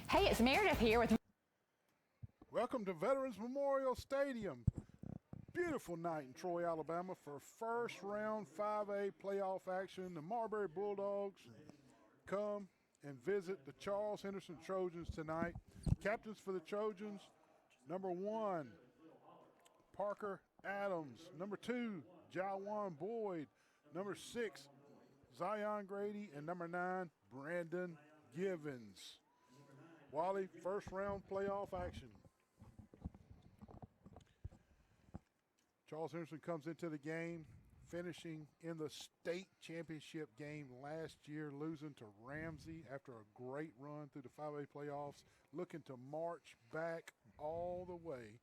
Hey, it's Meredith here with. Welcome to Veterans Memorial Stadium. Beautiful night in Troy, Alabama for first round 5A playoff action. The Marbury Bulldogs come and visit the Charles Henderson Trojans tonight. Captains for the Trojans, number 1, Parker Adams. Number 2, Jawan Boyd. Number 6, Zion Grady. And number 9, Brandon Givens. Wally, first round playoff action. Charles Henderson comes into the game, finishing in the state championship game last year, losing to Ramsey after a great run through the 5A playoffs, looking to march back all the way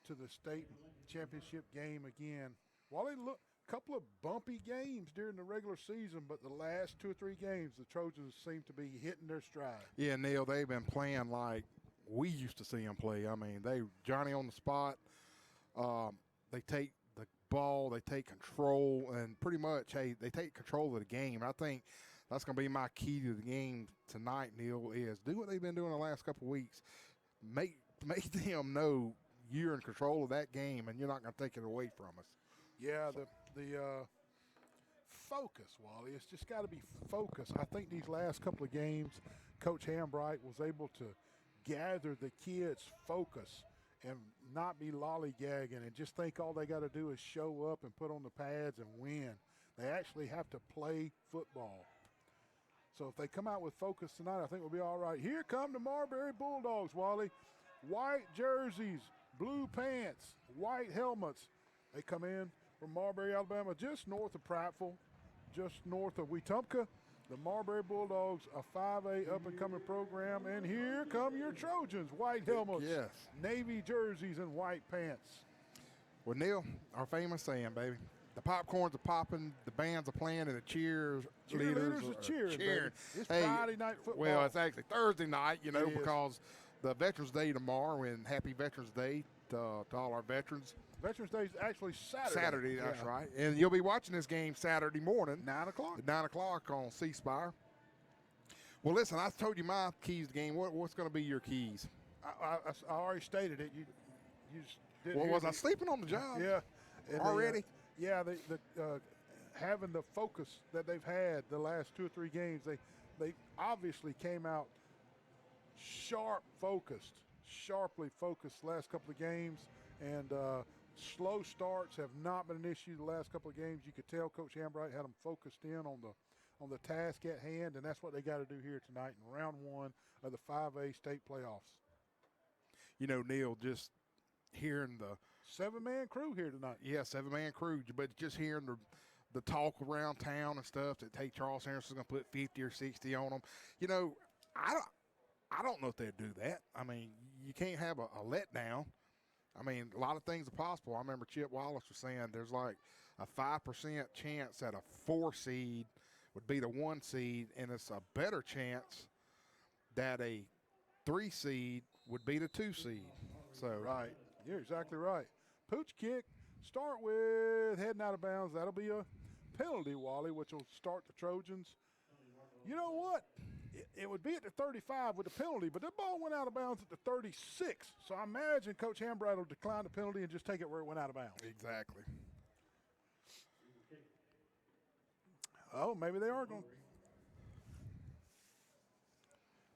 to the state championship game again. Wally, look, a couple of bumpy games during the regular season, but the last 2 or 3 games, the Trojans seem to be hitting their stride. Yeah, Neil, they've been playing like we used to see them play. I mean, they Johnny on the spot. They take the ball, they take control, and pretty much, hey, they take control of the game. I think that's going to be my key to the game tonight, Neil, is do what they've been doing the last couple of weeks. Make them know you're in control of that game, and you're not going to take it away from us. Yeah, the focus, Wally. It's just got to be focus. I think these last couple of games, Coach Hambright was able to gather the kids' focus and not be lollygagging and just think all they got to do is show up and put on the pads and win. They actually have to play football. So if they come out with focus tonight, I think we'll be all right. Here come the Marbury Bulldogs, Wally. White jerseys, blue pants, white helmets. They come in from Marbury, Alabama, just north of Prattville, just north of Wetumpka. The Marbury Bulldogs, a 5A up-and-coming program. And here come your Trojans, white helmets, Yes. navy jerseys, and white pants. Well, Neil, our famous saying, baby, the popcorns are popping, the bands are playing, and the cheerleaders are cheering. Baby. It's Friday night football. Well, it's actually Thursday night, you know, It is. because the Veterans Day tomorrow, and happy Veterans Day to all our veterans. Veterans Day is actually Saturday. Saturday, that's Yeah. right. And you'll be watching this game Saturday morning. 9 o'clock. At 9 o'clock on C-Spire. Well, listen, I told you my keys to the game. What's going to be your keys? I already stated it. You just didn't Well, hear was me. I sleeping on the job? Yeah. And Already? the having the focus that they've had the last 2 or 3 games, they obviously came out sharply focused last couple of games, and slow starts have not been an issue the last couple of games. You could tell Coach Hambright had them focused in on the task at hand, and that's what they got to do here tonight in round 1 of the 5A state playoffs. You know, Neil, just hearing the 7-man crew here tonight. – yeah, 7-man crew, but just hearing the talk around town and stuff that, hey, Charles Henderson's going to put 50 or 60 on them. You know, I don't know if they'd do that. I mean, you can't have a letdown. I mean, a lot of things are possible. I remember Chip Wallace was saying there's like a 5% chance that a 4 seed would beat a 1 seed, and it's a better chance that a 3 seed would beat a 2 seed. So Right. You're exactly right. Pooch kick, start with heading out of bounds. That'll be a penalty, Wally, which will start the Trojans. You know what? It would be at the 35 with the penalty, but that ball went out of bounds at the 36. So I imagine Coach Hambright will decline the penalty and just take it where it went out of bounds. exactly. Oh, maybe they are going.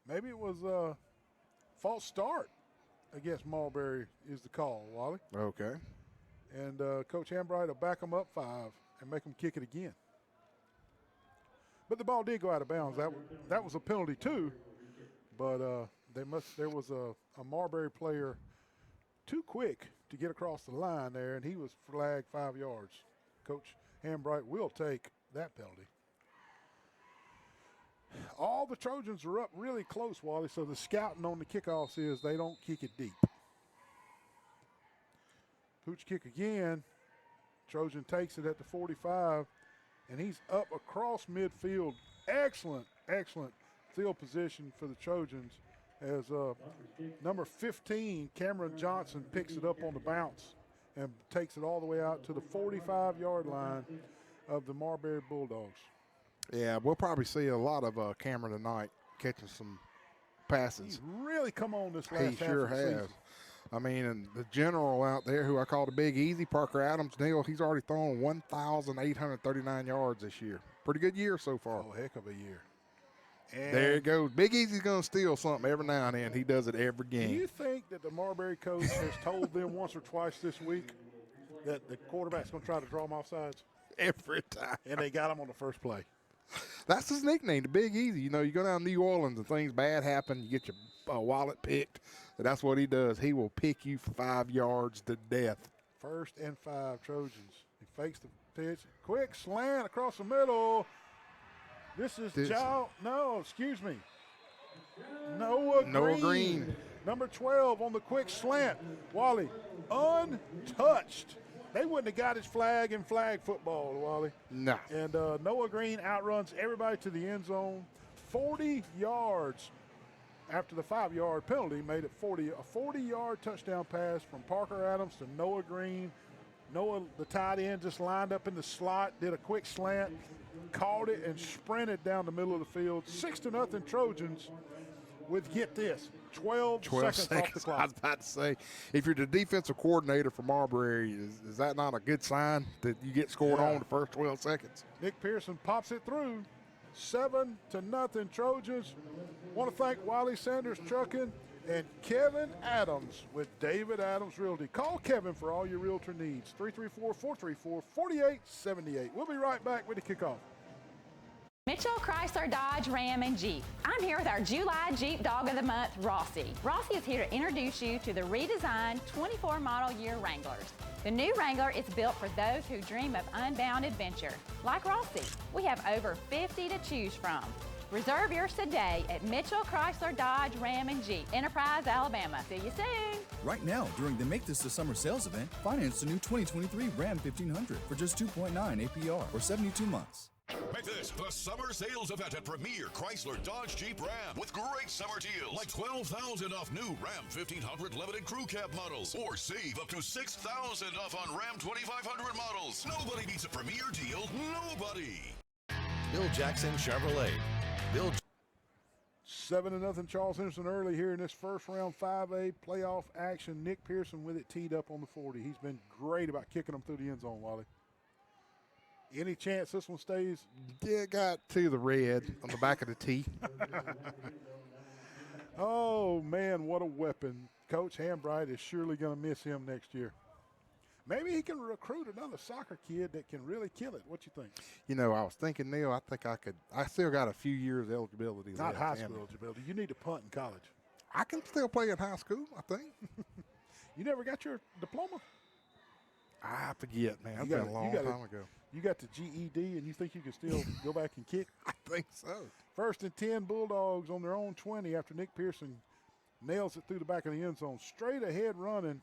Maybe it was a false start against Marberry is the call, Wally. Okay. And Coach Hambright will back them up 5 and make them kick it again. But the ball did go out of bounds. That was a penalty too. But there was a Marbury player too quick to get across the line there, and he was flagged 5 yards. Coach Hambright will take that penalty. All the Trojans are up really close, Wally, so the scouting on the kickoffs is they don't kick it deep. Pooch kick again. Trojan takes it at the 45, and he's up across midfield. Excellent field position for the Trojans as number 15, Cameron Johnson, picks it up on the bounce and takes it all the way out to the 45-yard line of the Marbury Bulldogs. Yeah, we'll probably see a lot of Cameron tonight. catching some passes. He's really come on this last He half sure of the has. season. I mean, and the general out there who I call the Big Easy, Parker Adams, Neil, he's already thrown 1,839 yards this year. Pretty good year so far. Oh, heck of a year. And There it goes. Big Easy's going to steal something every now and then. He does it every do game. you think that the Marbury coach has told them once or twice this week that the quarterback's going to try to draw them offsides? Every time. And they got him on the first play. That's his nickname, the Big Easy. You know, you go down to New Orleans and things bad happen, you get your wallet picked. And that's what he does. He will pick you 5 yards to death. 1st and 5, Trojans. He fakes the pitch. Quick slant across the middle. This is Noah Green. Number 12 on the quick slant. Wally, untouched. They wouldn't have got his flag in flag football, Wally. No. And Noah Green outruns everybody to the end zone. 40 yards after the 5-yard penalty made it 40. A 40-yard touchdown pass from Parker Adams to Noah Green. Noah, the tight end, just lined up in the slot, did a quick slant, caught it, and sprinted down the middle of the field. 6-0 Trojans with, get this, 12 seconds off the clock. I was about to say, if you're the defensive coordinator for Marbury, is that not a good sign that you get scored on the first 12 seconds? Nick Pearson pops it through. 7-0 Trojans. Want to thank Wiley Sanders Trucking and Kevin Adams with David Adams Realty. Call Kevin for all your realtor needs. 334-434-4878. We'll be right back with the kickoff. Mitchell, Chrysler, Dodge, Ram, and Jeep. I'm here with our July Jeep Dog of the Month, Rossi. Rossi is here to introduce you to the redesigned 24 model year Wranglers. The new Wrangler is built for those who dream of unbound adventure. Like Rossi, we have over 50 to choose from. Reserve yours today at Mitchell, Chrysler, Dodge, Ram, and Jeep, Enterprise, Alabama. See you soon. Right now, during the Make This the Summer sales event, finance the new 2023 Ram 1500 for just 2.9 APR or 72 months. Make this the summer sales event at Premier Chrysler Dodge Jeep Ram with great summer deals like $12,000 off new Ram 1500 limited crew cab models, or save up to $6,000 off on Ram 2500 models. Nobody beats a Premier deal. Nobody. Bill Jackson Chevrolet. 7-0 Charles Henderson early here in this first round 5A playoff action. Nick Pearson with it teed up on the 40. He's been great about kicking them through the end zone, Wally. Any chance this one stays? Yeah, got to the red on the back of the tee. Oh, man, what a weapon. Coach Hambright is surely going to miss him next year. Maybe he can recruit another soccer kid that can really kill it. What you think? You know, I was thinking, Neil, I think I could. I still got a few years eligibility Not left. high school eligibility. You need to punt in college. I can still play in high school, I think. You never got your diploma? I forget, man. It's been a long time ago. You got the GED, and you think you can still go back and kick? I think so. 1st and 10 Bulldogs on their own 20 after Nick Pearson nails it through the back of the end zone. Straight ahead running.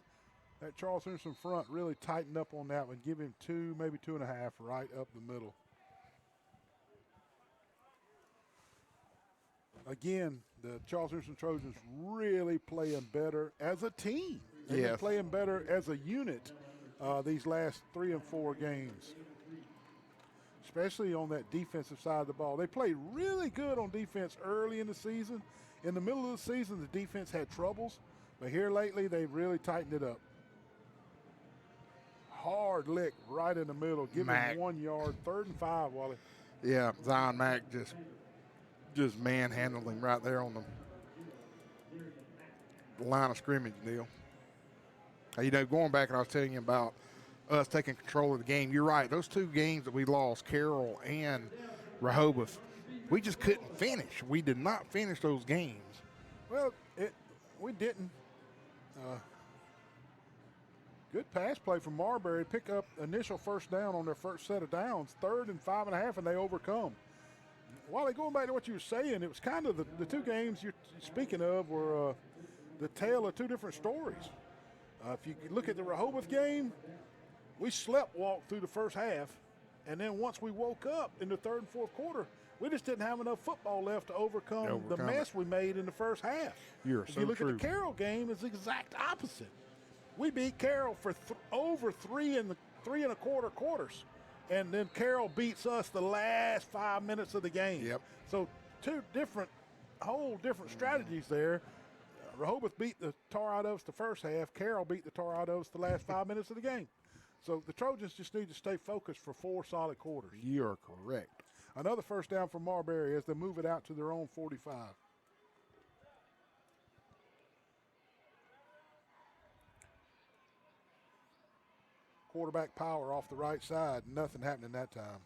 That Charles Henderson front really tightened up on that one. Give him 2, maybe 2.5 right up the middle. Again, the Charles Henderson Trojans really playing better as a team. They've been playing better as a unit these last 3 and 4 games, especially on that defensive side of the ball. They played really good on defense early in the season. In the middle of the season, the defense had troubles, but here lately they've really tightened it up. Hard lick right in the middle, give him 1 yard, 3rd and 5, Wally. Yeah, Zion Mack just manhandling right there on the line of scrimmage, Neil. You know, going back and I was telling you about us taking control of the game. You're right. Those 2 games that we lost, Carroll and Rehoboth, we just couldn't finish. We did not finish those games. Well, we didn't. Good pass play from Marbury. Pick up initial first down on their first set of downs. 3rd and 5.5, and they overcome. Wally, going back to what you were saying, it was kind of the 2 games you're speaking of were the tale of 2 different stories. If you look at the Rehoboth game, we walked through the first half, and then once we woke up in the 3rd and 4th quarter, we just didn't have enough football left to overcome the mess we made in the first half. If you look at the Carroll game, it's the exact opposite. We beat Carroll for over 3 1/4 quarters, and then Carroll beats us the last 5 minutes of the game. Yep. So 2 different whole different strategies there. Rehoboth beat the tar out of us the first half. Carroll beat the tar out of us the last 5 minutes of the game. So the Trojans just need to stay focused for 4 solid quarters. You are correct. Another first down for Marbury as they move it out to their own 45. Quarterback power off the right side. Nothing happening that time.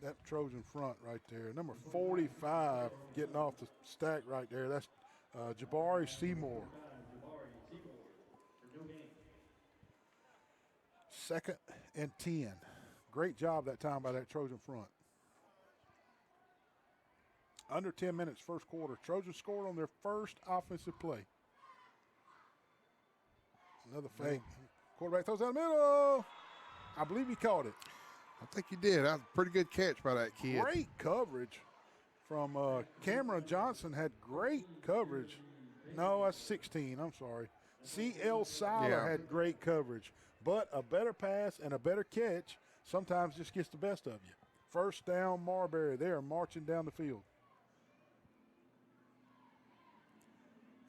That Trojan front right there. Number 45 getting off the stack right there. That's Jabari Seymour. Second and 10. Great job that time by that Trojan front. Under 10 minutes, first quarter. Trojans scored on their first offensive play. Another fake. Quarterback throws down the middle. I believe he caught it. I think you did. That was a pretty good catch by that kid. Great coverage from Cameron Johnson. Had great coverage. No, that's 16. I'm sorry. C.L. Siler had great coverage. But a better pass and a better catch sometimes just gets the best of you. First down, Marbury. They are marching down the field.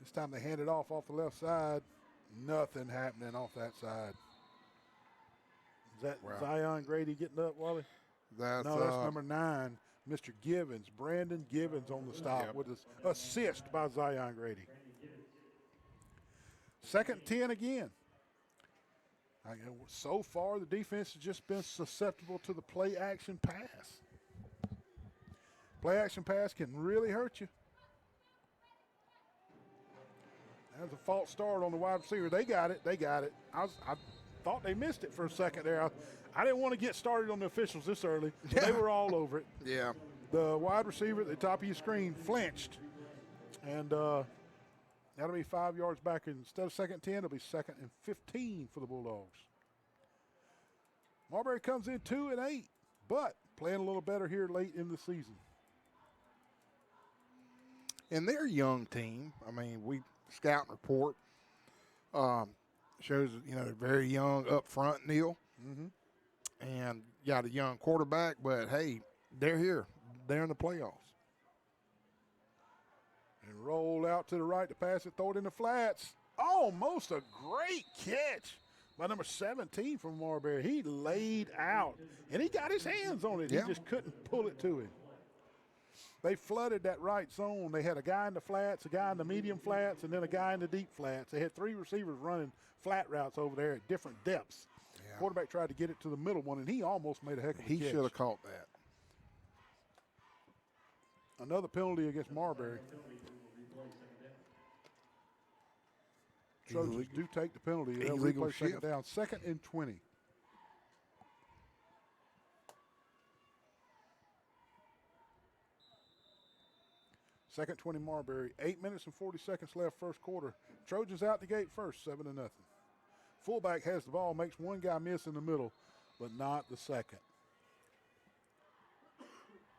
This time they hand it off the left side. Nothing happening off that side. Is that Zion Grady getting up, Wally? That's number 9, Mr. Givens. Brandon Givens on the stop with his assist by Zion Grady. Second 10 again. So far, the defense has just been susceptible to the play-action pass. Play-action pass can really hurt you. That's a false start on the wide receiver. They got it. I thought they missed it for a second there. I didn't want to get started on the officials this early. They were all over it. Yeah. The wide receiver at the top of your screen flinched. And that'll be 5 yards back. Instead of second 10, it'll be second and 15 for the Bulldogs. Marbury comes in 2-8, but playing a little better here late in the season. And they're a young team. I mean, we scout and report shows, they're very young up front, Neil. Mm-hmm. And got a young quarterback, but, hey, they're here. They're in the playoffs. And roll out to the right to pass it, throw it in the flats. Almost a great catch by number 17 from Marbury. He laid out, and he got his hands on it. Yeah. He just couldn't pull it to him. They flooded that right zone. They had a guy in the flats, a guy in the medium flats, and then a guy in the deep flats. They had 3 receivers running flat routes over there at different depths. Yeah. Quarterback tried to get it to the middle one, and he almost made a heck of a catch. He should have caught that. Another penalty against Marbury. Trojans do take the penalty. They'll replay second down. Second and 20. Second 20 Marbury. 8 minutes and 40 seconds left first quarter. Trojans out the gate first, 7-0. Fullback has the ball, makes one guy miss in the middle, but not the second.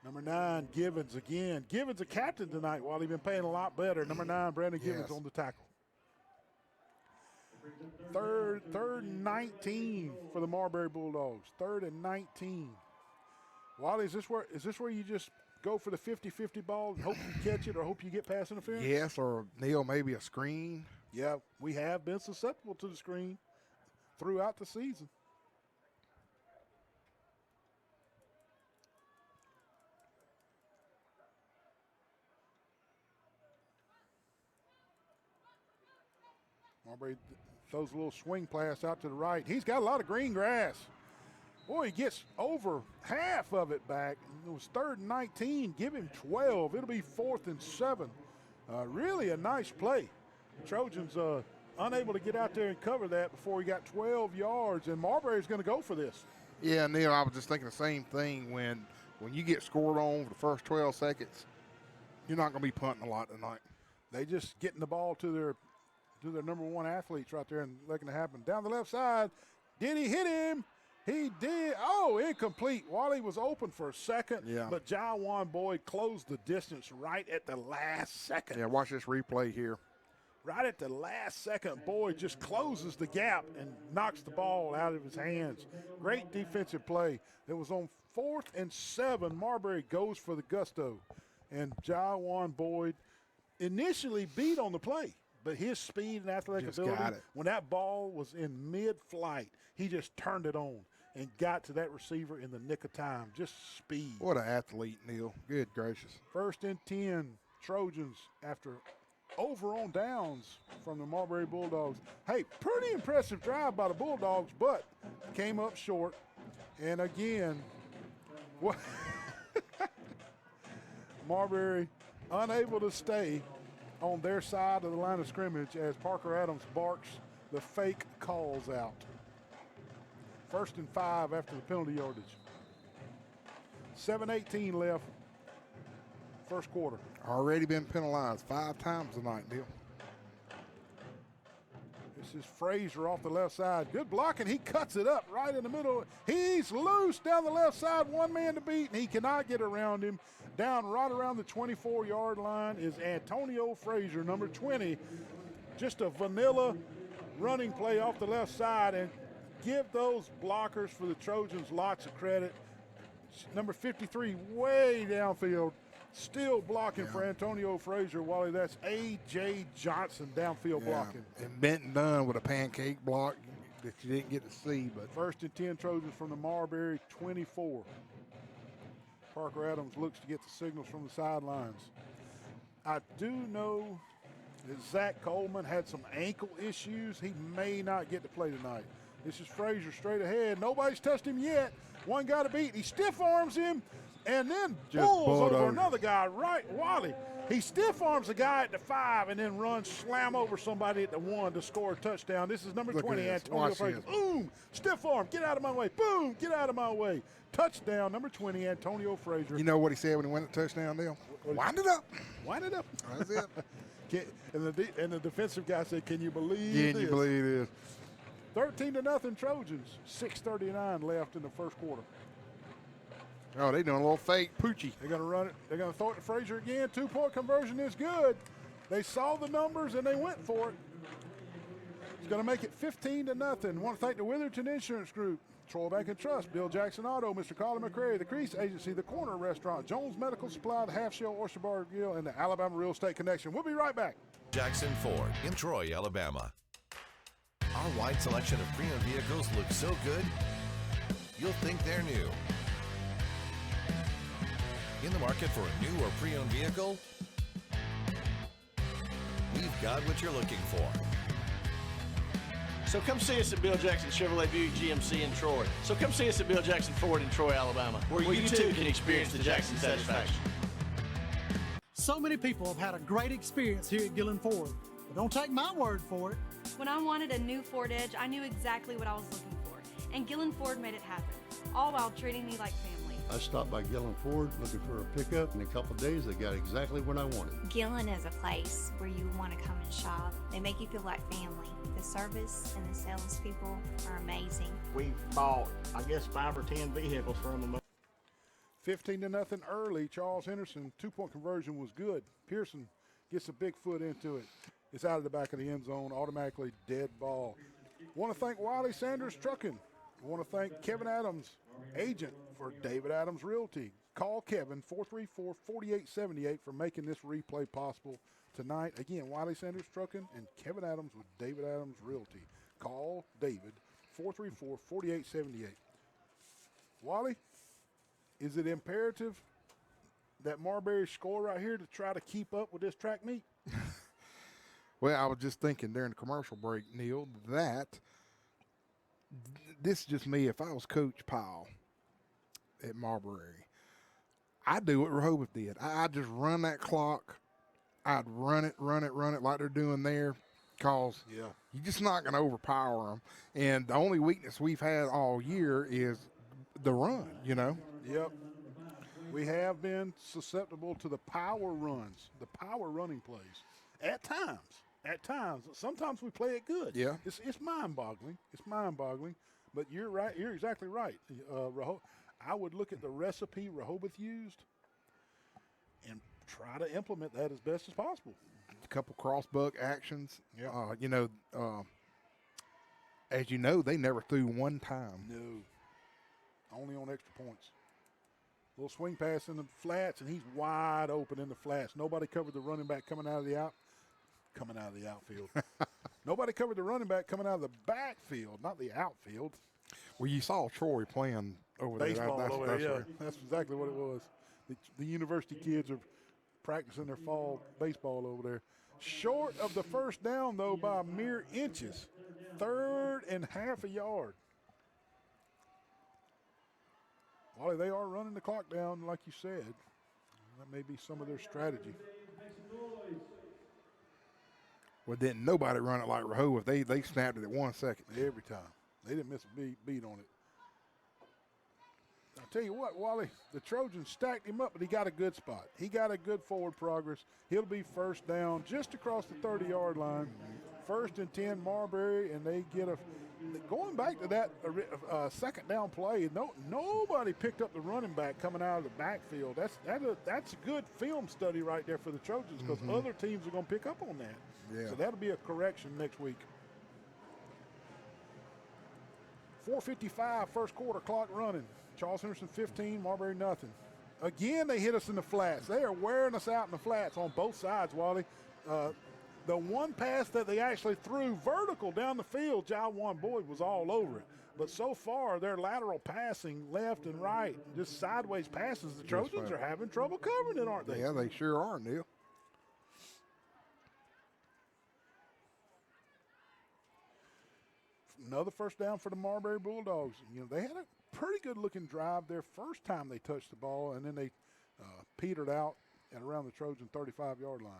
Number 9, Givens again. Givens a captain tonight while he's been playing a lot better. Number 9, Brandon Givens on the tackle. Third and 19 for the Marbury Bulldogs. 3rd and 19. Wally, is this where you just go for the 50-50 ball and hope you catch it or hope you get pass interference? Yes, or Neil, maybe a screen. Yeah, we have been susceptible to the screen throughout the season. Marbury throws a little swing pass out to the right. He's got a lot of green grass. Boy, he gets over half of it back. It was 3rd and 19. Give him 12. It'll be 4th and 7. Really a nice play. Trojans unable to get out there and cover that before he got 12 yards, and Marbury's going to go for this. Yeah, Neil, I was just thinking the same thing. When you get scored on for the first 12 seconds, you're not going to be punting a lot tonight. They just getting the ball to their number 1 athletes right there and letting it happen. Down the left side, did he hit him? He did. Oh, incomplete. Wally was open for a second, but Jawan Boyd closed the distance right at the last second. Yeah, watch this replay here. Right at the last second, Boyd just closes the gap and knocks the ball out of his hands. Great defensive play. It was on 4th and 7. Marbury goes for the gusto. And Jawan Boyd initially beat on the play, but his speed and athletic ability, when that ball was in mid-flight, he just turned it on and got to that receiver in the nick of time. Just speed. What an athlete, Neil. Good gracious. 1st and 10, Trojans after over on downs from the Marbury Bulldogs. Hey, pretty impressive drive by the Bulldogs, but came up short. And again, what Marbury unable to stay on their side of the line of scrimmage as Parker Adams barks the fake calls out. 1st and 5 after the penalty yardage. 7:18 left, first quarter. Already been penalized 5 times tonight, Neil. This is Frazier off the left side. Good blocking. He cuts it up right in the middle. He's loose down the left side. One man to beat, and he cannot get around him. Down right around the 24-yard line is Antonio Frazier, number 20. Just a vanilla running play off the left side, and give those blockers for the Trojans lots of credit. Number 53 way downfield. Still blocking for Antonio Frazier, Wally. That's A.J. Johnson downfield blocking. And Benton Dunn with a pancake block that you didn't get to see. But 1st and 10 Trojans from the Marberry 24. Parker Adams looks to get the signals from the sidelines. I do know that Zach Coleman had some ankle issues. He may not get to play tonight. This is Frazier straight ahead. Nobody's touched him yet. One guy to beat. He stiff arms him and then pulls over another guy right. Wally, he stiff arms a guy at the 5 and then runs slam over somebody at the 1 to score a touchdown. This is number 20, Antonio Frazier. Boom, stiff arm, get out of my way. Boom, get out of my way. Touchdown, number 20, Antonio Frazier. You know what he said when he went to touchdown, Neil? Wind it up. Wind it up. That's it. And the defensive guy said, can you believe this? Can you believe this? 13-0 Trojans. 6:39 left in the first quarter. Oh, they doing a little fake poochie. They're going to run it. They're going to throw it to Frazier again. 2-point conversion is good. They saw the numbers and they went for it. It's going to make it 15-0. Want to thank the Witherton Insurance Group, Troy Bank and Trust, Bill Jackson Auto, Mr. Colin McCrary, the Crease Agency, the Corner Restaurant, Jones Medical Supply, the Half Shell Oyster Bar Grill, and the Alabama Real Estate Connection. We'll be right back. Jackson Ford in Troy, Alabama. Our wide selection of pre-owned vehicles looks so good, you'll think they're new. In the market for a new or pre-owned vehicle? We've got what you're looking for. So come see us at Bill Jackson Chevrolet Buick GMC in Troy. So come see us at Bill Jackson Ford in Troy, Alabama, where you too can experience the Jackson satisfaction. So many people have had a great experience here at Gillen Ford, but don't take my word for it. When I wanted a new Ford Edge, I knew exactly what I was looking for, and Gillen Ford made it happen, all while treating me like family. I stopped by Gillen Ford looking for a pickup. In a couple of days, they got exactly what I wanted. Gillen is a place where you want to come and shop. They make you feel like family. The service and the salespeople are amazing. We bought, 5 or 10 vehicles from them. 15-0 early. Charles Henderson, 2-point conversion was good. Pearson gets a big foot into it. It's out of the back of the end zone, automatically dead ball. Want to thank Wiley Sanders Trucking. I want to thank Kevin Adams, agent for David Adams Realty. Call Kevin, 434-4878, for making this replay possible tonight. Again, Wiley Sanders Trucking and Kevin Adams with David Adams Realty. Call David, 434-4878. Wally, is it imperative that Marbury score right here to try to keep up with this track meet? Well, I was just thinking during the commercial break, Neil, that this is just me. If I was Coach Powell at Marbury, I'd do what Rehoboth did. I'd just run that clock. I'd run it like they're doing there, because you're just not going to overpower them. And the only weakness we've had all year is the run, Yep. We have been susceptible to the power runs, the power running plays. At times. Sometimes we play it good. Yeah. It's mind-boggling. But you're right. You're exactly right. I would look at the recipe Rehoboth used and try to implement that as best as possible. A couple cross-buck actions. Yeah. As you know, they never threw one time. No. Only on extra points. Little swing pass in the flats, and he's wide open in the flats. Nobody covered the running back coming out of the outfield. Nobody covered the running back coming out of the backfield, not the outfield. Well, you saw Troy playing over Baseball there. over there, yeah. That's exactly what it was. The university kids are practicing their fall baseball over there. Short of the first down, though, by mere inches. 3rd and half a yard. Wally, they are running the clock down, like you said. That may be some of their strategy. Well, didn't nobody run it like Rehoboth. They snapped it at 1 second. Every time. They didn't miss a beat on it. I'll tell you what, Wally, the Trojans stacked him up, but he got a good spot. He got a good forward progress. He'll be first down just across the 30-yard line. 1st and 10, Marbury, and they get going back to that second down play. Nobody picked up the running back coming out of the backfield. That's a good film study right there for the Trojans because other teams are going to pick up on that. Yeah. So that'll be a correction next week. 4:55, first quarter, clock running. Charles Henderson 15, Marbury nothing. Again, they hit us in the flats. They are wearing us out in the flats on both sides, Wally. The one pass that they actually threw vertical down the field, Jawan Boyd was all over it. But so far, their lateral passing left and right, just sideways passes, the Trojans are having trouble covering it, aren't they? Yeah, they sure are, Neil. Another first down for the Marbury Bulldogs. They had a pretty good-looking drive their first time they touched the ball, and then they petered out at around the Trojan 35-yard line.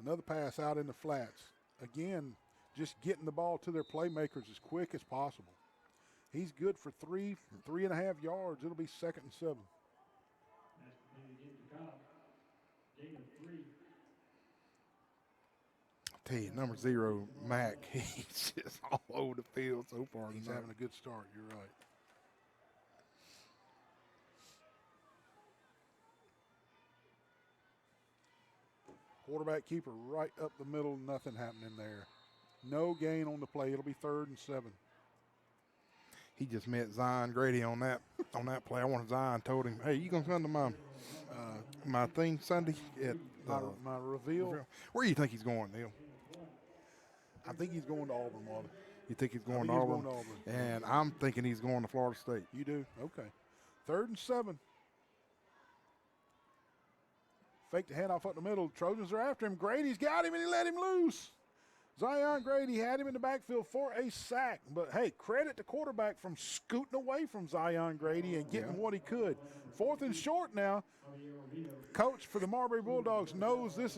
Another pass out in the flats. Again, just getting the ball to their playmakers as quick as possible. He's good for 3.5 yards. It'll be 2nd and 7. I'll tell you, number 0, Mac, he's just all over the field so far. He's having a good start. You're right. Quarterback keeper right up the middle, nothing happening there. No gain on the play. It'll be 3rd and 7. He just met Zion Grady on that play. I wanted Zion told him, hey, you gonna come to my thing Sunday at my reveal? Where do you think he's going, Neil? I think he's going to Auburn, Wally. You think he's going to Auburn? And I'm thinking he's going to Florida State. You do? Okay. 3rd and 7. Fake the handoff up the middle. Trojans are after him. Grady's got him, and he let him loose. Zion Grady had him in the backfield for a sack. But, hey, credit the quarterback from scooting away from Zion Grady and getting what he could. 4th and short now. Coach for the Marbury Bulldogs knows this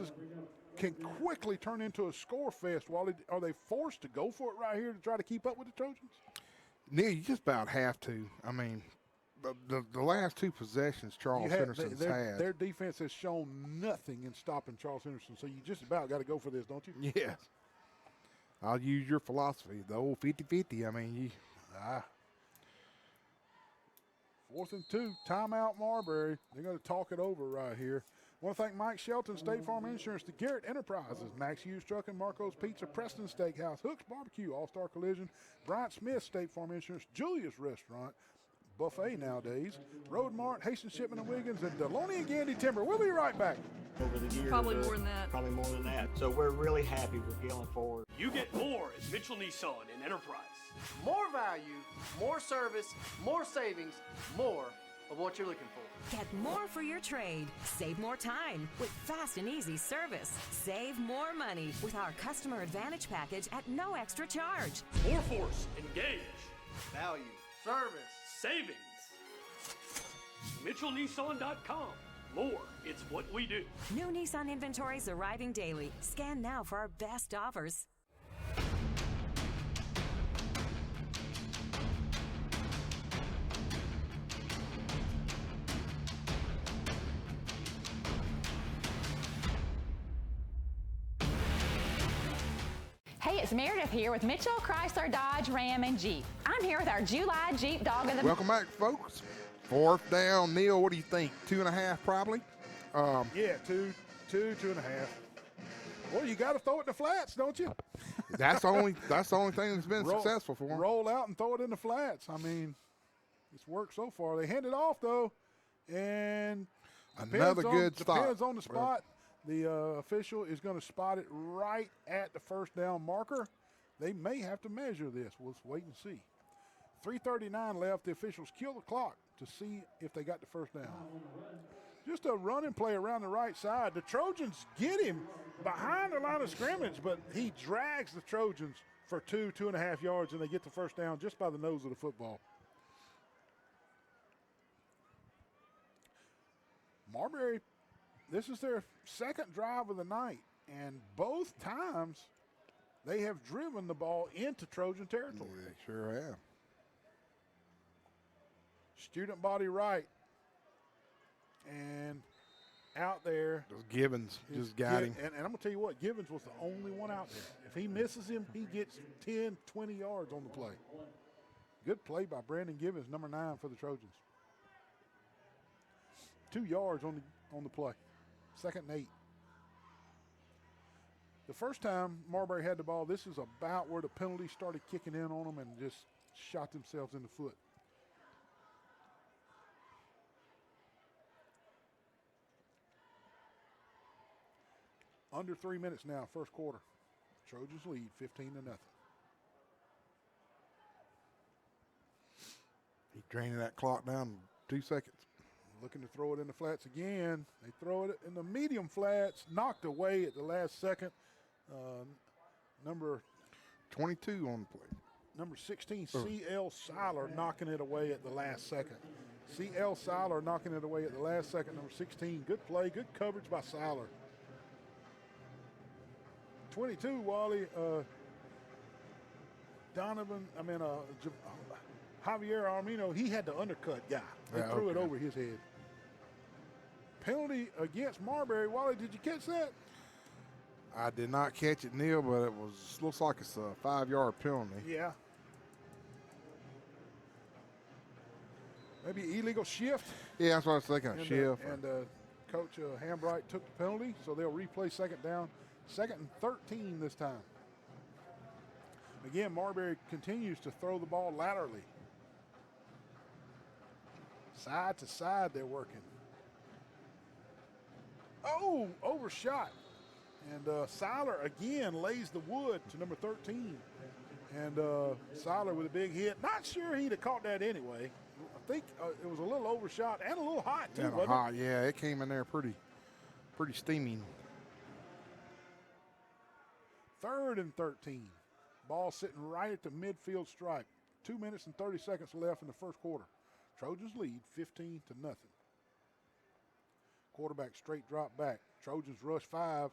can quickly turn into a score fest. Are they forced to go for it right here to try to keep up with the Trojans? Neil, you just about have to. I mean, the last 2 possessions Charles Henderson's had. Their defense has shown nothing in stopping Charles Henderson, so you just about got to go for this, don't you? Yes. I'll use your philosophy, the old 50-50. I mean, 4th and 2, timeout Marbury. They're going to talk it over right here. I want to thank Mike Shelton, State Farm Insurance, the Garrett Enterprises, Max Hughes Truck and Marco's Pizza, Preston Steakhouse, Hooks Barbecue, All-Star Collision, Bryant Smith, State Farm Insurance, Julia's Restaurant, Buffet nowadays, Road Mart, Hastings Shipment and Wiggins, and Deloney and Gandy Timber. We'll be right back. Over the years, Probably more than that. Probably more than that. So we're really happy with Gillen Ford. You get more at Mitchell Nissan and Enterprise. More value, more service, more savings, more of what you're looking for. Get more for your trade. Save more time with fast and easy service. Save more money with our Customer Advantage package at no extra charge. More force, engage. Value, service, savings. MitchellNissan.com. More, it's what we do. New Nissan inventory is arriving daily. Scan now for our best offers. Hey, it's Meredith here with Mitchell, Chrysler, Dodge, Ram, and Jeep. I'm here with our July Jeep Dog of the Welcome back, folks. 4th down. Neil, what do you think? 2.5 probably? Yeah, 2.5. Well, you got to throw it in the flats, don't you? That's the only thing that's been successful for them. Roll out and throw it in the flats. I mean, It's worked so far. They hand it off, though, and another good stop. Depends on the spot. The official is going to spot it right at the first down marker. They may have to measure this. We'll wait and see. 3:39 left. The officials kill the clock to see if they got the first down. Just a running play around the right side. The Trojans get him behind the line of scrimmage, but he drags the Trojans for 2.5 yards, and they get the first down just by the nose of the football. Marbury, this is their second drive of the night, and both times they have driven the ball into Trojan territory. Yeah, they sure have. Student body right. And out there. Givens just got him. And I'm going to tell you what, Givens was the only one out there. If he misses him, he gets 10, 20 yards on the play. Good play by Brandon Givens, number 9 for the Trojans. 2 yards on the play. 2nd and 8. The first time Marbury had the ball, this is about where the penalty started kicking in on them and just shot themselves in the foot. Under 3 minutes now, first quarter. Trojans lead 15-0. He's draining that clock down in 2 seconds. Looking to throw it in the flats again. They throw it in the medium flats, knocked away at the last second. Number 22 on the play. Number 16, C.L. Seiler knocking it away at the last second. C.L. Seiler knocking it away at the last second. Number 16, good play, good coverage by Seiler. 22, Wally, Javier Armino, he had the undercut guy. They threw it over his head. Penalty against Marbury. Wally, did you catch that? I did not catch it, Neil, but it looks like it's a 5-yard penalty. Yeah. Maybe illegal shift. Yeah, that's what I was thinking, shift. And Coach Hambright took the penalty, so they'll replay second down. 2nd and 13 this time. Again, Marbury continues to throw the ball laterally. Side to side they're working. Oh, overshot. And Seiler again lays the wood to number 13. And Seiler with a big hit. Not sure he'd have caught that anyway. I think it was a little overshot and a little hot too, wasn't it? Yeah, it came in there pretty steaming. 3rd and 13. Ball sitting right at the midfield stripe. 2 minutes and 30 seconds left in the first quarter. Trojans lead 15-0. Quarterback straight drop back. Trojans rush 5.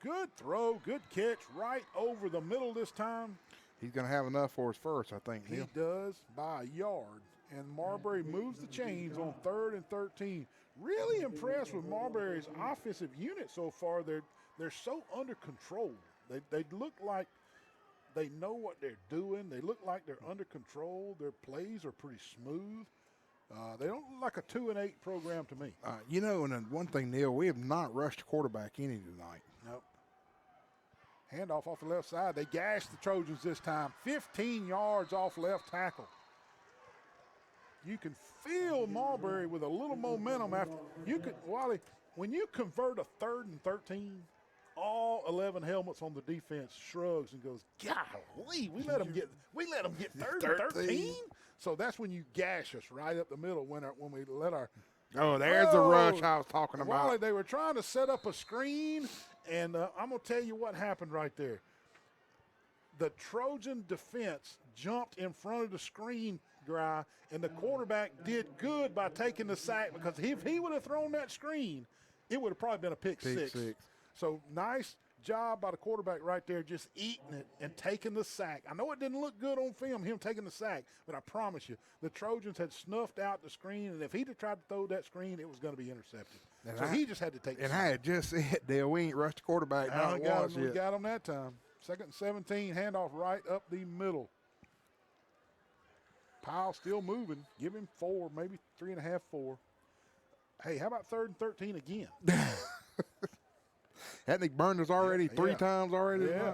Good throw, good catch, right over the middle this time. He's going to have enough for his first, I think, Neil. He does by a yard. And Marbury moves the chains on 3rd and 13. Really impressed with Marbury's offensive unit so far. They're so under control. They look like they know what they're doing. They look like they're under control. Their plays are pretty smooth. They don't look like a 2-8 program to me. And then one thing, Neil, we have not rushed a quarterback any tonight. Nope. Handoff off the left side. They gashed the Trojans this time. 15 yards off left tackle. You can feel Marbury with a little momentum after. Wally, when you convert a 3rd and 13, all 11 helmets on the defense shrugs and goes, golly, we let them get 3rd and 13? So that's when you gash us right up the middle when we let our. Oh, there's the rush I was talking about. Wally, they were trying to set up a screen, and I'm going to tell you what happened right there. The Trojan defense jumped in front of the screen guy, and the quarterback did good by taking the sack, because if he would have thrown that screen, it would have probably been a pick six. So nice job by the quarterback right there, just eating it and taking the sack. I know it didn't look good on film, him taking the sack, but I promise you, the Trojans had snuffed out the screen, and if he'd have tried to throw that screen, it was going to be intercepted. So he just had to take the sack. And I had just said, Dale, we ain't rushed the quarterback. We got him that time. 2nd and 17, handoff right up the middle. Powell still moving. Give him 4, maybe 3.5, 4. Hey, how about 3rd and 13 again? Hadn't he burned us already 3 times already? Yeah.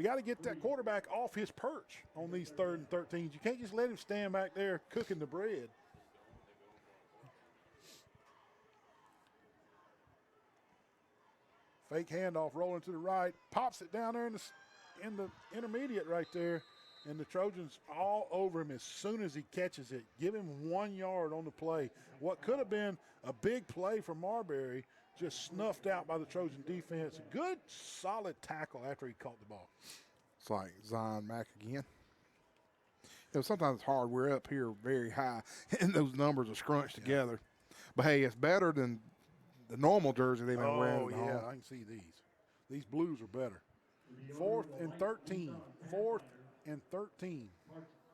We got to get that quarterback off his perch on these 3rd and 13s. You can't just let him stand back there cooking the bread. Fake handoff rolling to the right, pops it down there in the intermediate right there, and the Trojans all over him as soon as he catches it. Give him 1 yard on the play. What could have been a big play for Marbury just snuffed out by the Trojan defense. Good, solid tackle after he caught the ball. It's like Zion Mack again. Sometimes it's hard. We're up here very high, and those numbers are scrunched together. But, hey, it's better than the normal jersey they've been wearing. Oh, yeah, I can see these. These blues are better. 4th and 13. 4th and 13.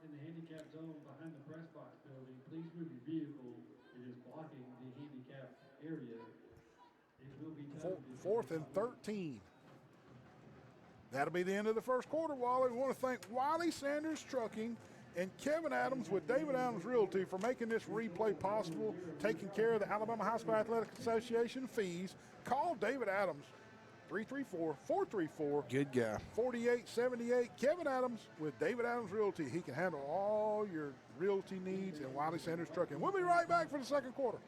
In the handicap zone behind the press box building, please move your vehicle. It is blocking the handicap area. It will be 4th and 13. That'll be the end of the first quarter, Wally. We want to thank Wiley Sanders Trucking and Kevin Adams with David Adams Realty for making this replay possible, taking care of the Alabama High School Athletic Association fees. Call David Adams, 334-434. Good guy. 4878. Kevin Adams with David Adams Realty. He can handle all your realty needs and Wiley Sanders Trucking. We'll be right back for the second quarter.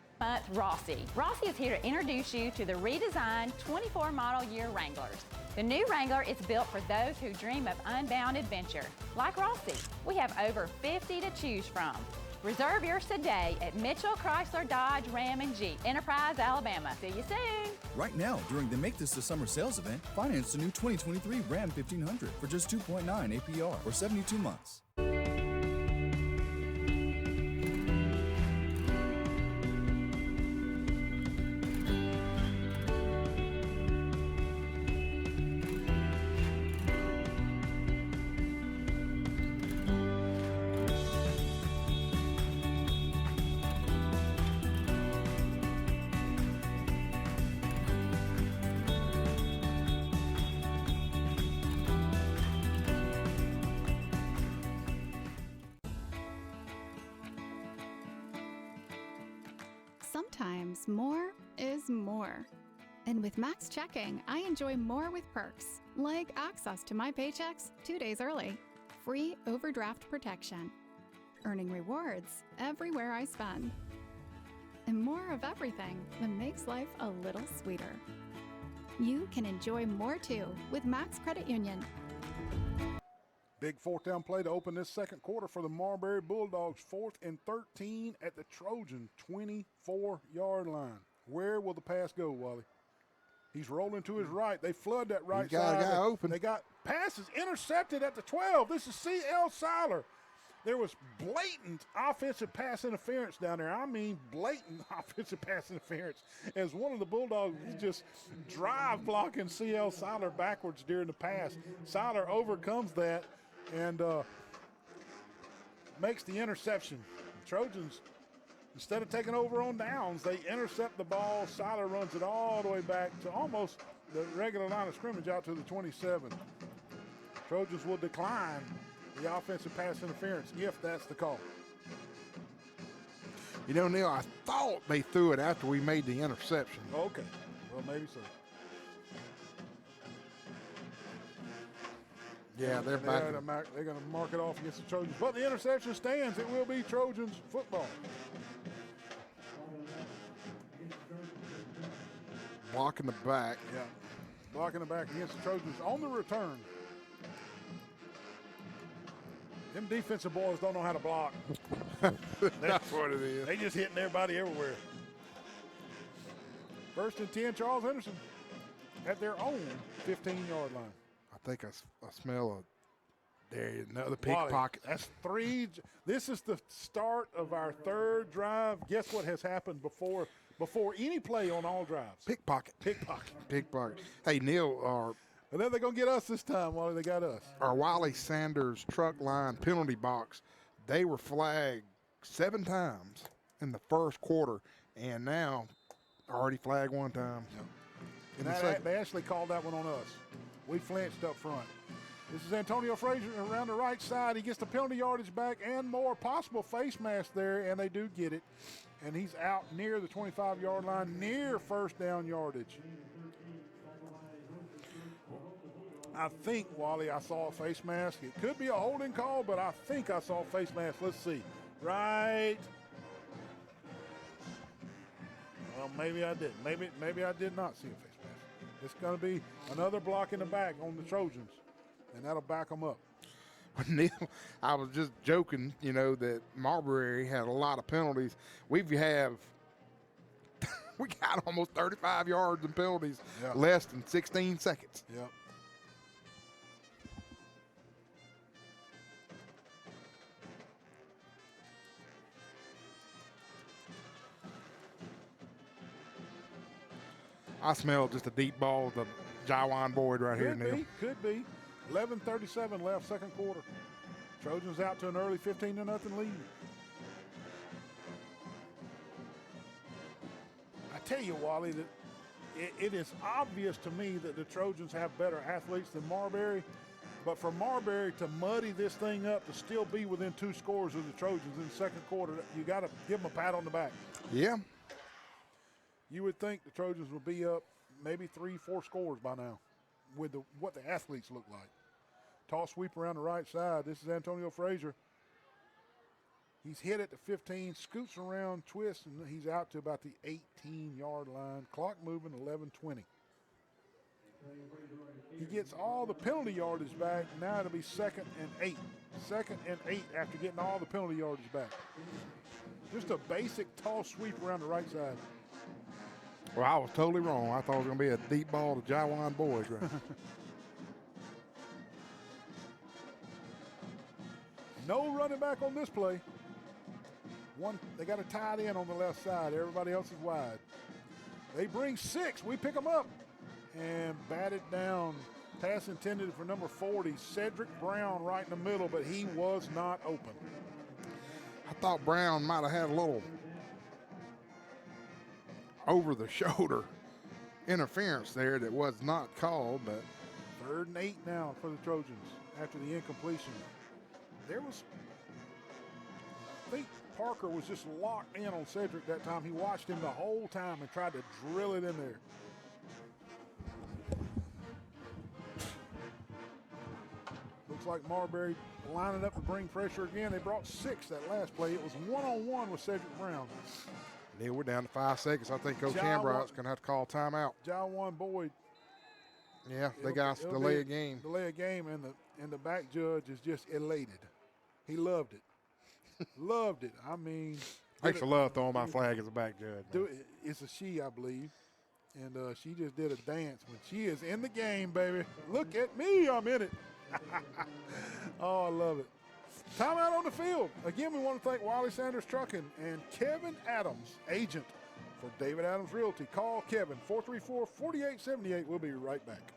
Rossi. Rossi is here to introduce you to the redesigned 24 model year Wranglers. The new Wrangler is built for those who dream of unbound adventure. Like Rossi, we have over 50 to choose from. Reserve yours today at Mitchell Chrysler Dodge Ram and Jeep, Enterprise, Alabama. See you soon. Right now, during the Make This the Summer sales event, finance the new 2023 Ram 1500 for just 2.9 APR or 72 months. Sometimes more is more. And with Max Checking, I enjoy more with perks, like access to my paychecks 2 days early, free overdraft protection, earning rewards everywhere I spend, and more of everything that makes life a little sweeter. You can enjoy more too with Max Credit Union. Big 4th down play to open this second quarter for the Marbury Bulldogs. 4th and 13 at the Trojan 24-yard line. Where will the pass go, Wally? He's rolling to his right. They flood that right side. Got a guy open. They got passes intercepted at the 12. This is C.L. Seiler. There was blatant offensive pass interference down there. I mean blatant offensive pass interference as one of the Bulldogs just drive blocking C.L. Seiler backwards during the pass. Seiler overcomes that and makes the interception. The Trojans, instead of taking over on downs, they intercept the ball. Seiler runs it all the way back to almost the regular line of scrimmage out to the 27. Trojans will decline the offensive pass interference if that's the call. You know, Neil, I thought they threw it after we made the interception. Okay, well, maybe so. Yeah, they're back. They're going to mark it off against the Trojans. But the interception stands. It will be Trojans football. Blocking the back. Yeah, blocking the back against the Trojans on the return. Them defensive boys don't know how to block. That's what it is. They just hitting everybody everywhere. 1st and 10, Charles Henderson at their own 15-yard line. I think I smell another pickpocket. That's 3. This is the start of our 3rd drive. Guess what has happened before any play on all drives? Pickpocket. Hey, Neil, and then they're going to get us this time, Wally. They got us. Our Wiley Sanders truck line penalty box, they were flagged 7 times in the first quarter, and now already flagged 1 time. And they actually called that one on us. We flinched up front. This is Antonio Frazier around the right side. He gets the penalty yardage back and more. Possible face mask there, and they do get it. And he's out near the 25-yard line, near 1st down yardage. I think, Wally, I saw a face mask. It could be a holding call, but I think I saw a face mask. Let's see. Right. Well, maybe I didn't. Maybe I did not see a face mask. It's going to be another block in the back on the Trojans, and that'll back them up. Neil, I was just joking, that Marbury had a lot of penalties. We got almost 35 yards in penalties, less than 16 seconds. Yep. I smell just a deep ball of the Jaiwan Boyd right here, Neil. Could be. 11:37 left, second quarter. Trojans out to an early 15-0 lead. I tell you, Wally, that it is obvious to me that the Trojans have better athletes than Marbury, but for Marbury to muddy this thing up to still be within 2 scores of the Trojans in the second quarter, you got to give them a pat on the back. Yeah. You would think the Trojans will be up maybe 3-4 scores by now with what the athletes look like. Toss sweep around the right side. This is Antonio Frazier. He's hit at the 15, scoots around, twists, and he's out to about the 18-yard line. Clock moving, 11:20. He gets all the penalty yardage back. Now it'll be 2nd and 8. 2nd and 8 after getting all the penalty yardage back. Just a basic toss sweep around the right side. Well, I was totally wrong. I thought it was going to be a deep ball to Jaiwan Boyd. Right? No running back on this play. They got a tight end on the left side. Everybody else is wide. They bring 6. We pick them up and batted down. Pass intended for number 40, Cedric Brown, right in the middle, but he was not open. I thought Brown might have had a little over-the-shoulder interference there that was not called, but 3rd and 8 now for the Trojans after the incompletion. I think Parker was just locked in on Cedric that time. He watched him the whole time and tried to drill it in there. Looks like Marbury lining up to bring pressure again. They brought 6 that last play. It was one-on-one with Cedric Brown. Neil, we're down to 5 seconds. I think Coach Hambright's going to have to call timeout. Jaiwan Boyd. Yeah, they got to delay a game. Delay a game, and the back judge is just elated. He loved it. Loved it. I mean. I used to love throwing my flag as a back judge. It's a she, I believe. And she just did a dance when she is in the game, baby. Look at me, I'm in it. Oh, I love it. Timeout on the field. Again, we want to thank Wiley Sanders Trucking and Kevin Adams, agent for David Adams Realty. Call Kevin, 434-4878. We'll be right back.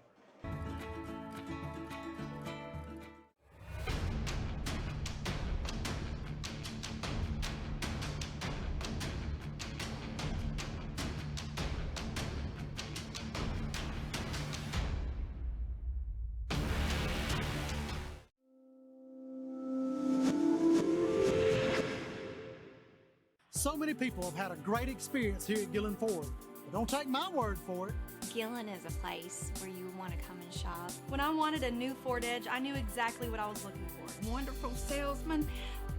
So many people have had a great experience here at Gillen Ford. But don't take my word for it. Gillen is a place where you want to come and shop. When I wanted a new Ford Edge, I knew exactly what I was looking for. Wonderful salesman.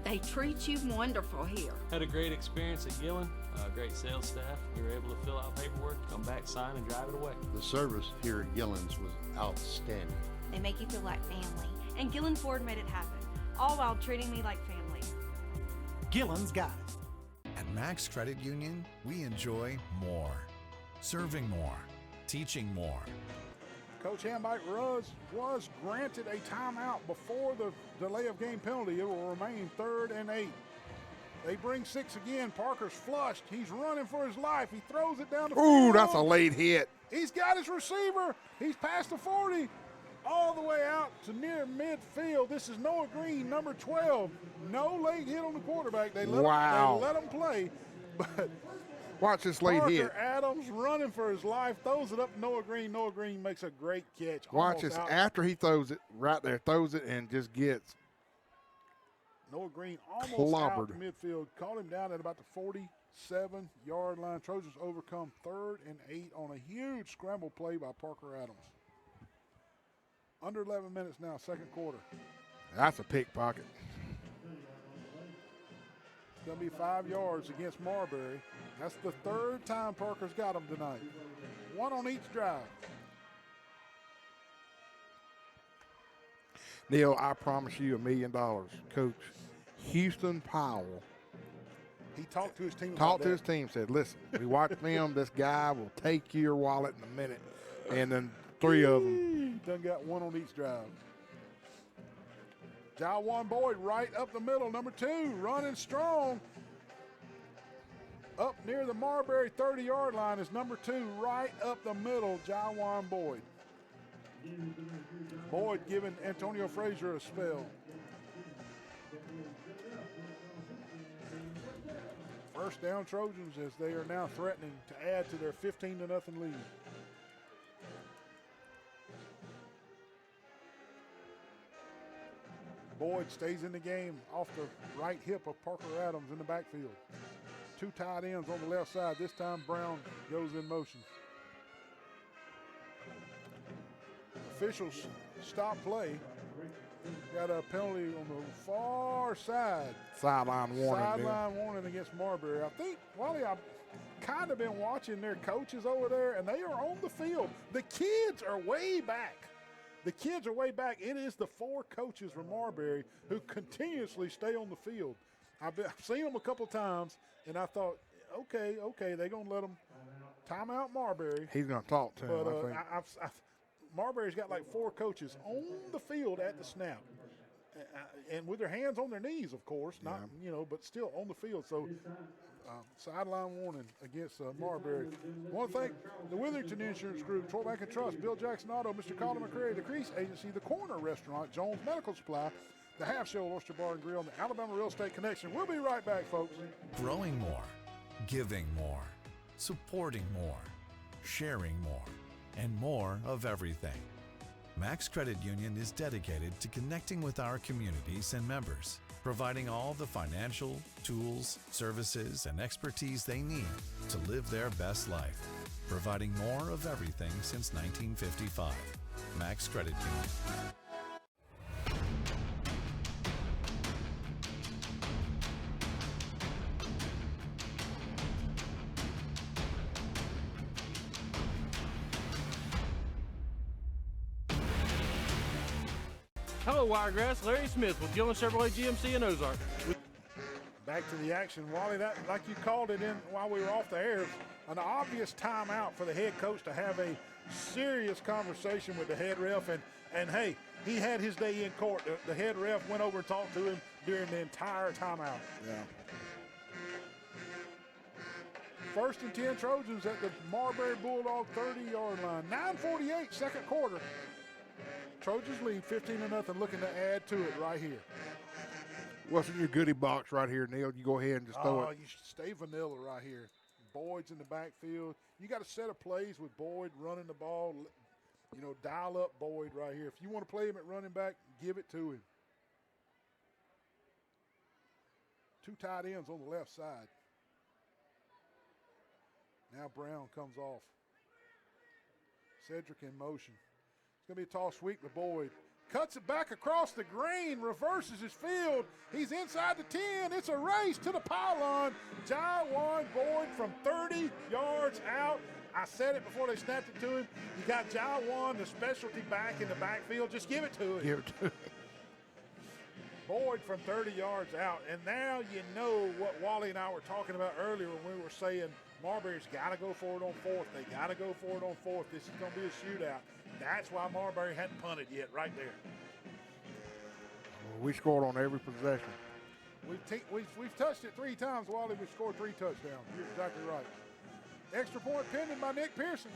They treat you wonderful here. Had a great experience at Gillen. Great sales staff. We were able to fill out paperwork, come back, sign, and drive it away. The service here at Gillen's was outstanding. They make you feel like family. And Gillen Ford made it happen, all while treating me like family. Gillen's got it. At Max Credit Union, we enjoy more. Serving more. Teaching more. Coach Hambright was granted a timeout before the delay of game penalty. It will remain 3rd and 8. They bring 6 again. Parker's flushed. He's running for his life. He throws it down the field. Ooh, that's a late hit. He's got his receiver. He's past the 40. All the way out to near midfield. This is Noah Green, number 12. No late hit on the quarterback. They let him play. But watch this late hit. Parker Adams running for his life, throws it up to Noah Green. Noah Green makes a great catch. Watch this after he throws it, right there, throws it and just gets Noah Green almost clobbered. Out to midfield. Caught him down at about the 47-yard line. Trojans overcome 3rd and 8 on a huge scramble play by Parker Adams. Under 11 minutes now, second quarter. That's a pickpocket. It's going to be 5 yards against Marbury. That's the third time Parker's got them tonight. One on each drive. Neil, I promise you $1 million. Coach Houston Powell He talked to his team. talked to his team, said, listen, we watched film. This guy will take your wallet in a minute. And then 3 of them. Done got one on each drive. Jawan Boyd right up the middle, number 2, running strong. Up near the Marberry 30-yard line is number 2, right up the middle, Jawan Boyd. Boyd giving Antonio Frazier a spell. First down Trojans as they are now threatening to add to their 15-0 lead. Boyd stays in the game off the right hip of Parker Adams in the backfield. 2 tight ends on the left side. This time Brown goes in motion. Officials stop play. Got a penalty on the far side. Sideline warning. Sideline warning against Marbury. I think, Wally, I've kind of been watching their coaches over there, and they are on the field. The kids are way back. The kids are way back. It is the 4 coaches from Marbury who continuously stay on the field. I've seen them a couple times, and I thought, okay, they're going to let them time out Marbury. He's going to talk to him, But I think. Marbury's got like 4 coaches on the field at the snap. And with their hands on their knees, of course, not, but still on the field. So sideline warning against Marbury. I want to thank the Witherington Insurance Group, Troy Bank and Trust, Bill Jackson Auto, Mr. Colin McCrary, the Crease Agency, the Corner Restaurant, Jones Medical Supply, the Half Shell Oyster Bar and Grill, and the Alabama Real Estate Connection. We'll be right back, folks. Growing more, giving more, supporting more, sharing more, and more of everything. Max Credit Union is dedicated to connecting with our communities and members, providing all the financial, tools, services, and expertise they need to live their best life, providing more of everything since 1955. Max Credit Union. Hello, Wiregrass. Larry Smith with Gillen Chevrolet GMC in Ozark. Back to the action. Wally, that, like you called it in while we were off the air, an obvious timeout for the head coach to have a serious conversation with the head ref. And hey, he had his day in court. The head ref went over and talked to him during the entire timeout. Yeah. 1st and 10 Trojans at the Marbury Bulldog 30-yard line. 9:48, second quarter. Trojans lead 15-0, looking to add to it right here. What's in your goodie box right here, Neil? You go ahead and just throw it. You should stay vanilla right here. Boyd's in the backfield. You got a set of plays with Boyd running the ball. Dial up Boyd right here. If you want to play him at running back, give it to him. 2 tight ends on the left side. Now Brown comes off. Cedric in motion. It's going to be a toss sweep to Boyd. Cuts it back across the green, reverses his field. He's inside the 10. It's a race to the pylon. Jawan Boyd from 30 yards out. I said it before they snapped it to him. You got Jawan, the specialty back in the backfield. Just give it to him. Give it to him. Boyd from 30 yards out. And now you know what Wally and I were talking about earlier when we were saying Marbury's got to go for it on 4th. They got to go for it on 4th. This is going to be a shootout. That's why Marbury hadn't punted yet right there. We scored on every possession. We've touched it 3 times, Wally. We've scored 3 touchdowns. You're exactly right. Extra point pending by Nick Pearson.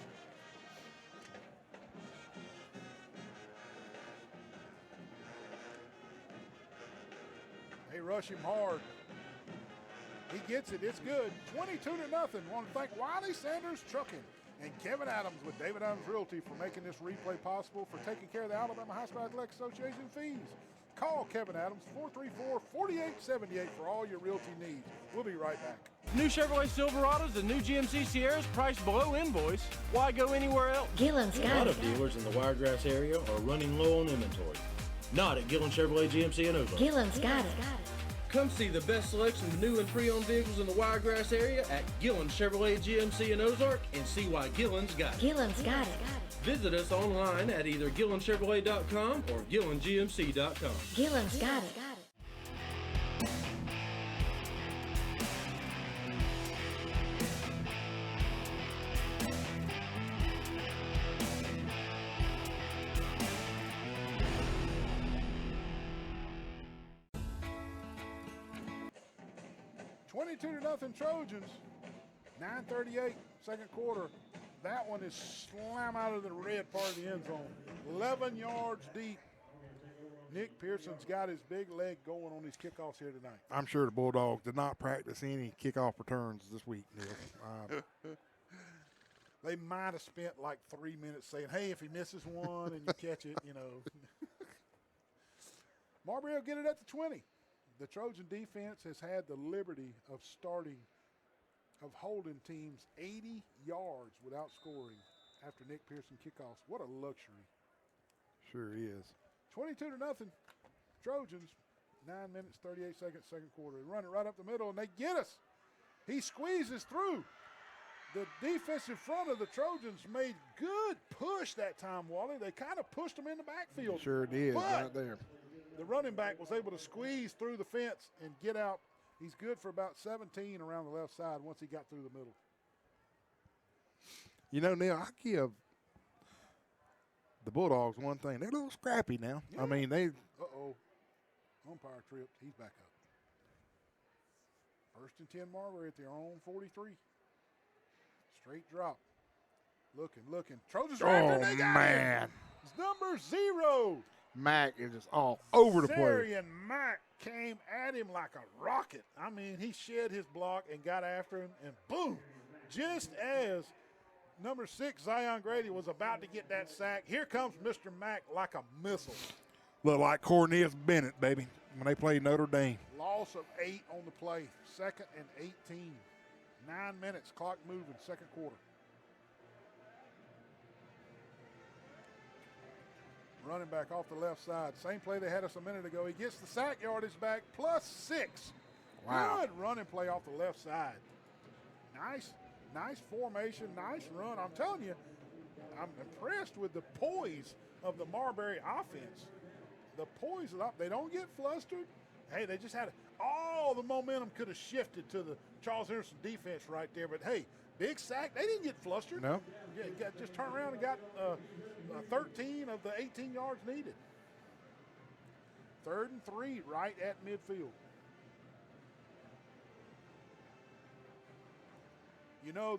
They rush him hard. He gets it. It's good. 22-0. Want to thank Wiley Sanders Trucking and Kevin Adams with David Adams Realty for making this replay possible, for taking care of the Alabama High School Athletic Association fees. Call Kevin Adams, 434-4878 for all your realty needs. We'll be right back. New Chevrolet Silverados and new GMC Sierras priced below invoice. Why go anywhere else? Gillen's got it. A lot of dealers in the Wiregrass area are running low on inventory. Not at Gillen Chevrolet GMC in Ozark. Gillen's got it. Come see the best selection of new and pre-owned vehicles in the Wiregrass area at Gillen Chevrolet GMC in Ozark and see why Gillen's got it. Gillen's got it. Visit us online at either GillenChevrolet.com or GillenGMC.com. Gillen's got it. 22-0 Trojans. 9:38, second quarter. That one is slammed out of the red part of the end zone. 11 yards deep. Nick Pearson's got his big leg going on these kickoffs here tonight. I'm sure the Bulldogs did not practice any kickoff returns this week, Neil. They might have spent like 3 minutes saying, hey, if he misses one and you catch it, Marbury will get it at the 20. The Trojan defense has had the liberty of holding teams 80 yards without scoring after Nick Pearson kickoffs. What a luxury. Sure is. 22-0 Trojans. 9 minutes, 38 seconds, second quarter. They run it right up the middle, and they get us. He squeezes through. The defense in front of the Trojans made good push that time, Wally. They kind of pushed them in the backfield. Sure did, right there. The running back was able to squeeze through the fence and get out. He's good for about 17 around the left side once he got through the middle. Neil, I give the Bulldogs one thing. They're a little scrappy now. Yeah. I mean, they. Umpire tripped. He's back up. First and 10 Marbury at their own 43. Straight drop. Looking. Trojans right there. They got man. Him. It's number 0. Mack is just all over the place. Sarian Mack came at him like a rocket. I mean, he shed his block and got after him, and boom. Just as number 6, Zion Grady, was about to get that sack, here comes Mr. Mack like a missile. Look like Cornelius Bennett, baby, when they played Notre Dame. Loss of 8 on the play. 2nd and 18. 9 minutes, clock moving, second quarter. Running back off the left side. Same play they had us a minute ago. He gets the sack yardage back, +6. Wow. Good running play off the left side. Nice formation, nice run. I'm telling you, I'm impressed with the poise of the Marberry offense. The poise, they don't get flustered. Hey, they just had all the momentum could have shifted to the Charles Henderson defense right there. But, hey, big sack. They didn't get flustered. No. Yeah, just turned around and got 13 of the 18 yards needed. 3rd and 3 right at midfield.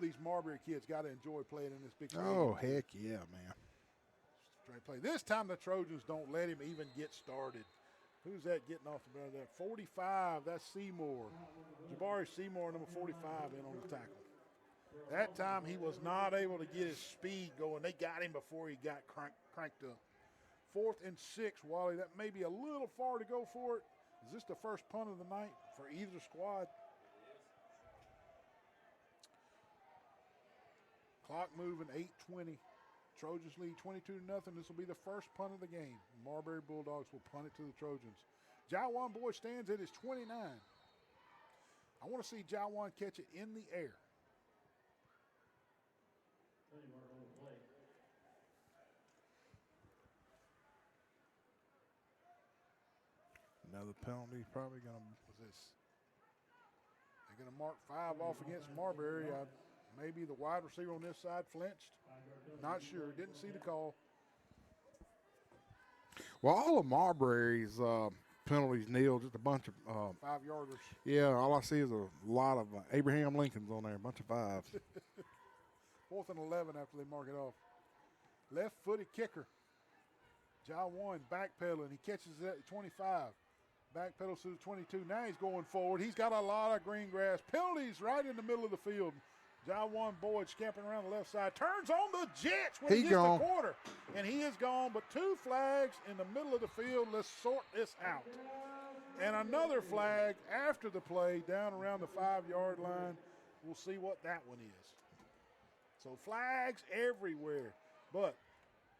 These Marbury kids got to enjoy playing in this big league. Oh, heck yeah, man. Straight play. This time the Trojans don't let him even get started. Who's that getting off the ground there? 45, that's Seymour. Jabari Seymour, number 45, in on the tackle. That time he was not able to get his speed going. They got him before he got cranked up. 4th and 6, Wally. That may be a little far to go for it. Is this the first punt of the night for either squad? Clock moving, 8:20. Trojans lead 22-0. This will be the first punt of the game. Marbury Bulldogs will punt it to the Trojans. Jawan Boyd stands at his 29. I want to see Jawan catch it in the air. Another penalty probably going to. They're going to mark 5 off against Marbury. Maybe the wide receiver on this side flinched. Not sure. Didn't see the call. Well, all of Marbury's penalties, Neil, just a bunch of 5-yarders. Yeah, all I see is a lot of Abraham Lincolns on there, a bunch of 5s. 4th and 11 after they mark it off. Left-footed kicker. Jawan backpedaling. He catches it at 25. Backpedals to the 22. Now he's going forward. He's got a lot of green grass. Penalties right in the middle of the field. Jawan Boyd scampering around the left side. Turns on the Jets when he gets the quarter. And he is gone, but 2 flags in the middle of the field. Let's sort this out. And another flag after the play down around the 5-yard line. We'll see what that one is. So flags everywhere. But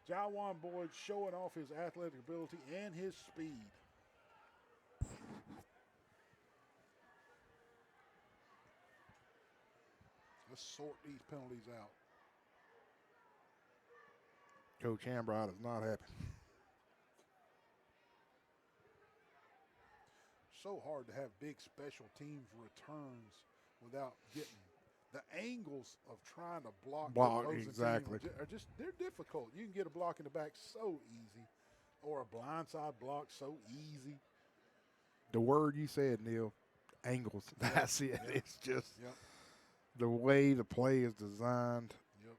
Jawan Boyd showing off his athletic ability and his speed. Let's sort these penalties out. Coach Hambright is not happy. So hard to have big special teams returns without getting the angles of trying to block the opposing exactly. team they're difficult. You can get a block in the back so easy, or a blindside block so easy. The word you said, Neil, angles. That's it. Yep. It's just the way the play is designed. Yep.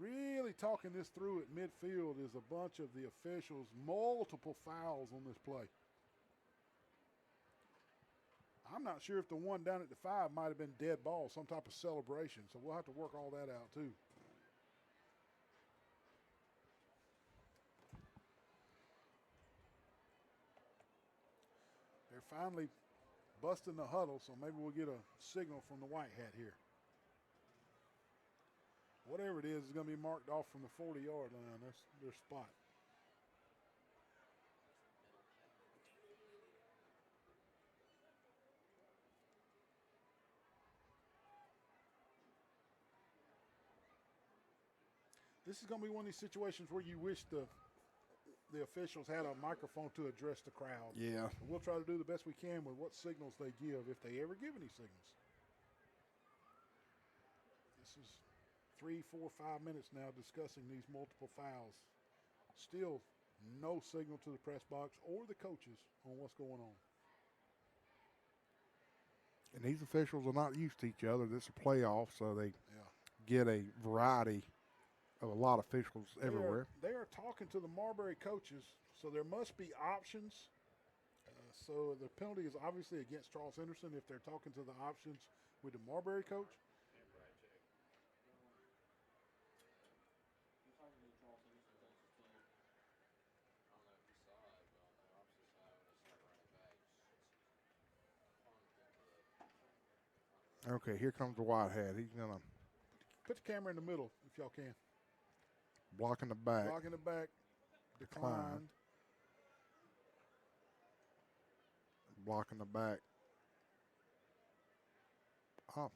Really talking this through at midfield is a bunch of the officials, multiple fouls on this play. I'm not sure if the one down at the 5 might have been dead ball, some type of celebration. So we'll have to work all that out too. They're finally busting the huddle, so maybe we'll get a signal from the white hat here. Whatever it is going to be marked off from the 40-yard line. That's their spot. This is going to be one of these situations where you wish the officials had a microphone to address the crowd. Yeah. And we'll try to do the best we can with what signals they give, if they ever give any signals. This is 3, 4, 5 minutes now discussing these multiple fouls. Still no signal to the press box or the coaches on what's going on. And these officials are not used to each other. This is a playoff, so they get a variety of a lot of officials everywhere. They are talking to the Marbury coaches, so there must be options. So the penalty is obviously against Charles Henderson if they're talking to the options with the Marbury coach. Okay, here comes the white hat. He's going to put the camera in the middle if y'all can. Blocking the back. Blocking the back. Declined. Blocking the back. Offense.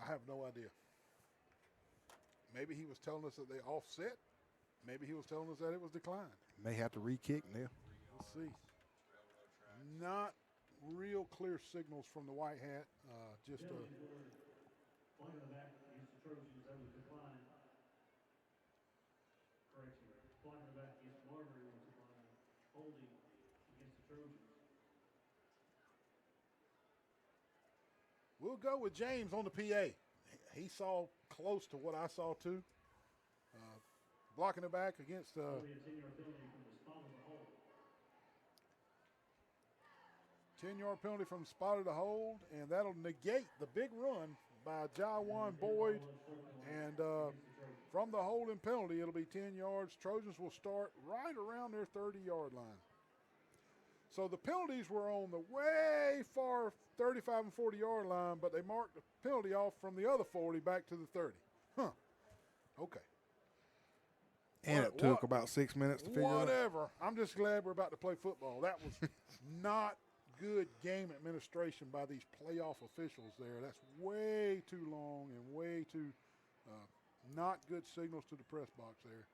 I have no idea. Maybe he was telling us that they offset. Maybe he was telling us that it was declined. May have to re-kick now. We'll see. Not real clear signals from the white hat. Just a Blocking the back against the Trojans, that was declined. Correction. Blocking the back against Marbury was declined. Holding against the Trojans. We'll go with James on the PA. He saw close to what I saw too. Blocking the back against. That'll be a 10-yard penalty from the spot of the hold. 10-yard penalty from the spot of the hold, and that'll negate the big run by Jawan Boyd. And from the holding penalty, it'll be 10 yards. Trojans will start right around their 30-yard line. So the penalties were on the way far 35 and 40-yard line, but they marked the penalty off from the other 40 back to the 30. Huh. Okay. And it took about 6 minutes to figure out. Whatever. I'm just glad we're about to play football. That was not good game administration by these playoff officials there. That's way too long and way too not good signals to the press box there.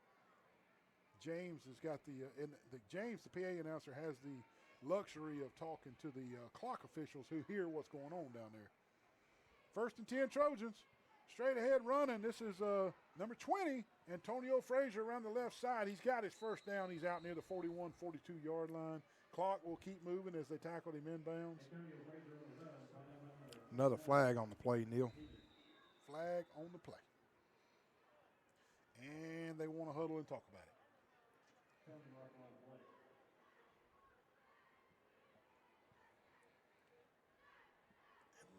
James has got James, the PA announcer, has the luxury of talking to the clock officials who hear what's going on down there. 1st and 10 Trojans. Straight ahead running. This is number 20, Antonio Frazier around the left side. He's got his first down. He's out near the 41, 42-yard line. Clock will keep moving as they tackle him inbounds. Another flag on the play, Neil. Flag on the play. And they want to huddle and talk about it.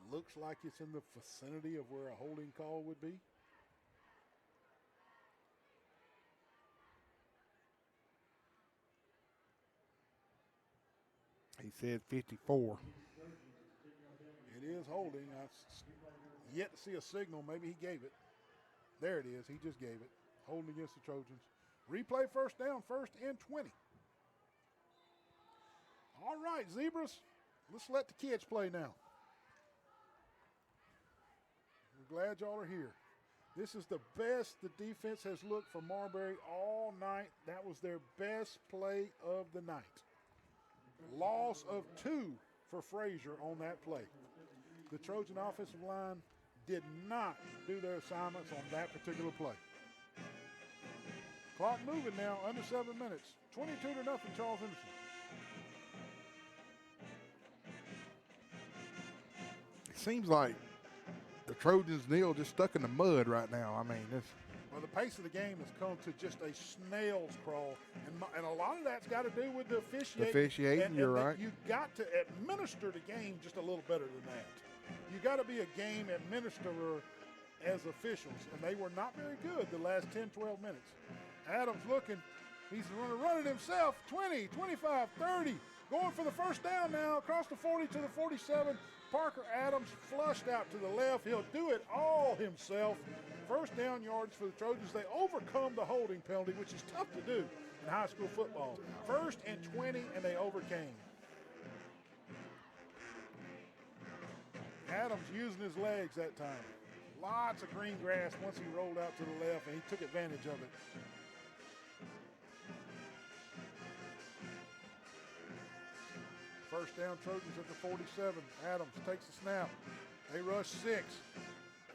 Looks like it's in the vicinity of where a holding call would be. said 54. It is holding. I've yet to see a signal. Maybe he gave it. There it is. He just gave it. Holding against the Trojans. Replay first down, 1st and 20. All right, Zebras, let's let the kids play now. We're glad y'all are here. This is the best the defense has looked for Marbury all night. That was their best play of the night. Loss of 2 for Frazier on that play. The Trojan offensive line did not do their assignments on that particular play. Clock moving now, under 7 minutes. 22-0, Charles Henderson. It seems like the Trojans, Neil, just stuck in the mud right now. I mean, well, the pace of the game has come to just a snail's crawl, and a lot of that's got to do with the officiating. You're right. You got to administer the game just a little better than that. You got to be a game administrator as officials, and they were not very good the last 10, 12 minutes. Adams looking. He's running himself. 20, 25, 30. Going for the first down now across the 40 to the 47. Parker Adams flushed out to the left. He'll do it all himself. First down yards for the Trojans. They overcome the holding penalty, which is tough to do in high school football. 1st and 20, and they overcame. Adams using his legs that time. Lots of green grass once he rolled out to the left, and he took advantage of it. First down, Trojans at the 47. Adams takes the snap. They rush 6.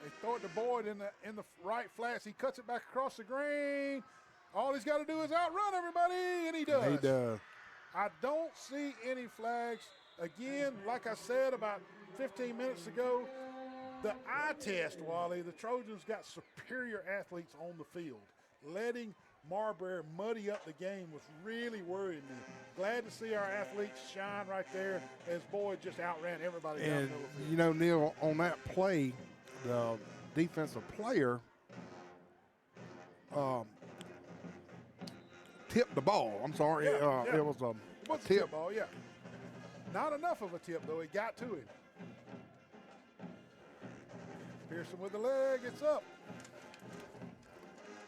They throw it to Boyd in the right flats. He cuts it back across the green. All he's got to do is outrun everybody, and he does. He does. I don't see any flags. Again, like I said about 15 minutes ago, the eye test, Wally, the Trojans got superior athletes on the field. Letting Marbury muddy up the game was really worrying me. Glad to see our athletes shine right there as Boyd just outran everybody down the And, field. you know, Neil, on that play, the defensive player tipped the ball. I'm sorry. It was a tip ball, yeah. Not enough of a tip, though. It got to him. Pearson with the leg. It's up.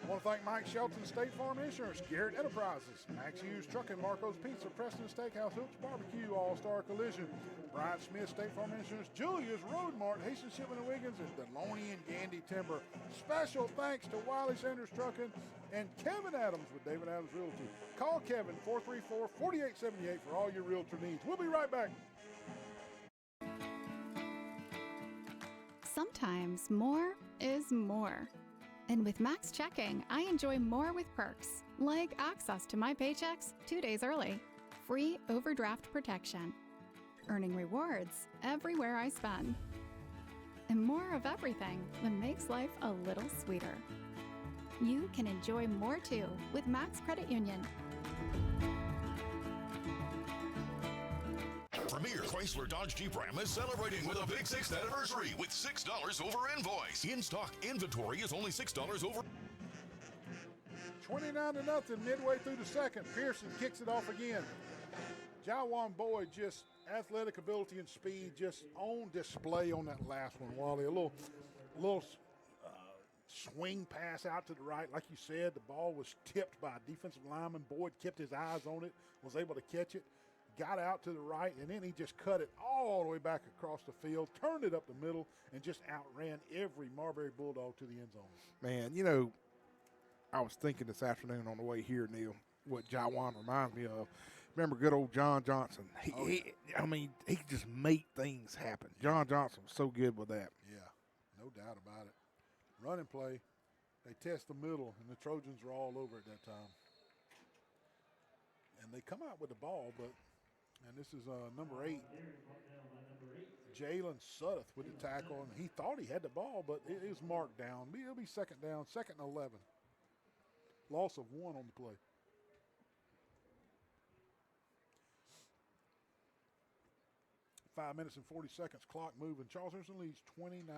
I want to thank Mike Shelton, State Farm Insurance, Garrett Enterprises, Max Hughes Trucking, Marco's Pizza, Preston Steakhouse, Hoops Barbecue, All-Star Collision, Brian Smith, State Farm Insurance, Julia's Road Mart, Hastings Shipment and Wiggins, and Deloney and Gandy Timber. Special thanks to Wiley Sanders Trucking and Kevin Adams with David Adams Realty. Call Kevin, 434-4878 for all your realtor needs. We'll be right back. Sometimes more is more. And with Max Checking, I enjoy more with perks, like access to my paychecks 2 days early, free overdraft protection, earning rewards everywhere I spend, and more of everything that makes life a little sweeter. You can enjoy more too with Max Credit Union. Premier Chrysler Dodge Jeep Ram is celebrating with a big 6th anniversary with $6 over invoice. In-stock inventory is only $6 over. 29-0 midway through the second. Pearson kicks it off again. Jawan Boyd, just athletic ability and speed just on display on that last one, Wally. A little swing pass out to the right. Like you said, the ball was tipped by a defensive lineman. Boyd kept his eyes on it, was able to catch it. Got out to the right, and then he just cut it all the way back across the field, turned it up the middle, and just outran every Marbury Bulldog to the end zone. Man, you know, I was thinking this afternoon on the way here, Neil, what Jawan reminds me of. Remember good old John Johnson? He could just make things happen. John Johnson was so good with that. Yeah, no doubt about it. Running play, they test the middle, and the Trojans were all over it that time. And they come out with the ball, and this is number 8, Jalen Suddeth with the tackle, and he thought he had the ball, but it is marked down. It'll be second down, 2nd and 11. Loss of 1 on the play. Five minutes and 40 seconds, clock moving. Charles Henderson leads 29-0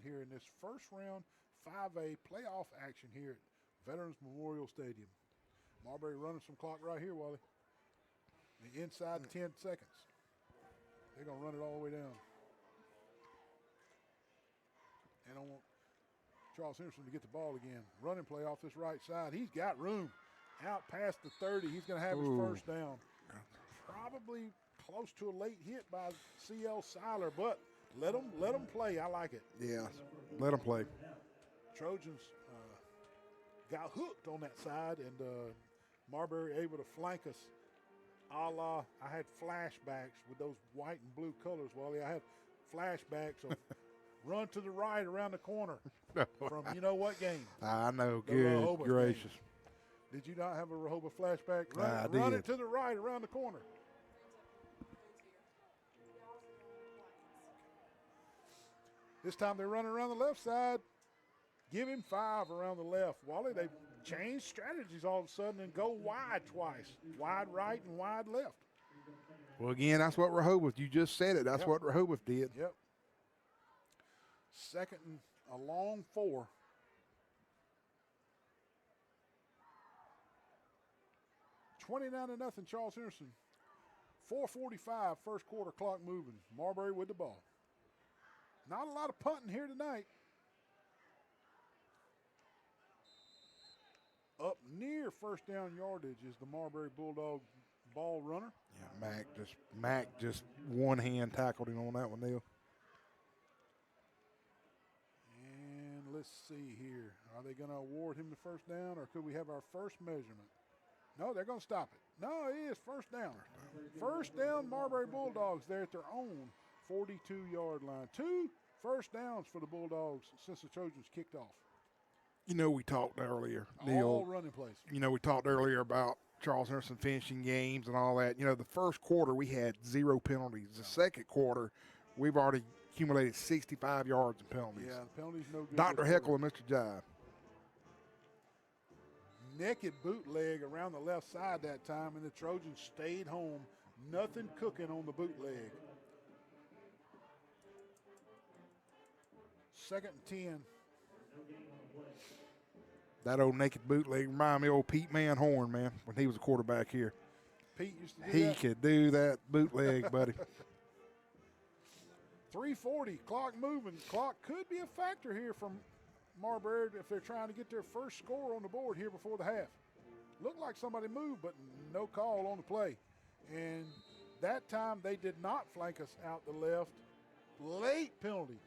here in this first round 5A playoff action here at Veterans Memorial Stadium. Marbury running some clock right here, Wally. Inside 10 seconds. They're going to run it all the way down. And I want Charles Henderson to get the ball again. Running play off this right side. He's got room. Out past the 30. He's going to have his first down. Probably close to a late hit by C.L. Seiler, but let them play. I like it. Yeah, let them play. Trojans got hooked on that side, and Marbury able to flank us. A la, I had flashbacks with those white and blue colors, Wally. I had flashbacks of run to the right around the corner from you know what game. I know. The Good Rehoboth gracious. Game. Did you not have a Rehoboth flashback? I Run did. it to the right around the corner. This time they're running around the left side. Give him 5 around the left. Wally, they've changed strategies all of a sudden and go wide twice. Wide right and wide left. Well, again, that's what Rehoboth, you just said it. That's what Rehoboth did. Yep. Second and a long 4. $29-0 Charles Henderson. 4:45 first quarter, clock moving. Marbury with the ball. Not a lot of punting here tonight. Up near first down yardage is the Marbury Bulldog ball runner. Yeah, Mac just one hand tackled him on that one, Neil. And let's see here. Are they going to award him the first down, or could we have our first measurement? No, they're going to stop it. No, it is first down. First down, Marbury Bulldogs. They're at their own 42-yard line. 2 first downs for the Bulldogs since the Trojans kicked off. You know, we talked earlier, Neil. All running plays. You know, we talked earlier about Charles Henderson finishing games and all that. You know, the first quarter we had 0 penalties. The second quarter, we've already accumulated 65 yards in penalties. Yeah, the penalties no good. Dr. Heckle and Mr. Jive. Naked bootleg around the left side that time, and the Trojans stayed home. Nothing cooking on the bootleg. Second and 10. That old naked bootleg reminded me of old Pete Van Horn, man, when he was a quarterback here. Pete used to do He that. could do that bootleg, buddy. 3:40, clock moving. Clock could be a factor here from Marbury if they're trying to get their first score on the board here before the half. Looked like somebody moved, but no call on the play. And that time they did not flank us out the left. Late penalty.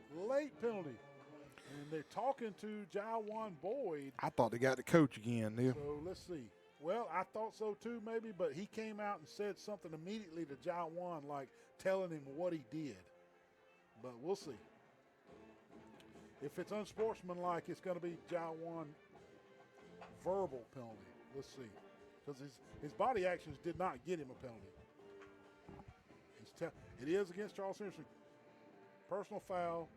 And they're talking to Jawan Boyd. I thought they got the coach again, Neil. So let's see. Well, I thought so too maybe, but he came out and said something immediately to Jawan, like telling him what he did. But we'll see. If it's unsportsmanlike, it's going to be Jawan verbal penalty. Let's see. Because his body actions did not get him a penalty. It is against Charles Henderson. Personal foul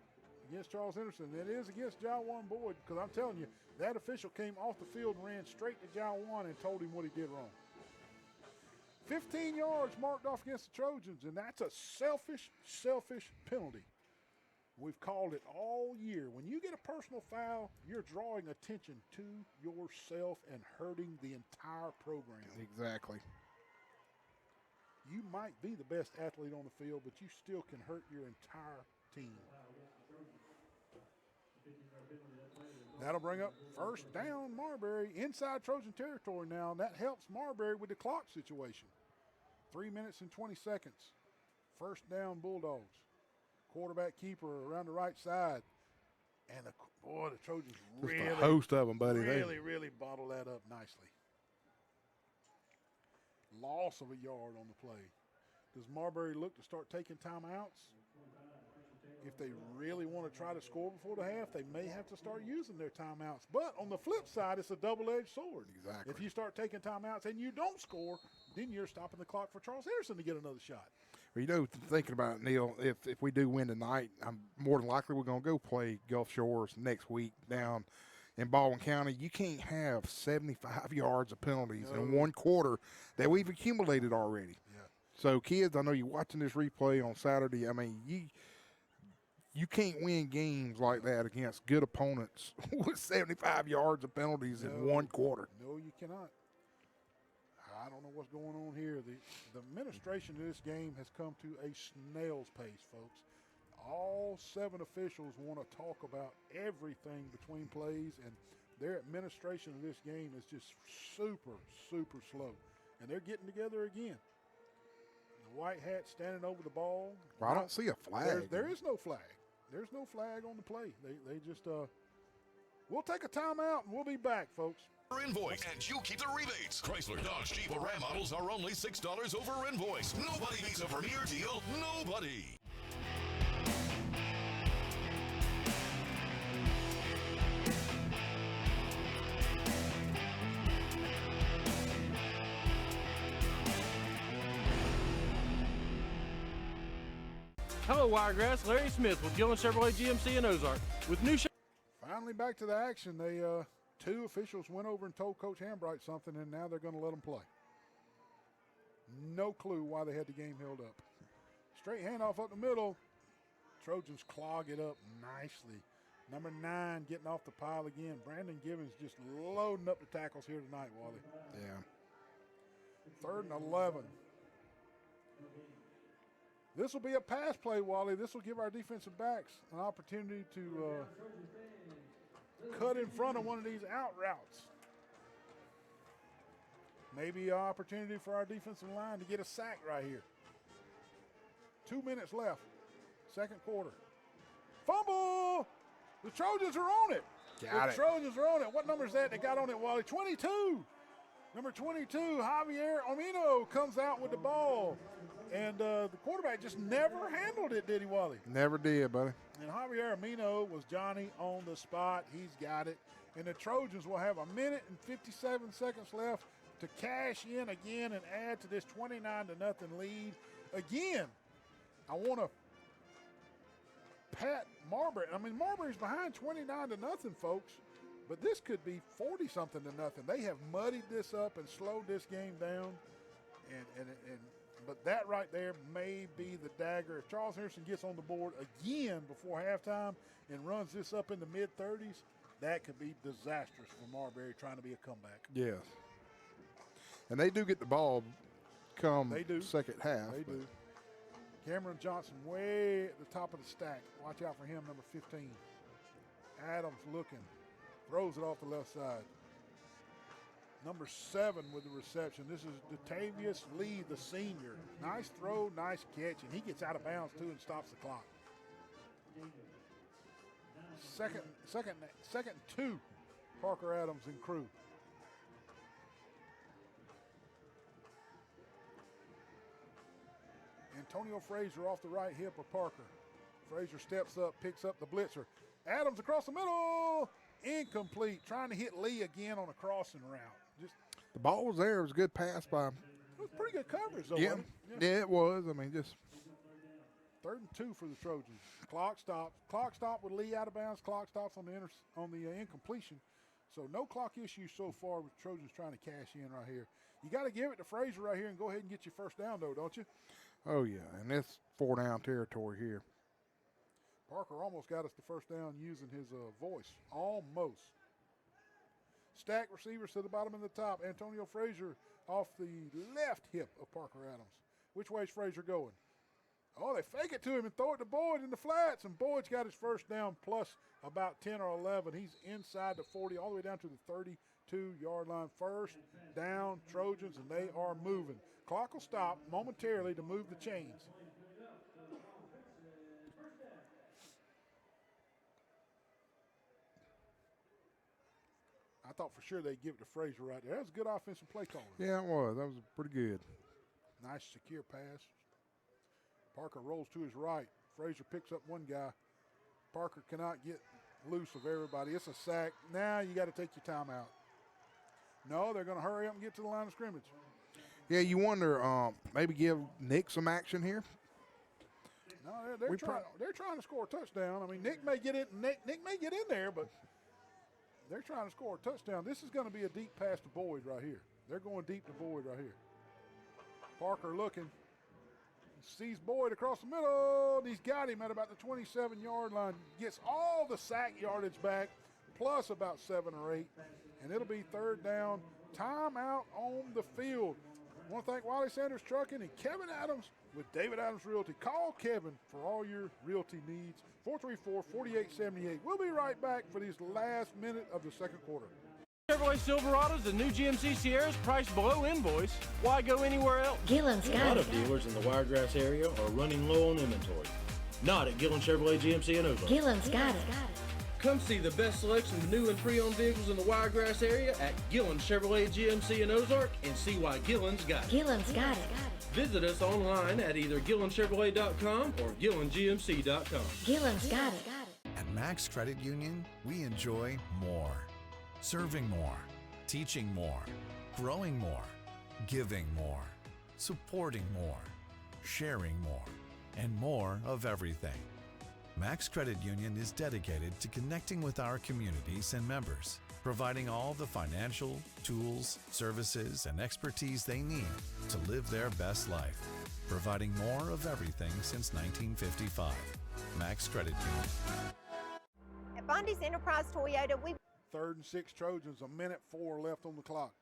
against Charles Henderson. It is against Jawan Boyd, because I'm telling you, that official came off the field and ran straight to Jawan and told him what he did wrong. 15 yards marked off against the Trojans, and that's a selfish penalty. We've called it all year. When you get a personal foul, you're drawing attention to yourself and hurting the entire program. Exactly. You might be the best athlete on the field, but you still can hurt your entire team. That'll bring up first down Marbury, inside Trojan territory now, and that helps Marbury with the clock situation. 3 minutes and 20 seconds. First down Bulldogs. Quarterback keeper around the right side. And the Trojans Just really, a host of them, buddy. really bottled that up nicely. Loss of a yard on the play. Does Marbury look to start taking timeouts? If they really want to try to score before the half, they may have to start using their timeouts. But on the flip side, it's a double-edged sword. Exactly. If you start taking timeouts and you don't score, then you're stopping the clock for Charles Henderson to get another shot. Well, you know, thinking about it, Neil, if we do win tonight, I'm more than likely we're going to go play Gulf Shores next week down in Baldwin County. You can't have 75 yards of penalties in one quarter that we've accumulated already. Yeah. So, kids, I know you're watching this replay on Saturday. I mean, you can't win games like that against good opponents with 75 yards of penalties in one quarter. No, you cannot. I don't know what's going on here. The administration of this game has come to a snail's pace, folks. All 7 officials want to talk about everything between plays, and their administration of this game is just super, super slow. And they're getting together again. The white hat standing over the ball. Well, I don't see a flag. There is no flag. There's no flag on the play. They just we'll take a timeout and we'll be back, folks. Invoice and you keep the rebates. Chrysler, Dodge, Jeep, or Ram models are only $6 over invoice. Nobody beats a premier deal. Nobody. Hello, Wiregrass. Larry Smith with Gillen Chevrolet GMC in Ozark. With new Finally back to the action. They 2 officials went over and told Coach Hambright something, and now they're going to let them play. No clue why they had the game held up. Straight handoff up the middle. Trojans clog it up nicely. Number 9 getting off the pile again. Brandon Givens just loading up the tackles here tonight, Wally. Yeah. 3rd and 11. This will be a pass play, Wally. This will give our defensive backs an opportunity to cut in front of one of these out routes. Maybe an opportunity for our defensive line to get a sack right here. 2 minutes left, 2nd quarter. Fumble! The Trojans are on it. The Trojans are on it. What number is that they got on it, Wally? 22. Number 22, Javier Omino comes out with the ball. And the quarterback just never handled it, did he, Wally? Never did, buddy. And Javier Amino was Johnny on the spot. He's got it. And the Trojans will have 1 minute and 57 seconds left to cash in again and add to this 29-0 lead. Again, I want to pat Marbury. I mean, Marbury's behind 29-0, folks. But this could be 40-something to nothing. They have muddied this up and slowed this game down. But that right there may be the dagger. If Charles Henderson gets on the board again before halftime and runs this up in the mid-30s, that could be disastrous for Marbury trying to be a comeback. Yes. And they do get the ball come second half. They do. Cameron Johnson way at the top of the stack. Watch out for him, number 15. Adams looking. Throws it off the left side. Number 7 with the reception. This is Datavius Lee, the senior. Nice throw, nice catch, and he gets out of bounds too and stops the clock. Second 2, Parker Adams and crew. Antonio Frazier off the right hip of Parker. Frazier steps up, picks up the blitzer. Adams across the middle. Incomplete. Trying to hit Lee again on a crossing route. The ball was there. It was a good pass by him. It was pretty good coverage, though. Yeah, it was. I mean, just 3rd and 2 for the Trojans. Clock stops. Clock stop with Lee out of bounds. Clock stops on the incompletion. So no clock issue so far with Trojans trying to cash in right here. You got to give it to Frazier right here and go ahead and get your first down, though, don't you? Oh, yeah, and it's 4-down territory here. Parker almost got us the first down using his voice. Almost. Stack receivers to the bottom and the top. Antonio Frazier off the left hip of Parker Adams. Which way is Frazier going? Oh, they fake it to him and throw it to Boyd in the flats, and Boyd's got his first down plus about 10 or 11. He's inside the 40 all the way down to the 32-yard line. First down, Trojans, and they are moving. Clock will stop momentarily to move the chains. I thought for sure they'd give it to Frazier right there. That was a good offensive play calling. Yeah, it was. That was pretty good. Nice, secure pass. Parker rolls to his right. Frazier picks up one guy. Parker cannot get loose of everybody. It's a sack. Now you got to take your timeout. No, they're going to hurry up and get to the line of scrimmage. Yeah, you wonder, maybe give Nick some action here. No, they're trying to score a touchdown. I mean, Nick may get in. Nick may get in there, but they're trying to score a touchdown. This is going to be a deep pass to Boyd right here. They're going deep to Boyd right here. Parker looking. Sees Boyd across the middle. He's got him at about the 27-yard line. Gets all the sack yardage back, plus about 7 or 8. And it'll be 3rd down. Timeout on the field. I want to thank Wally Sanders Trucking and Kevin Adams with David Adams Realty. Call Kevin for all your realty needs, 434-4878. We'll be right back for this last minute of the second quarter. Chevrolet Silverados and new GMC Sierras priced below invoice. Why go anywhere else? Gillen's A got lot it. of dealers in the Wiregrass area are running low on inventory. Not at Gillen Chevrolet GMC in Ozark. Gillen's got it. Come see the best selection of new and pre-owned vehicles in the Wiregrass area at Gillen Chevrolet GMC in Ozark and see why Gillen's got it. Gillen's got it. Visit us online at either GillenChevrolet.com or GillenGMC.com. Gillen's got it. At Max Credit Union, we enjoy more. Serving more, teaching more, growing more, giving more, supporting more, sharing more, and more of everything. Max Credit Union is dedicated to connecting with our communities and members, providing all the financial, tools, services, and expertise they need to live their best life, providing more of everything since 1955. Max Credit Union. At Bondi's Enterprise Toyota, we 3rd and 6 Trojans, a minute 4 left on the clock.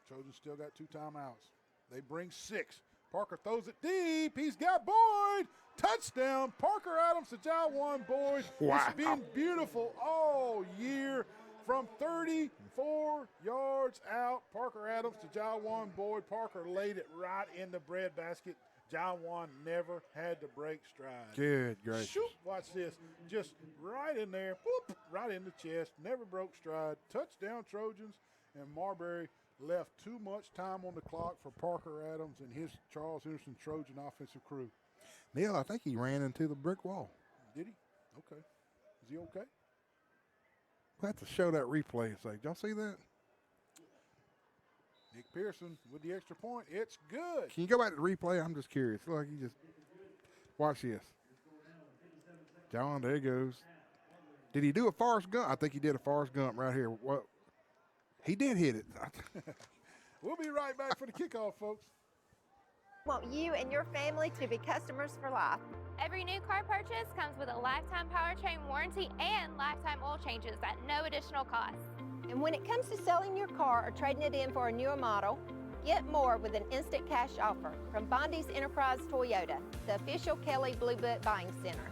Trojans still got 2 timeouts. They bring 6. Parker throws it deep. He's got Boyd. Touchdown. Parker Adams to Jawan Boyd. Wow. It's been beautiful all year. From 34 yards out, Parker Adams to Jawan Boyd. Parker laid it right in the breadbasket. Jawan never had to break stride. Good gracious. Shoot, watch this. Just right in there, whoop, right in the chest. Never broke stride. Touchdown Trojans, and Marbury left too much time on the clock for Parker Adams and his Charles Henderson Trojan offensive crew. Neil, I think he ran into the brick wall. Did he? Okay. Is he okay? We'll have to show that replay and say, did y'all see that? Nick Pearson with the extra point. It's good. Can you go back to the replay? I'm just curious. Look, you just watch this. John, there he goes. Did he do a Forrest Gump? I think he did a Forrest Gump right here. What? He did hit it. We'll be right back for the kickoff, folks. want you and your family to be customers for life. Every new car purchase comes with a lifetime powertrain warranty and lifetime oil changes at no additional cost. And when it comes to selling your car or trading it in for a newer model, get more with an instant cash offer from Bondi's Enterprise Toyota, the official Kelly Blue Book Buying Center.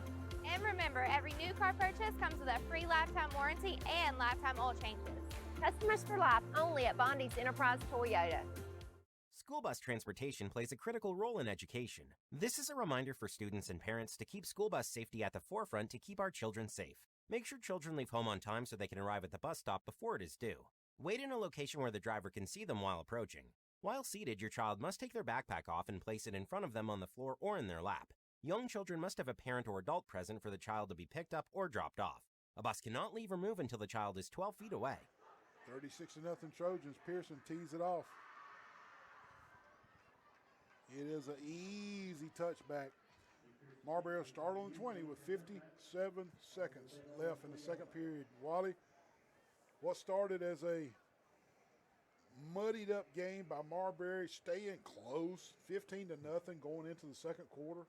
And remember, every new car purchase comes with a free lifetime warranty and lifetime oil changes. Customers for life only at Bondi's Enterprise Toyota. School bus transportation plays a critical role in education. This is a reminder for students and parents to keep school bus safety at the forefront to keep our children safe. Make sure children leave home on time so they can arrive at the bus stop before it is due. Wait in a location where the driver can see them while approaching. While seated, your child must take their backpack off and place it in front of them on the floor or in their lap. Young children must have a parent or adult present for the child to be picked up or dropped off. A bus cannot leave or move until the child is 12 feet away. 36-0 Trojans. Pearson tees it off. It is an easy touchback. Marbury will start on the 20 with 57 seconds left in the second period. Wally, what started as a muddied up game by Marbury, staying close, 15-0 going into the second quarter.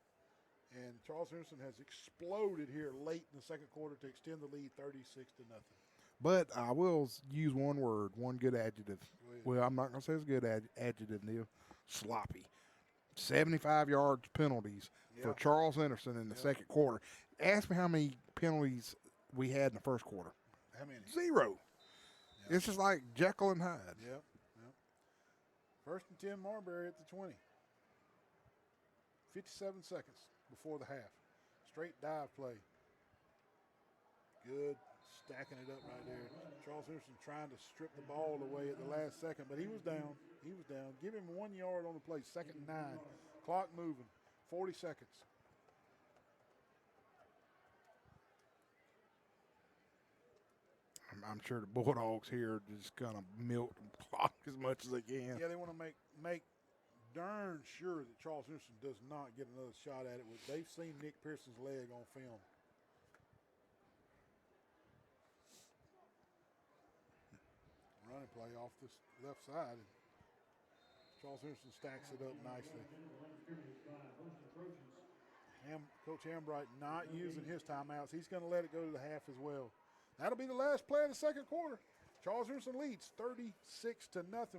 And Charles Henderson has exploded here late in the second quarter to extend the lead 36-0. But I will use one word, one good adjective. Well, I'm not going to say it's a good adjective, Neil. Sloppy. 75 yards penalties for Charles Henderson in the second quarter. Ask me how many penalties we had in the first quarter. How many? 0. It's just like Jekyll and Hyde. Yep. First and 10 Marbury at the 20. 57 seconds before the half. Straight dive play. Good. Stacking it up right there. Charles Henderson trying to strip the ball away at the last second, but he was down. Give him 1 yard on the play. Second and 9. Clock moving. 40 seconds. I'm sure the Bulldogs here are just going to milk the clock as much as they can. Yeah, they want to make darn sure that Charles Henderson does not get another shot at it. They've seen Nick Pearson's leg on film. Running play off this left side. Charles Henderson stacks it up nicely. Coach Hambright not using his timeouts. He's going to let it go to the half as well. That'll be the last play of the second quarter. Charles Henderson leads 36-0.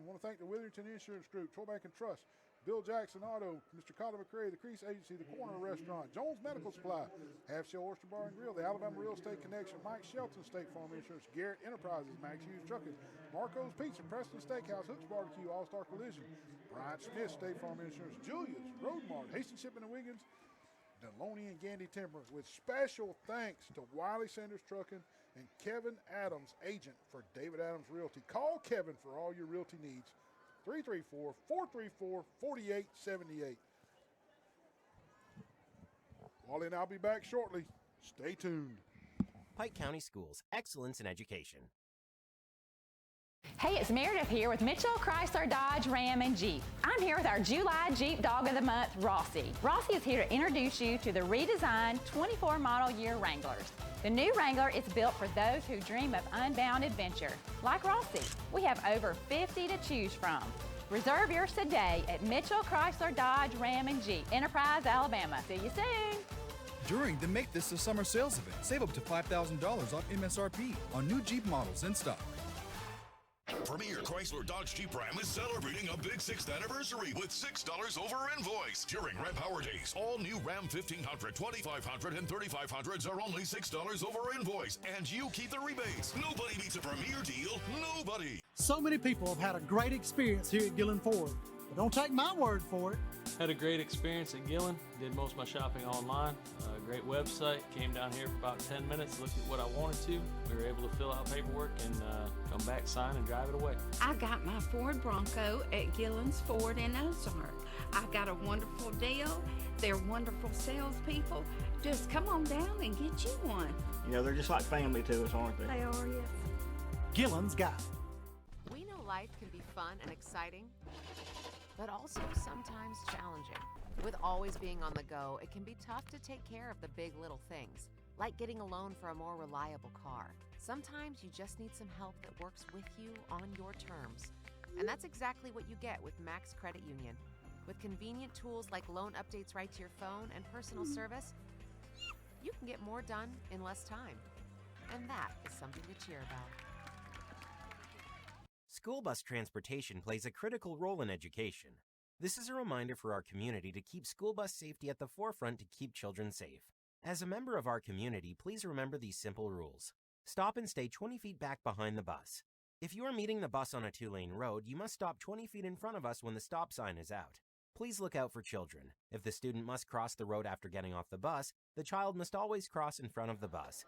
Want to thank the Witherington Insurance Group, Troy Bank and Trust, Bill Jackson Auto, Mr. Colin McCray, the Crease Agency, the Corner Restaurant, Jones Medical Supply, Half Shell Oyster Bar and Grill, the Alabama Real Estate Connection, Mike Shelton State Farm Insurance, Garrett Enterprises, Max Hughes Trucking, Marco's Pizza, Preston Steakhouse, Hooks Barbecue, All-Star Collision, Brian Smith State Farm Insurance, Julia's, Roadmart, Hastings Shipping and Wiggins, Deloney and Gandy Timber, with special thanks to Wiley Sanders Trucking and Kevin Adams, agent for David Adams Realty. Call Kevin for all your realty needs. 334-434-4878. Wally and I'll be back shortly. Stay tuned. Pike County Schools, excellence in education. Hey, it's Meredith here with Mitchell, Chrysler, Dodge, Ram, and Jeep. I'm here with our July Jeep Dog of the Month, Rossi. Rossi is here to introduce you to the redesigned 24 model year Wranglers. The new Wrangler is built for those who dream of unbound adventure. Like Rossi, we have over 50 to choose from. Reserve yours today at Mitchell, Chrysler, Dodge, Ram, and Jeep, Enterprise, Alabama. See you soon. During the Make This a Summer sales event, save up to $5,000 off MSRP on new Jeep models in stock. Premier Chrysler Dodge Jeep Ram is celebrating a big 6th anniversary with $6 over invoice. During Ram Power Days, all new Ram 1500, 2500, and 3500s are only $6 over invoice, and you keep the rebates. Nobody beats a Premier deal. Nobody. So many people have had a great experience here at Gillen Ford. But don't take my word for it. Had a great experience at Gillen. Did most of my shopping online. Great website. Came down here for about 10 minutes, looked at what I wanted to. We were able to fill out paperwork and come back, sign, and drive it away. I got my Ford Bronco at Gillen's Ford in Ozark. I got a wonderful deal. They're wonderful salespeople. Just come on down and get you one. You know, they're just like family to us, aren't they? They are, yes. Gillen's got it. We know life can be fun and exciting, but also sometimes challenging. With always being on the go, it can be tough to take care of the big little things, like getting a loan for a more reliable car. Sometimes you just need some help that works with you on your terms. And that's exactly what you get with Max Credit Union. With convenient tools like loan updates right to your phone and personal service, you can get more done in less time. And that is something to cheer about. School bus transportation plays a critical role in education. This is a reminder for our community to keep school bus safety at the forefront to keep children safe. As a member of our community, please remember these simple rules. Stop and stay 20 feet back behind the bus. If you are meeting the bus on a 2-lane road, you must stop 20 feet in front of us when the stop sign is out. Please look out for children. If the student must cross the road after getting off the bus, the child must always cross in front of the bus.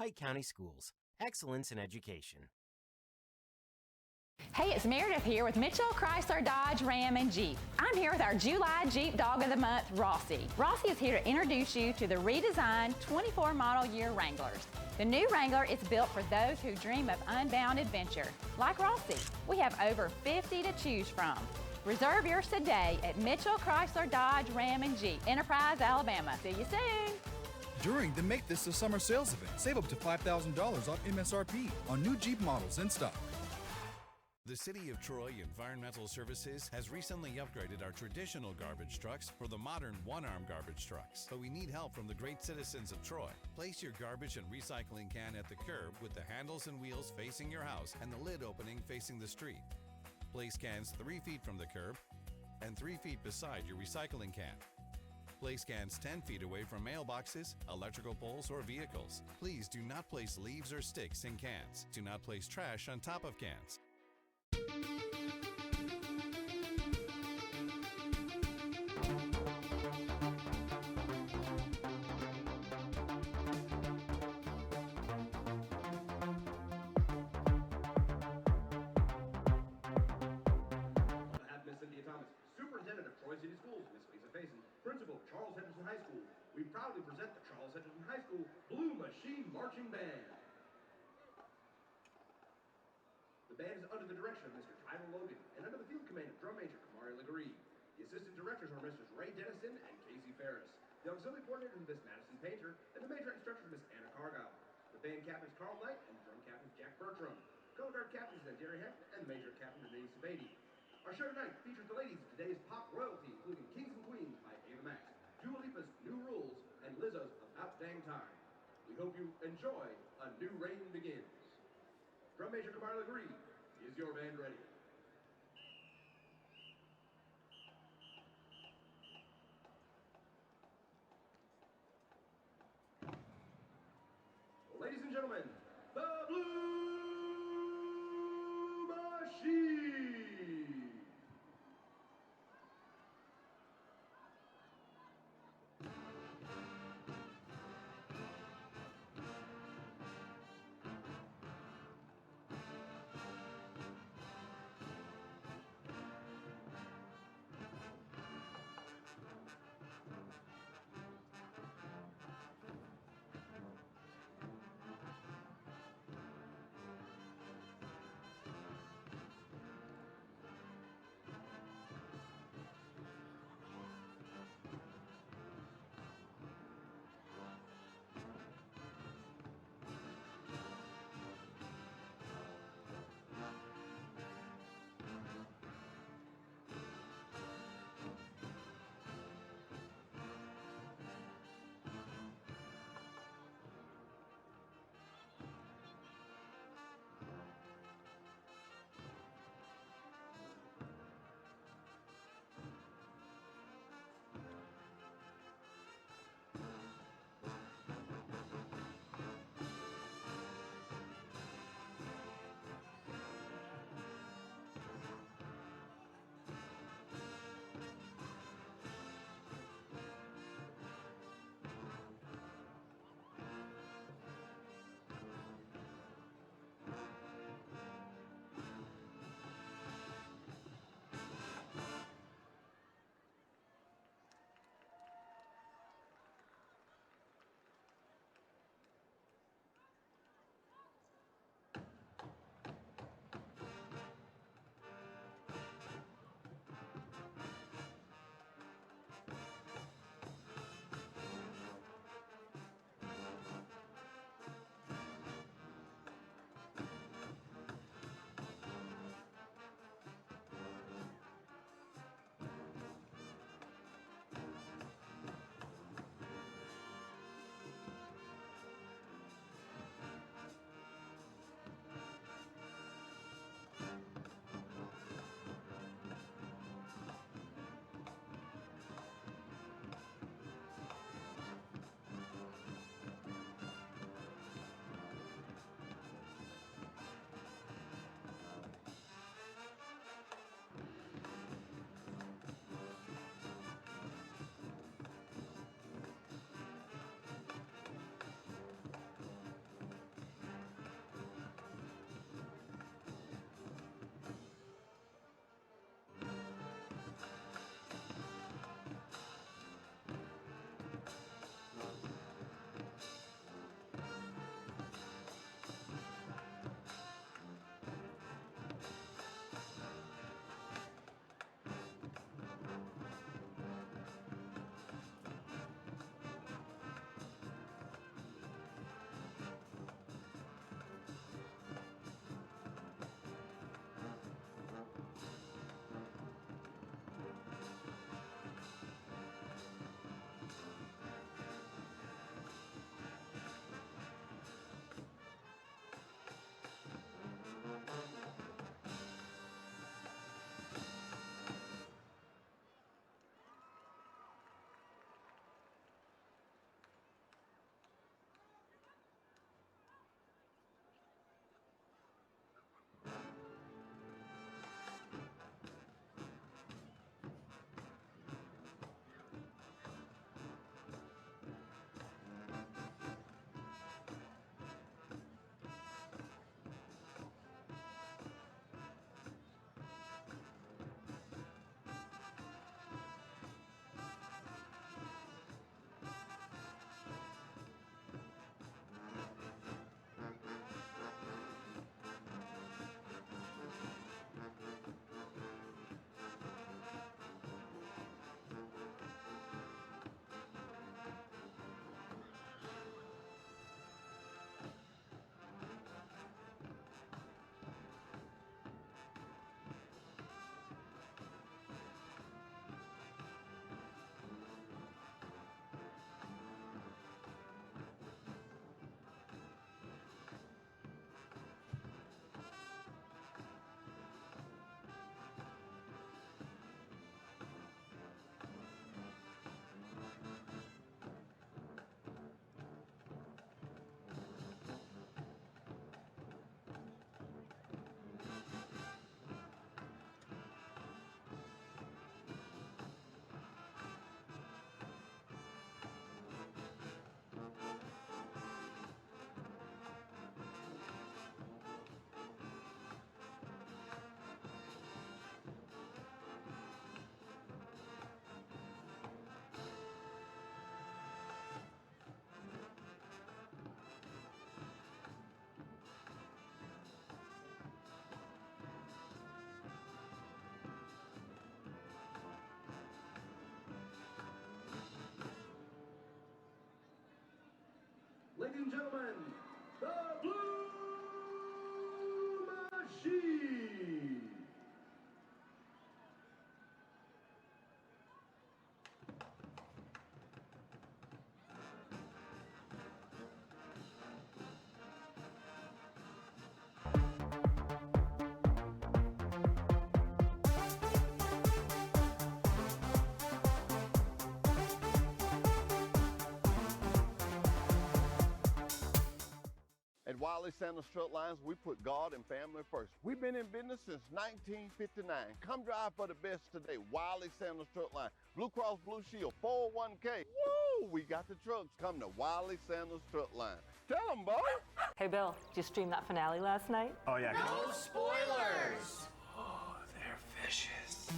Pike County Schools. Excellence in education. Hey, it's Meredith here with Mitchell, Chrysler, Dodge, Ram, and Jeep. I'm here with our July Jeep Dog of the Month, Rossi. Rossi is here to introduce you to the redesigned 24 model year Wranglers. The new Wrangler is built for those who dream of unbound adventure. Like Rossi, we have over 50 to choose from. Reserve yours today at Mitchell, Chrysler, Dodge, Ram, and Jeep, Enterprise, Alabama. See you soon. During the Make This a Summer sales event, save up to $5,000 off MSRP on new Jeep models in stock. The City of Troy Environmental Services has recently upgraded our traditional garbage trucks for the modern one-arm garbage trucks. But we need help from the great citizens of Troy. Place your garbage and recycling can at the curb with the handles and wheels facing your house and the lid opening facing the street. Place cans 3 feet from the curb and 3 feet beside your recycling can. Place cans 10 feet away from mailboxes, electrical poles, or vehicles. Please do not place leaves or sticks in cans. Do not place trash on top of cans. Superintendent of Troy City Schools, Miss Lisa Faison, Principal, Charles Henderson High School. We proudly present the Charles Henderson High School Blue Machine Marching Band. The band is under the direction of Mr. Tyler Logan and under the field command of Drum Major Kamari Legree. The assistant directors are Mrs. Ray Dennison and Casey Ferris. The auxiliary coordinator is Miss Madison Painter, and the major instructor is Miss Anna Cargyle. The band captain is Carl Knight, and the drum captain is Jack Bertram. Color guard captain is Jerry Heck, and the major captain is Denise Sabady. Our show tonight features the ladies of today's pop royalty, including Kings and Queens by Ava Max, Dua Lipa's New Rules, and Lizzo's About Dang Time. We hope you enjoy A New Reign Begins. Drum Major Kamar Legree, is your band ready? Ladies and gentlemen, the Blue Machine! and gentlemen, the Blue Machine. At Wiley Sanders Strut Lines, we put God and family first. We've been in business since 1959. Come drive for the best today. Wiley Sanders Strut Line, Blue Cross Blue Shield, 401k. Woo! We got the trucks. Come to Wiley Sanders Strut Line. Tell them, boy. Hey, Bill, did you stream that finale last night? Oh, yeah. No spoilers! Oh, they're vicious.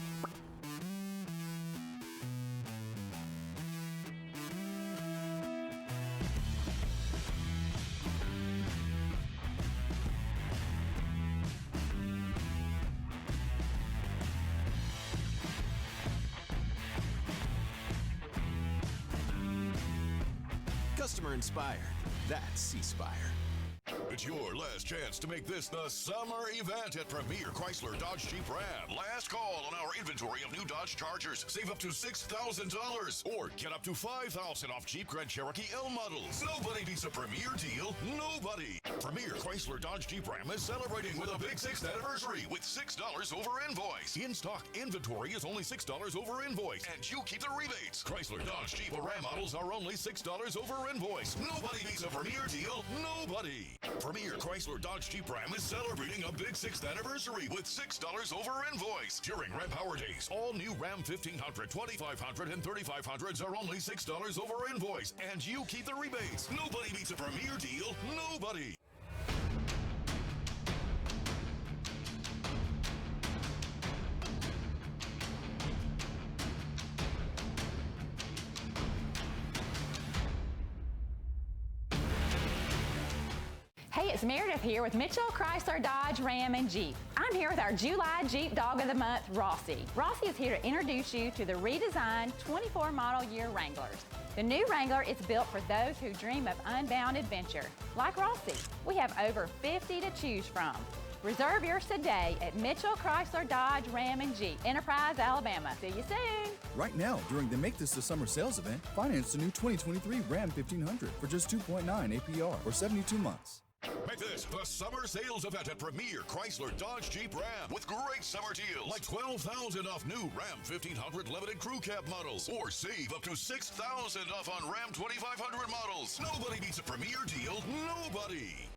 Customer inspired. That's C-Spire. It's your last chance to make this the summer event at Premier Chrysler Dodge Jeep Ram. Last call on our inventory of new Dodge Chargers. Save up to $6,000 or get up to $5,000 off Jeep Grand Cherokee L models. Nobody beats a Premier deal. Nobody. Premier Chrysler Dodge Jeep Ram is celebrating with a big 6th anniversary with $6 over invoice. In stock inventory is only $6 over invoice, and you keep the rebates. Chrysler Dodge Jeep Ram models are only $6 over invoice. Nobody beats a Premier deal. Nobody. Premier Chrysler Dodge Jeep Ram is celebrating a big 6th anniversary with $6 over invoice. During Ram Power Days, all new Ram 1500, 2500, and 3500s are only $6 over invoice, and you keep the rebates. Nobody beats a Premier deal. Nobody. Hey, it's Meredith here with Mitchell, Chrysler, Dodge, Ram, and Jeep. I'm here with our July Jeep Dog of the Month, Rossi. Rossi is here to introduce you to the redesigned 24 model year Wranglers. The new Wrangler is built for those who dream of unbound adventure. Like Rossi, we have over 50 to choose from. Reserve yours today at Mitchell, Chrysler, Dodge, Ram, and Jeep, Enterprise, Alabama. See you soon. Right now, during the Make This the Summer sales event, finance the new 2023 Ram 1500 for just 2.9 APR or 72 months. Make this the summer sales event at Premier Chrysler Dodge Jeep Ram with great summer deals like $12,000 off new Ram 1500 limited crew cab models, or save up to $6,000 off on Ram 2500 models. Nobody beats a Premier deal. Nobody.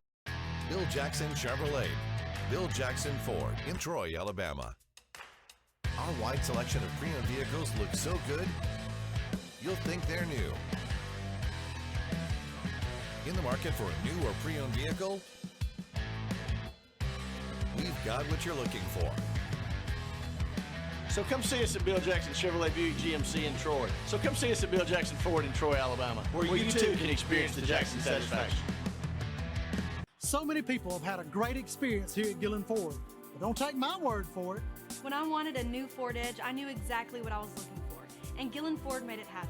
Bill Jackson Chevrolet. Bill Jackson Ford in Troy, Alabama. Our wide selection of pre-owned vehicles looks so good, you'll think they're new. In the market for a new or pre-owned vehicle? We've got what you're looking for. So come see us at Bill Jackson Chevrolet Buick GMC in Troy. So come see us at Bill Jackson Ford in Troy, Alabama, where you too can experience the Jackson satisfaction. So many people have had a great experience here at Gillen Ford, but don't take my word for it. When I wanted a new Ford Edge, I knew exactly what I was looking for, and Gillen Ford made it happen,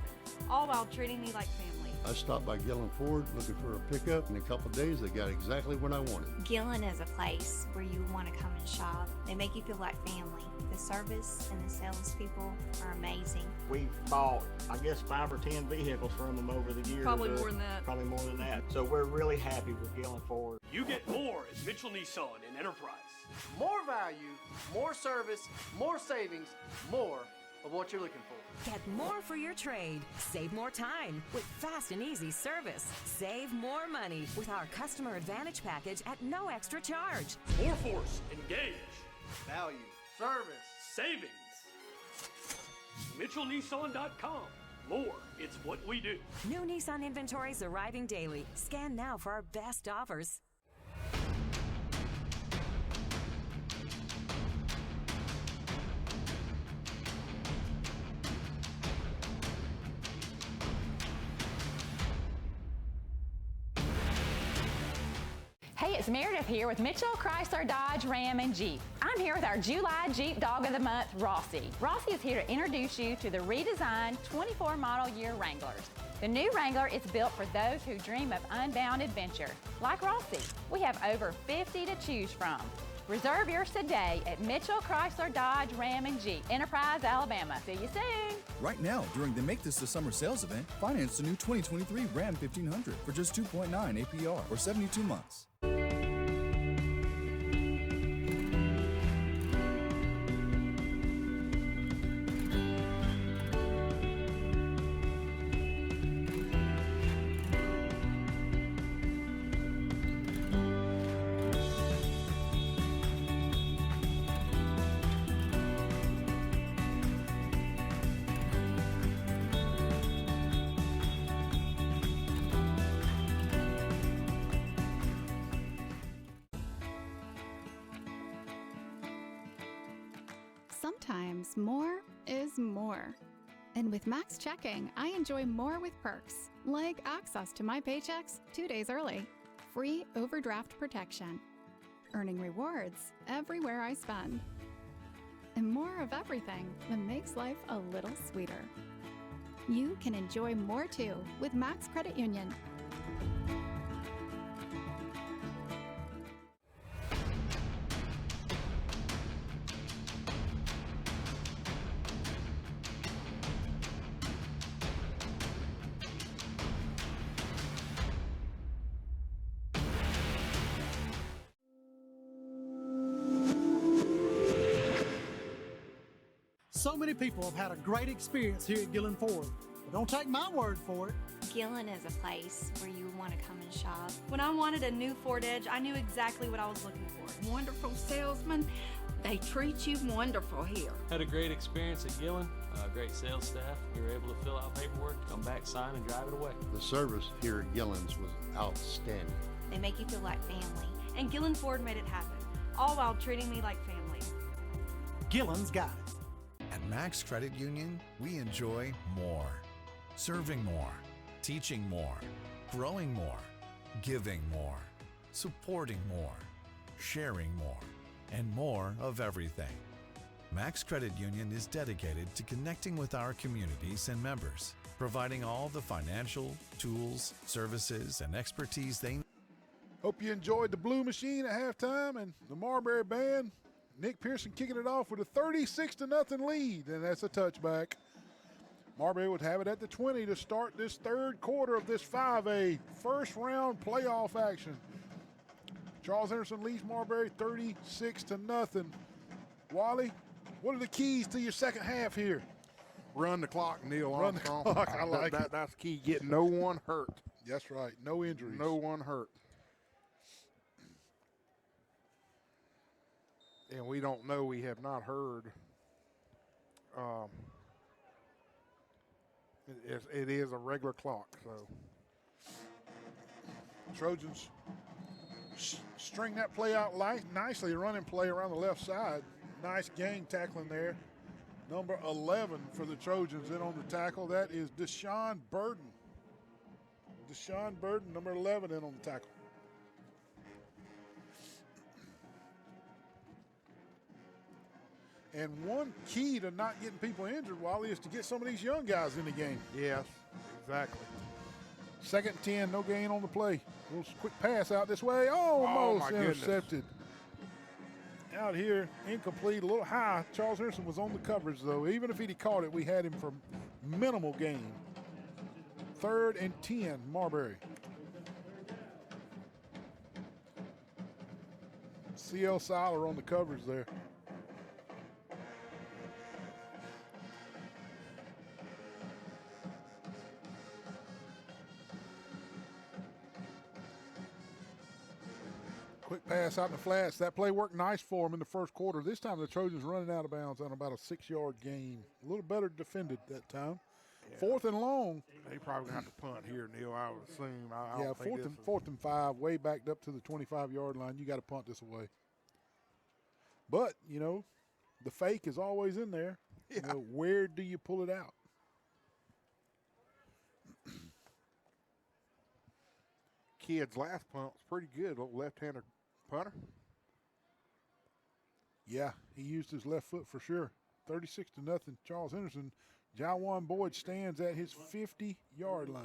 all while treating me like family. I stopped by Gillen Ford looking for a pickup. In a couple of days, they got exactly what I wanted. Gillen is a place where you want to come and shop. They make you feel like family. The service and the salespeople are amazing. We've bought, I guess, 5 or 10 vehicles from them over the years. Probably more than that. Probably more than that. So we're really happy with Gillen Ford. You get more at Mitchell Nissan and Enterprise. More value, more service, more savings, more of what you're looking for. Get more for your trade. Save more time with fast and easy service. Save more money with our Customer Advantage package at no extra charge. More force, engage. Value, service, Savings. MitchellNissan.com. More, it's what we do. New Nissan inventory is arriving daily. Scan now for our best offers. Hey, it's Meredith here with Mitchell, Chrysler, Dodge, Ram, and Jeep. I'm here with our July Jeep Dog of the Month, Rossi. Rossi is here to introduce you to the redesigned 24 model year Wranglers. The new Wrangler is built for those who dream of unbound adventure. Like Rossi, we have over 50 to choose from. Reserve yours today at Mitchell, Chrysler, Dodge, Ram, and Jeep, Enterprise, Alabama. See you soon. Right now, during the Make This the Summer sales event, finance the new 2023 Ram 1500 for just 2.9 APR or 72 months. Sometimes more is more. And with Max Checking, I enjoy more with perks, like access to my paychecks 2 days early, free overdraft protection, earning rewards everywhere I spend, and more of everything that makes life a little sweeter. You can enjoy more too with Max Credit Union. So many people have had a great experience here at Gillen Ford. But don't take my word for it. Gillen is a place where you want to come and shop. When I wanted a new Ford Edge, I knew exactly what I was looking for. Wonderful salesmen. They treat you wonderful here. Had a great experience at Gillen. Great sales staff. We were able to fill out paperwork, come back, sign, and drive it away. The service here at Gillen's was outstanding. They make you feel like family. And Gillen Ford made it happen, all while treating me like family. Gillen's got it. At Max Credit Union, we enjoy more. Serving more, teaching more, growing more, giving more, supporting more, sharing more, and more of everything. Max Credit Union is dedicated to connecting with our communities and members, providing all the financial, tools, services, and expertise they need. Hope you enjoyed the Blue Machine at halftime and the Marbury Band. Nick Pearson kicking it off with a 36-0 lead, and that's a touchback. Marbury would have it at the 20 to start this third quarter of this 5A first round playoff action. Charles Henderson leads Marbury 36-0. Wally, what are the keys to your second half here? Run the clock, Neil Run the Armstrong. clock, I like it. That's key, getting no one hurt. That's right, no injuries. No one hurt. And we don't know, we have not heard. It is a regular clock, so. Trojans string that play out nicely, running play around the left side. Nice gang tackling there. Number 11 for the Trojans in on the tackle. That is Deshaun Burden. Deshaun Burden, number 11 in on the tackle. And one key to not getting people injured, Wally, is to get some of these young guys in the game. Yes, exactly. Second and 10, no gain on the play. A little quick pass out this way. Almost intercepted. Out here, incomplete, a little high. Charles Henderson was on the coverage, though. Even if he'd caught it, we had him for minimal gain. 3rd and 10, Marbury. C.L. Seiler on the coverage there. Quick pass out in the flats. That play worked nice for him in the first quarter. This time the Trojans running out of bounds on about a 6-yard gain. A little better defended that time. Yeah. 4th and long. They probably going to have to punt here, Neil, I would assume. Yeah, 4th and 5, way backed up to the 25-yard line. You got to punt this away. But, you know, the fake is always in there. Yeah. You know, where do you pull it out? kid's last punt was pretty good, little left-hander punter. Yeah, he used his left foot for sure. 36-0, Charles Henderson. Jawan Boyd stands at his 50-yard line.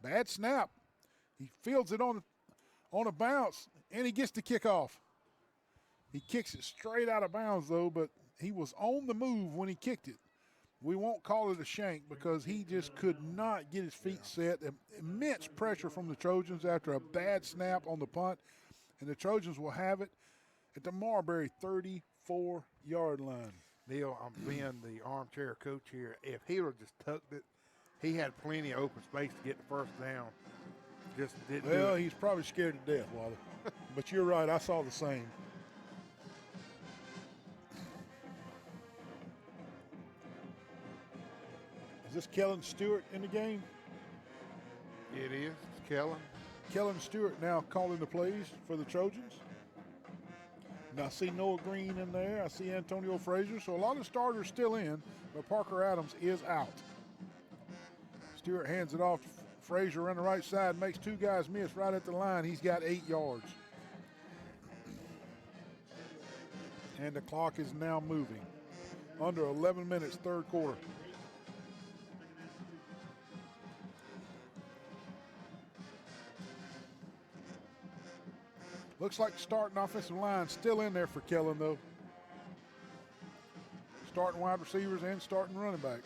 Bad snap. He fields it on a bounce, and he gets the kickoff. He kicks it straight out of bounds, though, but he was on the move when he kicked it. We won't call it a shank because he just could not get his feet set. Immense pressure from the Trojans after a bad snap on the punt, and the Trojans will have it at the Marbury 34-yard line. Neil, I'm being the armchair coach here. If he would have just tucked it, he had plenty of open space to get the first down. Just didn't do Well, it. he's probably scared to death, Wally. But you're right, I saw the same. Is this Kellen Stewart in the game? It is. It's Kellen. Kellen Stewart now calling the plays for the Trojans. Now I see Noah Green in there. I see Antonio Frazier. So a lot of starters still in, but Parker Adams is out. Stewart hands it off to Frazier on the right side, makes two guys miss right at the line. He's got 8 yards. And the clock is now moving. Under 11 minutes, third quarter. Looks like the starting offensive line still in there for Kellen, though. Starting wide receivers and starting running back.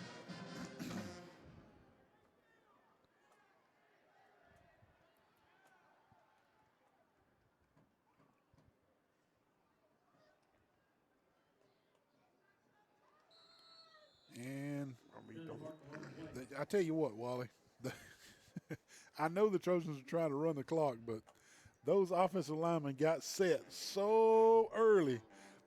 And I tell you what, Wally, I know the Trojans are trying to run the clock, but those offensive linemen got set so early,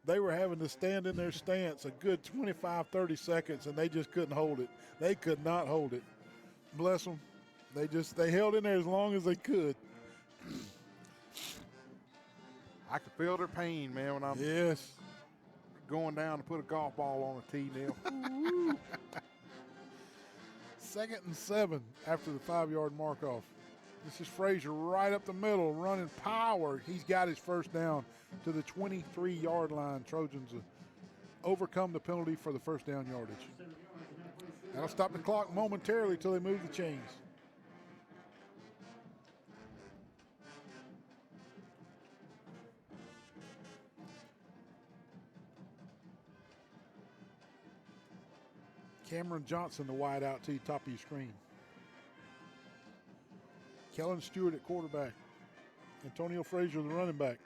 they were having to stand in their stance a good 25, 30 seconds, and they just couldn't hold it. They could not hold it. Bless them. They held in there as long as they could. I could feel their pain, man, when I'm going down to put a golf ball on a tee, Neil. 2nd and 7 after the 5-yard mark off. This is Frazier right up the middle, running power. He's got his first down to the 23-yard line. Trojans overcome the penalty for the first down yardage. That'll stop the clock momentarily till they move the chains. Cameron Johnson, the wide out to the top of your screen. Kellen Stewart at quarterback. Antonio Frazier, the running back.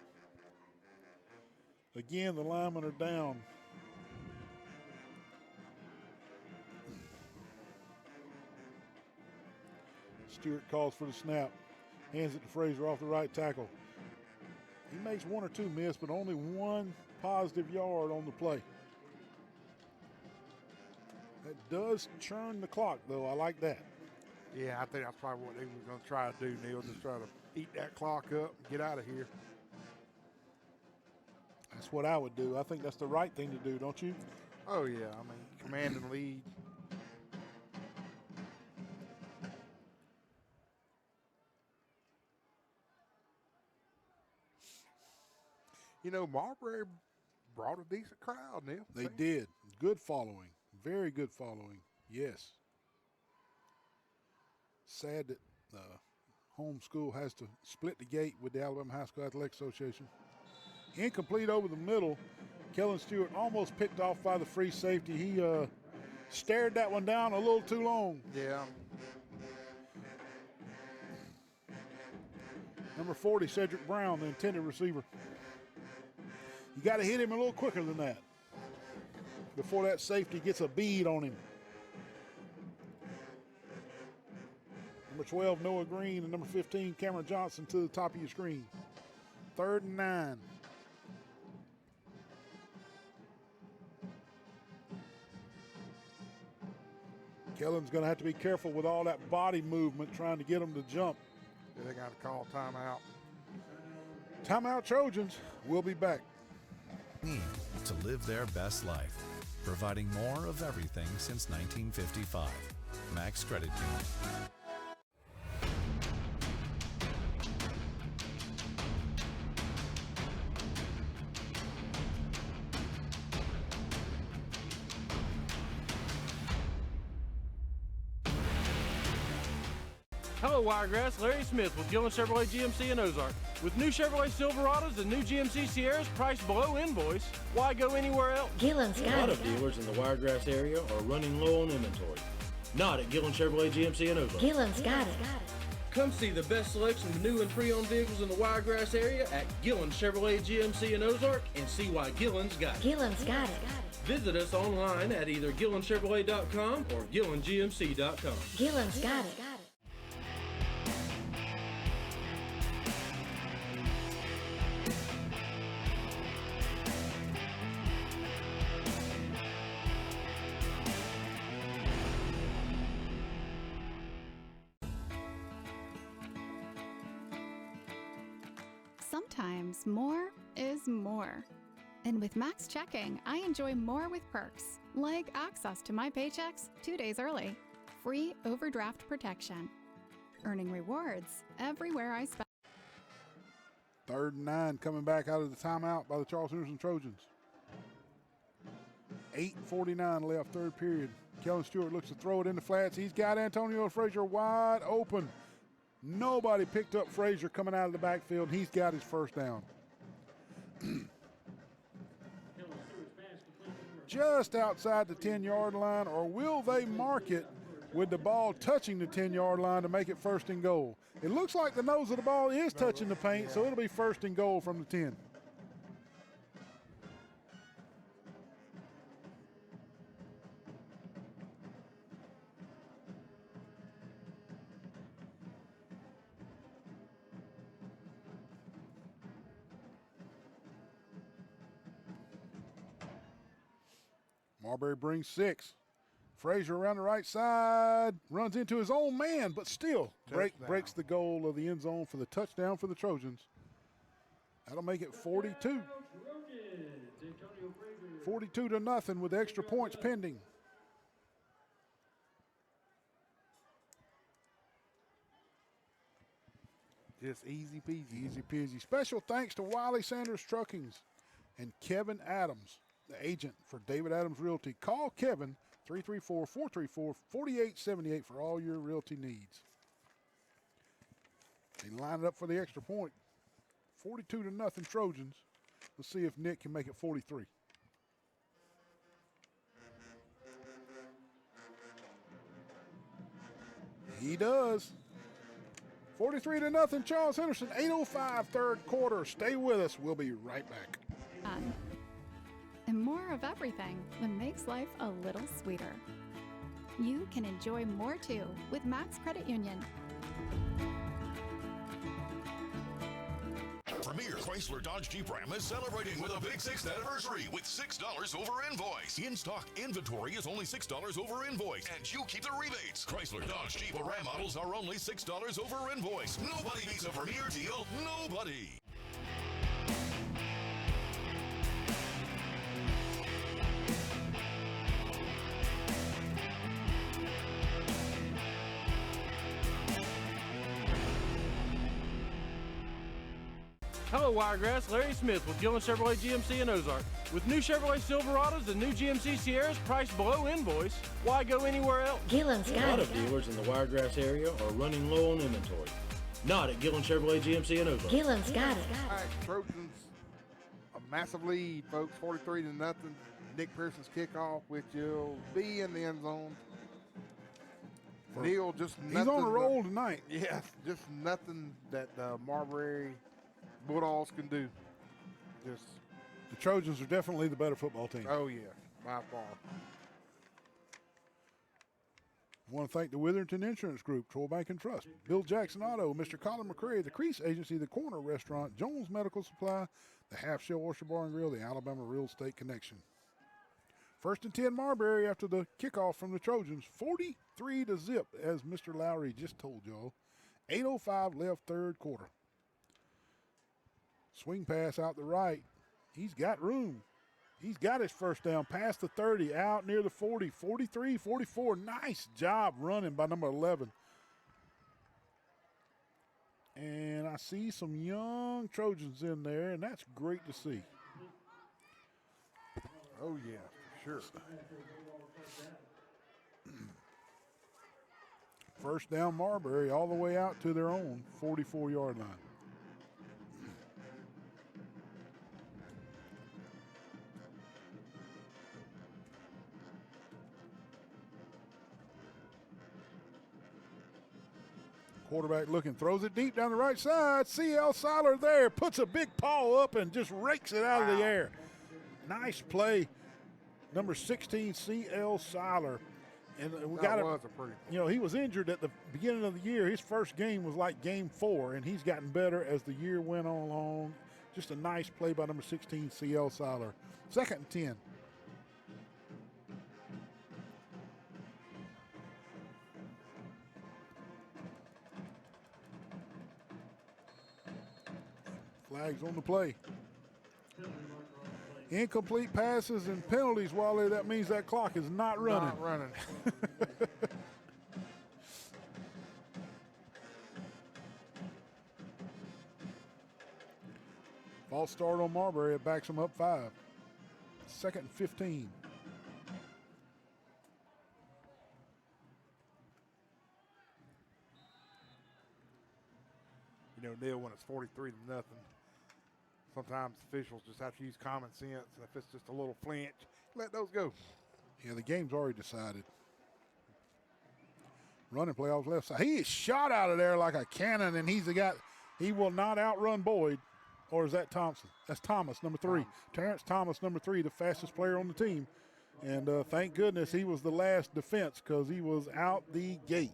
Again, the linemen are down. Stewart calls for the snap. Hands it to Frazier off the right tackle. He makes one or two miss, but only one positive yard on the play. That does churn the clock, though. I like that. Yeah, I think that's probably what they were going to try to do, Neil, just try to eat that clock up and get out of here. That's what I would do. I think that's the right thing to do, don't you? Oh, yeah. I mean, command and lead. You know, Marbury brought a decent crowd, Neil. They did. Good following. Very good following. Yes. Sad that home school has to split the gate with the Alabama High School Athletic Association. Incomplete over the middle. Kellen Stewart almost picked off by the free safety. He stared that one down a little too long. Yeah. Number 40, Cedric Brown, the intended receiver. You got to hit him a little quicker than that before that safety gets a bead on him. Number 12, Noah Green, and number 15, Cameron Johnson to the top of your screen. 3rd and 9. Kellen's going to have to be careful with all that body movement trying to get them to jump. Yeah, they got to call timeout. Timeout, Trojans. We'll be back. Need to live their best life. providing more of everything since 1955. Max Credit Union. Hello, Wiregrass. Larry Smith with Gillen Chevrolet GMC in Ozark. With new Chevrolet Silverados and new GMC Sierras priced below invoice, why go anywhere else? Gillen's got it. A lot of dealers in the Wiregrass area are running low on inventory. Not at Gillen Chevrolet GMC in Ozark. Gillen's got it. Come see the best selection of new and pre-owned vehicles in the Wiregrass area at Gillen Chevrolet GMC in Ozark and see why Gillen's got it. Gillen's got it. Visit us online at either GillenChevrolet.com or GillenGMC.com. Gillen's got it. Sometimes more is more. And with Max Checking, I enjoy more with perks, like access to my paychecks 2 days early, free overdraft protection, earning rewards everywhere I spend. 3rd and 9 coming back out of the timeout by the Charles Henderson Trojans. 8:49 left, third period. Kellen Stewart looks to throw it in the flats. He's got Antonio Frazier wide open. Nobody picked up Frazier coming out of the backfield. He's got his first down. Just outside the 10-yard line, or will they mark it with the ball touching the 10-yard line to make it 1st and goal? It looks like the nose of the ball is touching the paint, so it'll be 1st and goal from the 10. Marbury brings 6. Frazier around the right side, runs into his own man, but still breaks the goal of the end zone for the touchdown for the Trojans. That'll make it 42. 42-0 with extra points pending. Just easy peasy. Easy peasy. Special thanks to Wiley Sanders Truckings and Kevin Adams, the agent for David Adams Realty. Call Kevin, 334-434-4878 for all your realty needs. They line it up for the extra point. 42-0 Trojans. Let's see if Nick can make it 43. He does. 43-0 Charles Henderson, 8:05 third quarter. Stay with us. We'll be right back. And more of everything that makes life a little sweeter. You can enjoy more too with Max Credit Union. Premier Chrysler Dodge Jeep Ram is celebrating with a big 6th anniversary with $6 over invoice. In stock inventory is only $6 over invoice, and you keep the rebates. Chrysler Dodge Jeep Ram models are only $6 over invoice. Nobody beats a premier deal. Nobody. Hello, Wiregrass. Larry Smith with Gillen Chevrolet GMC in Ozark. With new Chevrolet Silverados and new GMC Sierras priced below invoice, why go anywhere else? Gillen's got it. A lot of dealers in the Wiregrass area are running low on inventory. Not at Gillen Chevrolet GMC in Ozark. Gillen's got it. All right, Trojans, a massive lead, folks, 43-0. Nick Pearson's kickoff, which will be in the end zone. Neil, just nothing. He's on a roll tonight. Yes, just nothing that Marbury Bulldogs can do. Just the Trojans are definitely the better football team. Oh yeah, by far. I want to thank the Witherington Insurance Group, Troy Bank and Trust, Bill Jackson Auto, Mr. Colin McCray, the Crease Agency, the Corner Restaurant, Jones Medical Supply, the Half Shell Oyster Bar and Grill, the Alabama Real Estate Connection. 1st and 10 Marbury after the kickoff from the Trojans, 43-0, as Mr. Lowry just told y'all. 8:05 left third quarter. Swing pass out the right. He's got room. He's got his first down past the 30, out near the 40, 43, 44. Nice job running by number 11. And I see some young Trojans in there, and that's great to see. Oh, yeah, for sure. First down Marbury all the way out to their own 44-yard line. Quarterback looking, throws it deep down the right side. C.L. Seiler there, puts a big paw up and just rakes it out of the air. Nice play. Number 16, C.L. Seiler. And we got was a pretty. You know, he was injured at the beginning of the year. His first game was like game 4, and he's gotten better as the year went on along. Just a nice play by number 16, C.L. Seiler. 2nd and 10. Flags on the play. Incomplete passes and penalties, Wally. That means that clock is not running. Not running. False start on Marbury. It backs them up 5. 2nd and 15. You know, Neil, when it's 43-0, sometimes officials just have to use common sense. And if it's just a little flinch, let those go. Yeah, the game's already decided. Running play off left side. He is shot out of there like a cannon, and he will not outrun Boyd. Or is that Thompson? That's Thomas, number 3. Terrence Thomas, number 3, the fastest player on the team. And thank goodness he was the last defense because he was out the gate.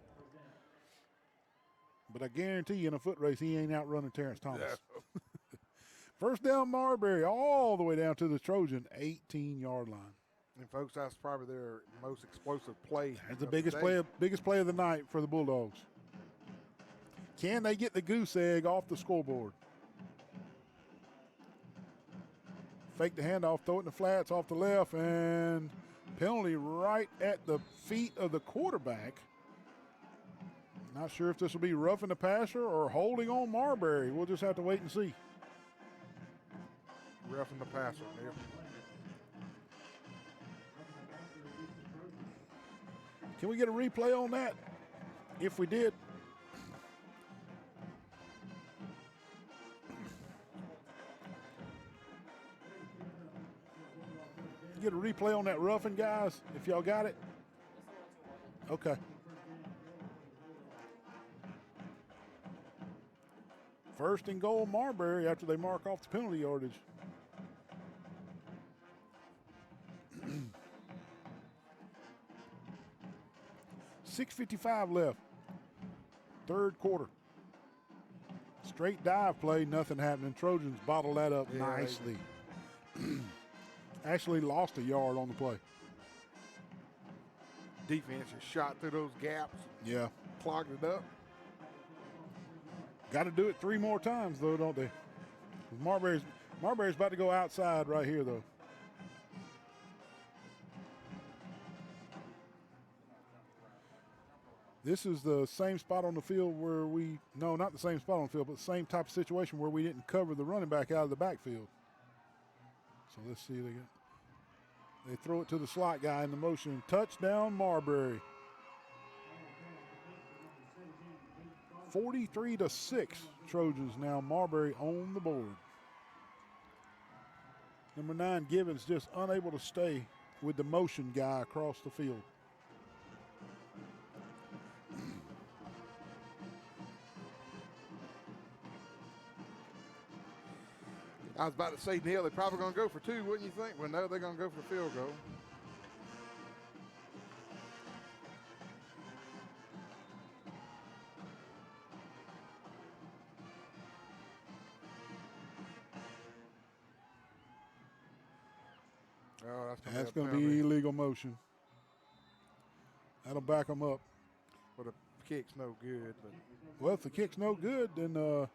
But I guarantee you in a foot race, he ain't outrunning Terrence Thomas. Yeah. First down Marbury all the way down to the Trojan 18-yard line. And, folks, that's probably their most explosive play. That's the biggest play of the night for the Bulldogs. Can they get the goose egg off the scoreboard? Fake the handoff, throw it in the flats off the left, and penalty right at the feet of the quarterback. Not sure if this will be roughing the passer or holding on Marbury. We'll just have to wait and see. Roughing the passer, yeah. Can we get a replay on that? If we did. Get a replay on that roughing, guys, if y'all got it. Okay. First and goal, Marbury, after they mark off the penalty yardage. .6:55 left. 3rd quarter. Straight dive play, nothing happening. Trojans bottled that up nicely. Actually lost a yard on the play. Defense is shot through those gaps. Yeah. Clogged it up. Got to do it 3 more times, though, don't they? Marbury's about to go outside right here, though. This is the same spot on the field where no, not the same spot on the field, but the same type of situation where we didn't cover the running back out of the backfield. So let's see. They throw it to the slot guy in the motion. Touchdown, Marbury. 43-6, Trojans now. Marbury on the board. Number 9, Gibbons, just unable to stay with the motion guy across the field. I was about to say, Neil, they're probably going to go for 2, wouldn't you think? Well, no, they're going to go for the field goal. Oh, that's going to be illegal motion. That'll back them up. Well, the kick's no good. But well, if the kick's no good, then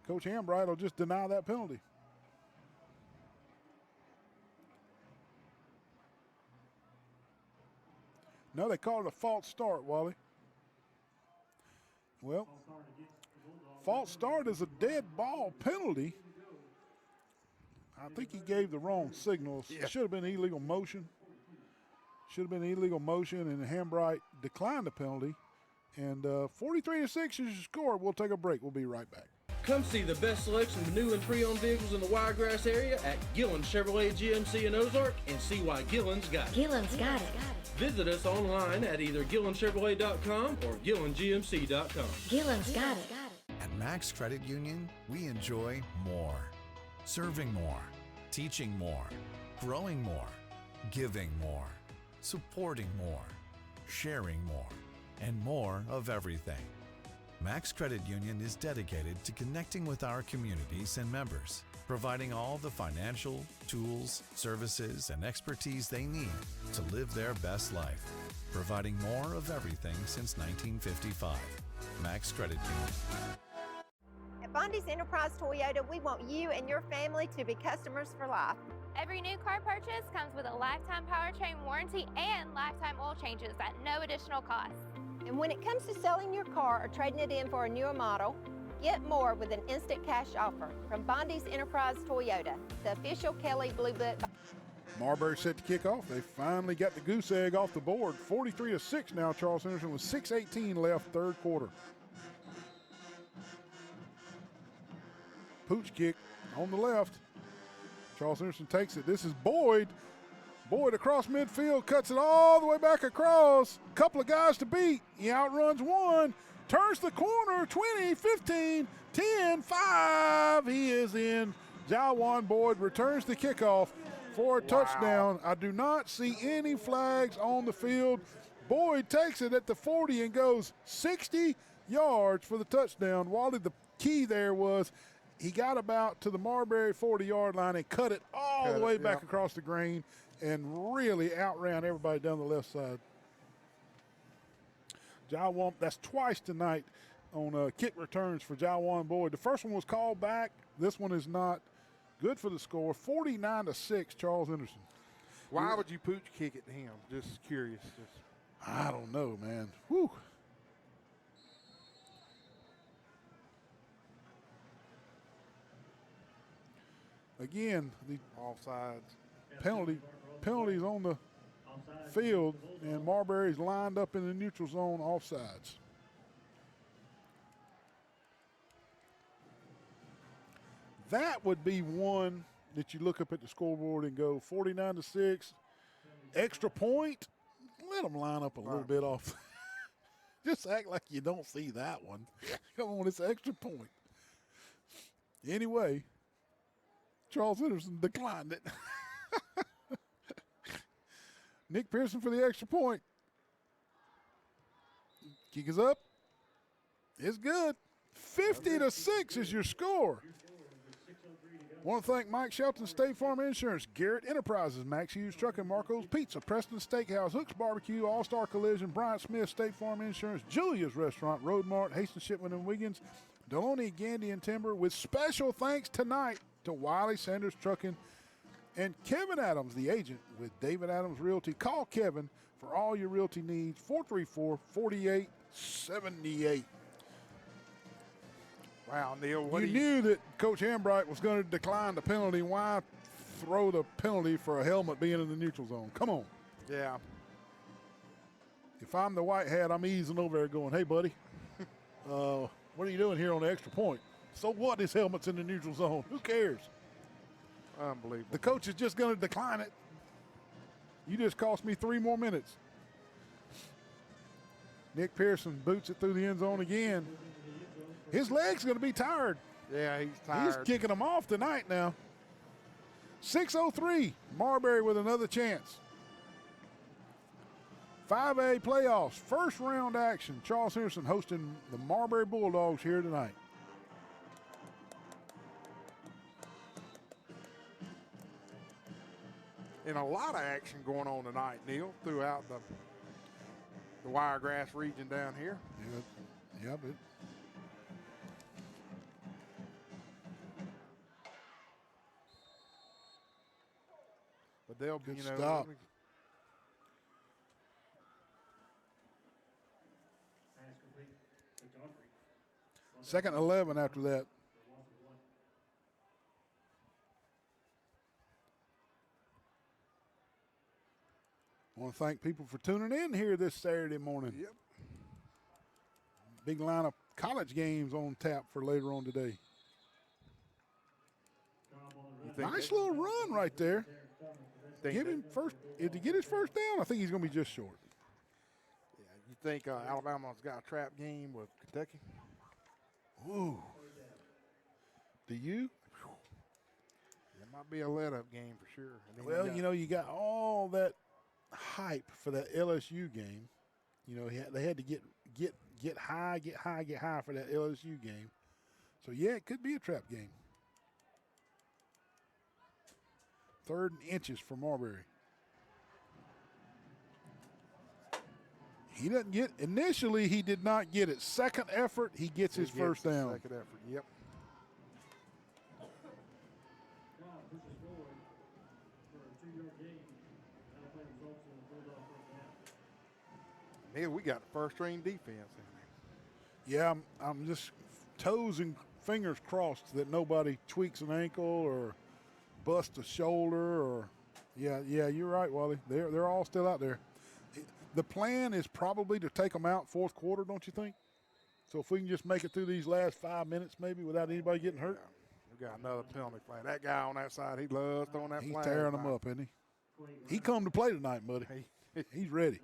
Coach Hambright will just deny that penalty. No, they called it a false start, Wally. Well, false start is a dead ball penalty. I think he gave the wrong signals. Yeah. Should have been illegal motion. Should have been illegal motion, and Hambright declined the penalty. And 43-6 is your score. We'll take a break. We'll be right back. Come see the best selection of new and pre-owned vehicles in the Wiregrass area at Gillen Chevrolet GMC in Ozark and see why Gillen's got it. Gillen's got it. Visit us online at either GillenChevrolet.com or GillenGMC.com. Gillen's got it. At Max Credit Union, we enjoy more. Serving more, teaching more, growing more, giving more, supporting more, sharing more, and more of everything. Max Credit Union is dedicated to connecting with our communities and members, providing all the financial, tools, services, and expertise they need to live their best life, providing more of everything since 1955. Max Credit Union. At Bondi's Enterprise Toyota, we want you and your family to be customers for life. Every new car purchase comes with a lifetime powertrain warranty and lifetime oil changes at no additional cost. And when it comes to selling your car or trading it in for a newer model, get more with an instant cash offer from Bondi's Enterprise Toyota, the official Kelly Blue Book. Marbury set to kick off. They finally got the goose egg off the board. 43-6 now. Charles Henderson with 6:18 left, third quarter. Pooch kick on the left. Charles Henderson takes it. This is Boyd. Boyd across midfield, cuts it all the way back across. Couple of guys to beat. He outruns one, turns the corner, 20, 15, 10, 5. He is in. Jawan Boyd returns the kickoff for a touchdown. I do not see any flags on the field. Boyd takes it at the 40 and goes 60 yards for the touchdown. Wally, the key there was he got about to the Marberry 40-yard line and cut it all the way back across the green and really outran everybody down the left side. Jawan, that's twice tonight on kick returns for Jawan Boyd. The first one was called back. This one is not. Good for the score. 49-6, Charles Henderson. Why would you pooch kick it to him? Just curious. I don't know, man. Whew. Again, the offsides. Penalties on the field, and Marbury's lined up in the neutral zone offsides. That would be one that you look up at the scoreboard and go 49-6, extra point. Let them line up a little bit off. Just act like you don't see that one. Come on, it's extra point. Anyway, Charles Henderson declined it. Nick Pearson for the extra point. Kick is up. It's good. 50-6 is your score. Want to thank Mike Shelton, State Farm Insurance, Garrett Enterprises, Max Hughes Truck and Marco's Pizza, Preston Steakhouse, Hooks Barbecue, All-Star Collision, Bryant Smith, State Farm Insurance, Julia's Restaurant, Road Mart, Hastings Shipman and Wiggins, Deloney, Gandy and Timber, with special thanks tonight to Wiley Sanders Trucking and Kevin Adams, the agent with David Adams Realty. Call Kevin for all your realty needs, 434-4878. Wow, Neil, You knew that Coach Hambright was going to decline the penalty. Why throw the penalty for a helmet being in the neutral zone? Come on. Yeah. If I'm the white hat, I'm easing over there going, hey, buddy, what are you doing here on the extra point? So what? His helmet's in the neutral zone. Who cares? Unbelievable. The coach is just going to decline it. You just cost me 3 more minutes. Nick Pearson boots it through the end zone again. His leg's going to be tired. Yeah, he's tired. He's kicking them off tonight now. 6:03, Marbury with another chance. 5A playoffs, first round action. Charles Henderson hosting the Marbury Bulldogs here tonight. And a lot of action going on tonight, Neil, throughout the Wiregrass region down here. Yeah, but they'll be, good stop. Second 11 after that. I want to thank people for tuning in here this Saturday morning. Yep. Big line of college games on tap for later on today. Nice little run right there. Give him first. If he get his first down, I think he's going to be just short. Yeah, you think Alabama's got a trap game with Kentucky? Ooh. Do you? It might be a let-up game for sure. And then Well, you know, you got all that hype for that LSU game. You know, they had to get high for that LSU game. So, yeah, it could be a trap game. 3rd and inches for Marbury. He doesn't get, initially he did not get it. Second effort, he gets his first down. Second effort, yep. Neil, we got a first-string defense in there. Yeah, I'm just toes and fingers crossed that nobody tweaks an ankle or busts a shoulder or yeah, you're right, Wally. They're all still out there. The plan is probably to take them out fourth quarter, don't you think? So if we can just make it through these last 5 minutes maybe without anybody getting hurt. Yeah. We got another penalty flag. That guy on that side, he loves throwing that flag. He's tearing them up, isn't he? He come to play tonight, buddy. He's ready.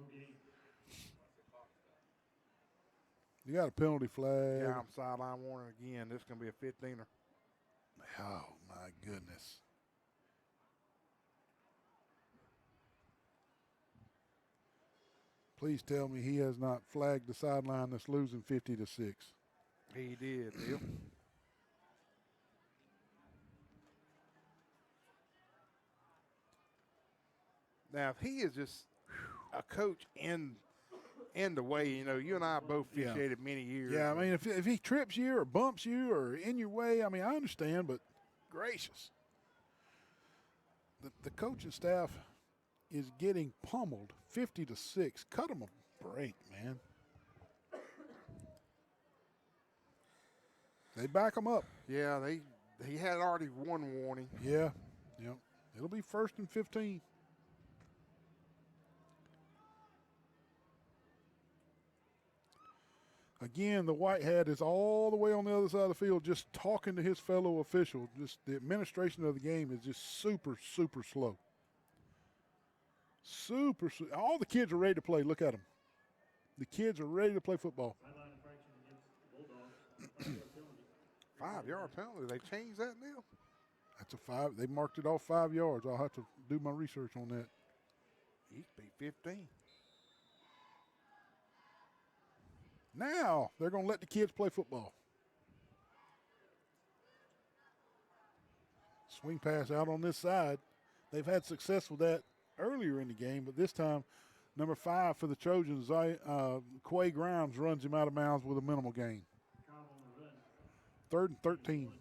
You got a penalty flag. Yeah, I'm sideline warning again. This is going to be a 15er. Oh, my goodness. Please tell me he has not flagged the sideline that's losing 50-6. He did, Neil. Now, if he is just a coach in the way, you know, you and I both officiated many years. Yeah, I mean, if he trips you or bumps you or in your way, I mean, I understand, but gracious. The coaching staff is getting pummeled 50-6. Cut them a break, man. They back them up. Yeah, he had already one warning. Yeah. It'll be 1st and 15. Again, the white hat is all the way on the other side of the field just talking to his fellow official. Just the administration of the game is just super, super slow. Super slow. All the kids are ready to play. Look at them. The kids are ready to play football. 5-yard penalty. They changed that, Neil? That's a 5. They marked it off 5 yards. I'll have to do my research on that. He used to be 15. Now they're going to let the kids play football. Swing pass out on this side. They've had success with that earlier in the game, but this time, number 5 for the Trojans, Quay Grimes runs him out of bounds with a minimal gain. 3rd and 13.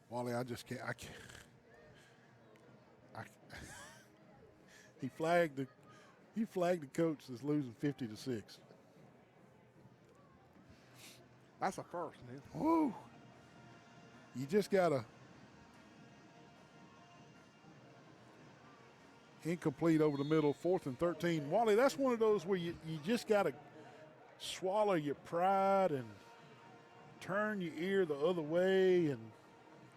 Wally, I can't. He flagged the coach that's losing 50-6. That's a first, Neil. Woo! You just gotta incomplete over the middle, 4th and 13. Wally, that's one of those where you just gotta swallow your pride and turn your ear the other way and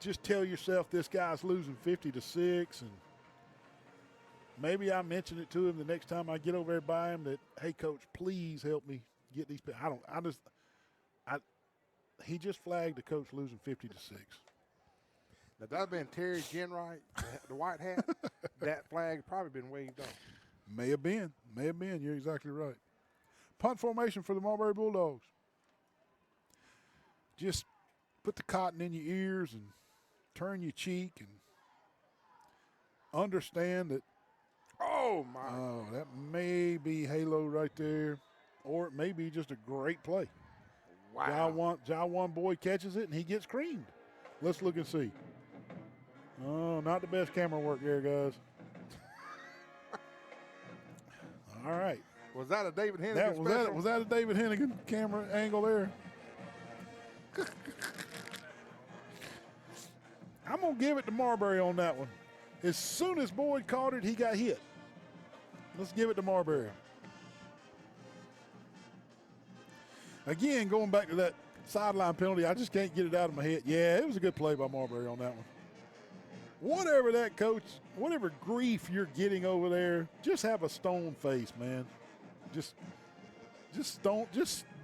just tell yourself this guy's losing 50-6 and maybe I mention it to him the next time I get over there by him that, hey, coach, please help me get these. He just flagged the coach losing 50-6. Now, if that had been Terry Genwright, the white hat, that flag probably been waved off. May have been. You're exactly right. Punt formation for the Marbury Bulldogs. Just put the cotton in your ears and turn your cheek and understand that. Oh, my. Oh, that may be halo right there, or it may be just a great play. Wow. Jawan Boyd catches it, and he gets creamed. Let's look and see. Oh, not the best camera work there, guys. All right. Was that a David Hennigan Was that a David Hennigan camera angle there? I'm going to give it to Marbury on that one. As soon as Boyd caught it, he got hit. Let's give it to Marbury. Again, going back to that sideline penalty, I just can't get it out of my head. Yeah, it was a good play by Marbury on that one. Whatever that coach, whatever grief you're getting over there, just have a stone face, man. Just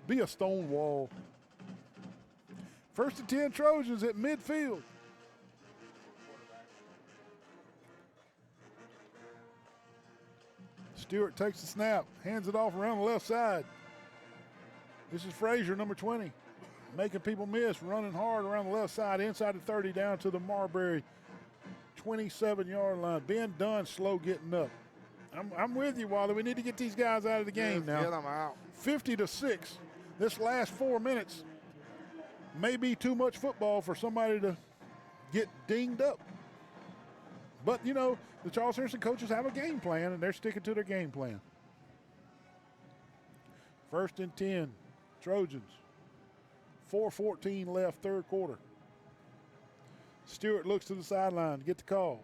be a stone wall. 1st and 10 Trojans at midfield. Stewart takes the snap, hands it off around the left side. This is Frazier, number 20, making people miss, running hard around the left side, inside the 30, down to the Marberry 27-yard line. Ben Dunn slow getting up. I'm with you, Wally. We need to get these guys out of the game now. Get them out. 50-6. This last 4 minutes may be too much football for somebody to get dinged up. But, you know, the Charles Henderson coaches have a game plan, and they're sticking to their game plan. 1st and 10, Trojans. 4:14 left, third quarter. Stewart looks to the sideline to get the call.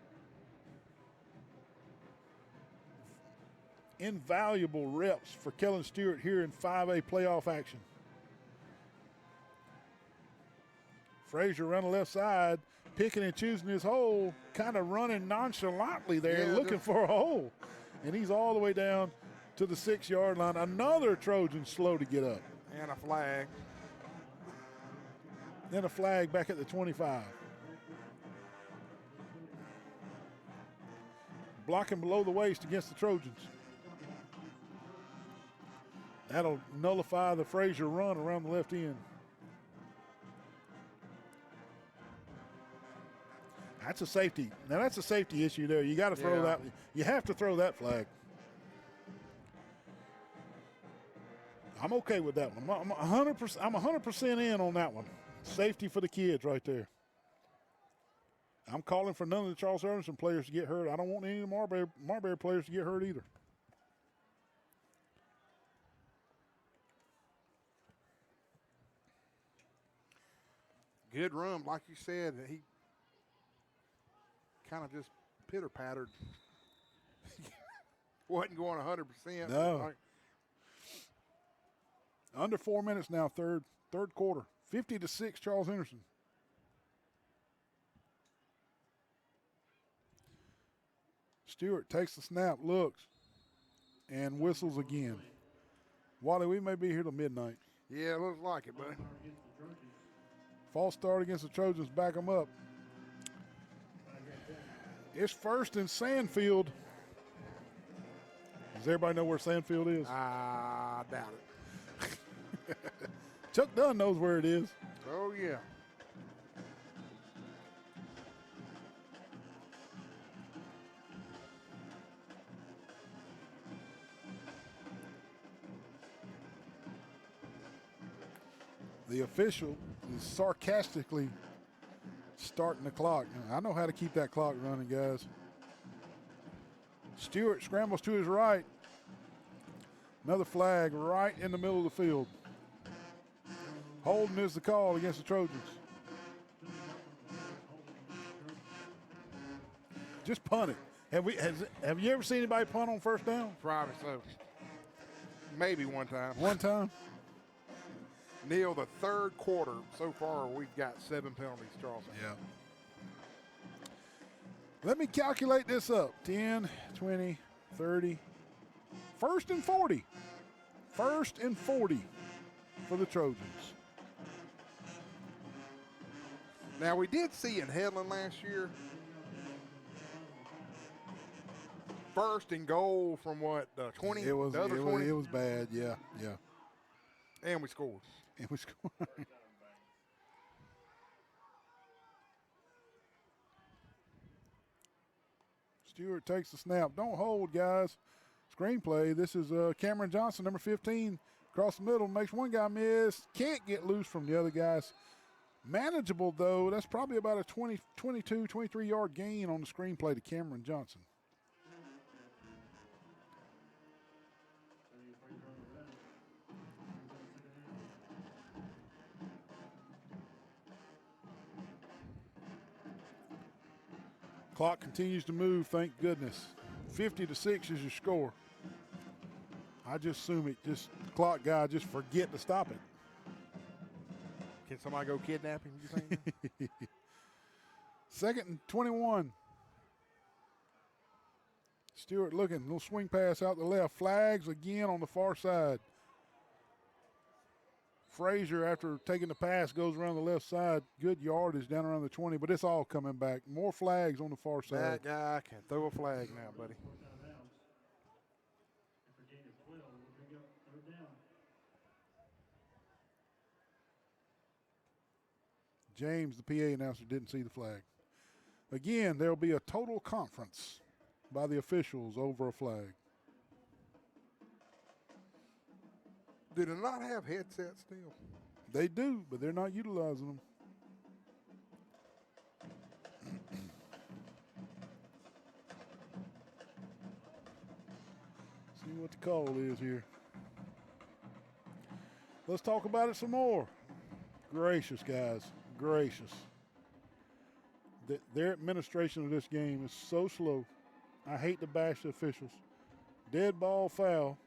Invaluable reps for Kellen Stewart here in 5A playoff action. Frazier run the left side, picking and choosing his hole, kind of running nonchalantly there, looking for a hole. And he's all the way down to the 6-yard line. Another Trojan slow to get up. And a flag. Then a flag back at the 25. Blocking below the waist against the Trojans. That'll nullify the Frazier run around the left end. That's a safety. Now that's a safety issue there. You got to throw that. You have to throw that flag. I'm okay with that one. I'm 100%. I'm 100% in on that one. Safety for the kids right there. I'm calling for none of the Charles Henderson players to get hurt. I don't want any of the Marbury players to get hurt either. Good run, like you said. He kind of just pitter-pattered. Wasn't going 100%. No. Under 4 minutes now, third quarter. 50-6, Charles Henderson. Stewart takes the snap, looks, and whistles again. Wally, we may be here till midnight. Yeah, it looks like it, buddy. False start against the Trojans, back them up. It's 1st and Sandfield. Does everybody know where Sandfield is? I doubt it. Chuck Dunn knows where it is. Oh, yeah. The official is sarcastically starting the clock. I know how to keep that clock running, guys. Stewart scrambles to his right. Another flag right in the middle of the field. Holding is the call against the Trojans. Just punt it. Have you ever seen anybody punt on first down? Probably so. Maybe one time. One time? Neil, the third quarter, so far we've got 7 penalties, Charleston. Yeah. Let me calculate this up. 10, 20, 30. 1st and 40. 1st and 40 for the Trojans. Now, we did see in Headland last year, 1st and goal from what, 20? It was 20? It was bad, yeah. And we scored. And we scored. Stewart takes the snap. Don't hold, guys. Screenplay. This is Cameron Johnson, number 15. Across the middle, makes one guy miss. Can't get loose from the other guys. Manageable, though. That's probably about a 22, 23-yard gain on the screenplay to Cameron Johnson. Clock continues to move, thank goodness. 50-6 is your score. I just assume the clock guy just forget to stop it. Can somebody go kidnap him, you think? 2nd and 21. Stewart looking, little swing pass out the left. Flags again on the far side. Frazier, after taking the pass, goes around the left side. Good yardage down around the 20, but it's all coming back. More flags on the far side. That guy can throw a flag now, buddy. James, the PA announcer, didn't see the flag. Again, there will be a total conference by the officials over a flag. Do they not have headsets still? They do, but they're not utilizing them. See what the call is here. Let's talk about it some more. Gracious, guys. Gracious. Their administration of this game is so slow. I hate to bash the officials. Dead ball foul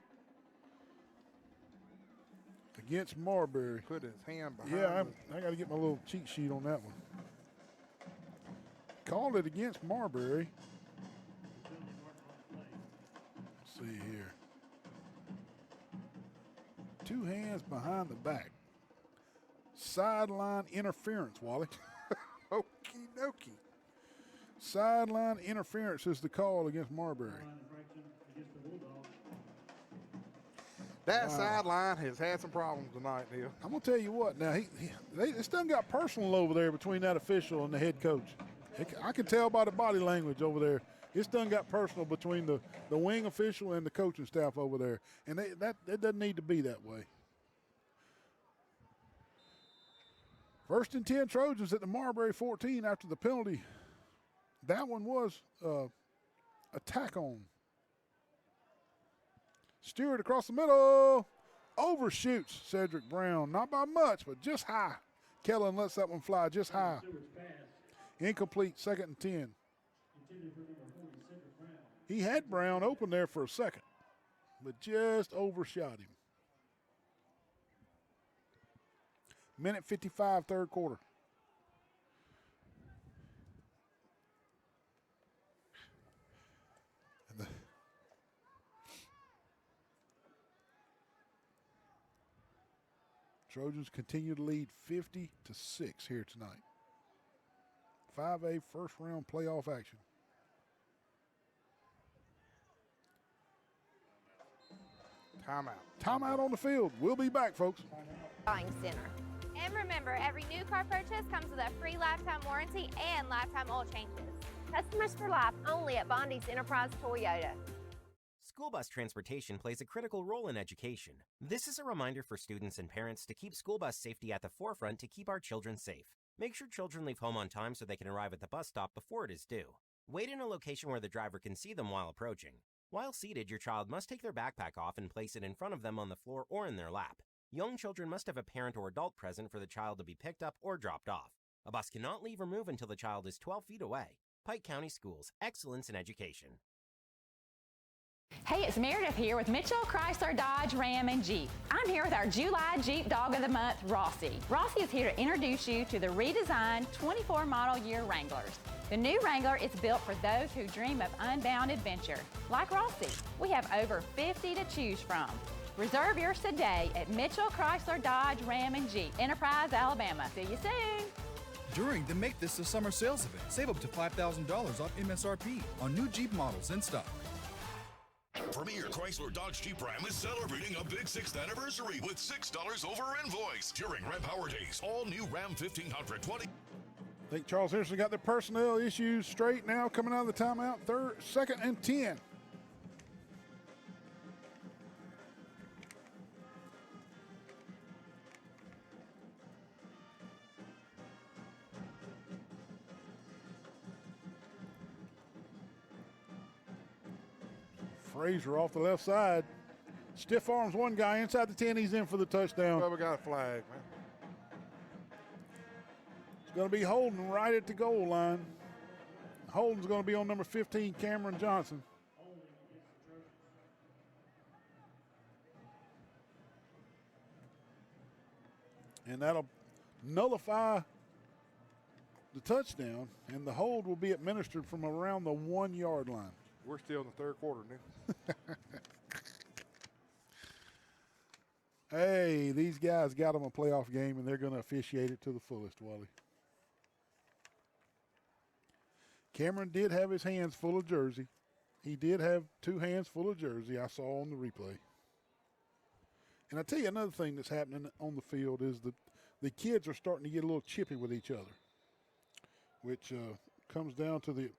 against Marbury. Put his hand behind. Yeah, I got to get my little cheat sheet on that one. Called it against Marbury. Let's see here. 2 hands behind the back. Sideline interference, Wally. Okie dokie. Sideline interference is the call against Marbury. That sideline has had some problems tonight, Neil. I'm going to tell you what, now, it's done got personal over there between that official and the head coach. I can tell by the body language over there. It's done got personal between the wing official and the coaching staff over there. And that doesn't need to be that way. 1st and 10 Trojans at the Marbury 14 after the penalty. That one was a tack on. Stewart across the middle. Overshoots Cedric Brown. Not by much, but just high. Kellen lets that one fly just high. Incomplete, 2nd and 10. He had Brown open there for a second, but just overshot him. Minute 55, 3rd quarter. Trojans continue to lead 50-6 here tonight. 5A first round playoff action. Timeout on the field. We'll be back, folks. Buying Center. And remember, every new car purchase comes with a free lifetime warranty and lifetime oil changes. Customers for life only at Bondi's Enterprise Toyota. School bus transportation plays a critical role in education. This is a reminder for students and parents to keep school bus safety at the forefront to keep our children safe. Make sure children leave home on time so they can arrive at the bus stop before it is due. Wait in a location where the driver can see them while approaching. While seated, your child must take their backpack off and place it in front of them on the floor or in their lap. Young children must have a parent or adult present for the child to be picked up or dropped off. A bus cannot leave or move until the child is 12 feet away. Pike County Schools, excellence in education. Hey, it's Meredith here with Mitchell, Chrysler, Dodge, Ram, and Jeep. I'm here with our July Jeep Dog of the Month, Rossi. Rossi is here to introduce you to the redesigned 24 model year Wranglers. The new Wrangler is built for those who dream of unbound adventure. Like Rossi, we have over 50 to choose from. Reserve yours today at Mitchell, Chrysler, Dodge, Ram, and Jeep, Enterprise, Alabama. See you soon. During the Make This a Summer sales event, save up to $5,000 off MSRP on new Jeep models in stock. Premier Chrysler Dodge Jeep Ram is celebrating a big 6th anniversary with $6 over invoice during Ram Power Days. All new Ram 1500 20. I think Charles Henderson got their personnel issues straight now coming out of the timeout. 2nd and 10. Frazier off the left side. Stiff arms one guy inside the 10. He's in for the touchdown. Well, we got a flag, man. It's going to be holding right at the goal line. Holding's going to be on number 15, Cameron Johnson. And that'll nullify the touchdown, and the hold will be administered from around the 1 yard line. We're still in the third quarter now. Hey, these guys got them a playoff game, and they're going to officiate it to the fullest, Wally. Cameron did have his hands full of jersey. He did have 2 hands full of jersey, I saw on the replay. And I tell you another thing that's happening on the field is the kids are starting to get a little chippy with each other, which comes down to the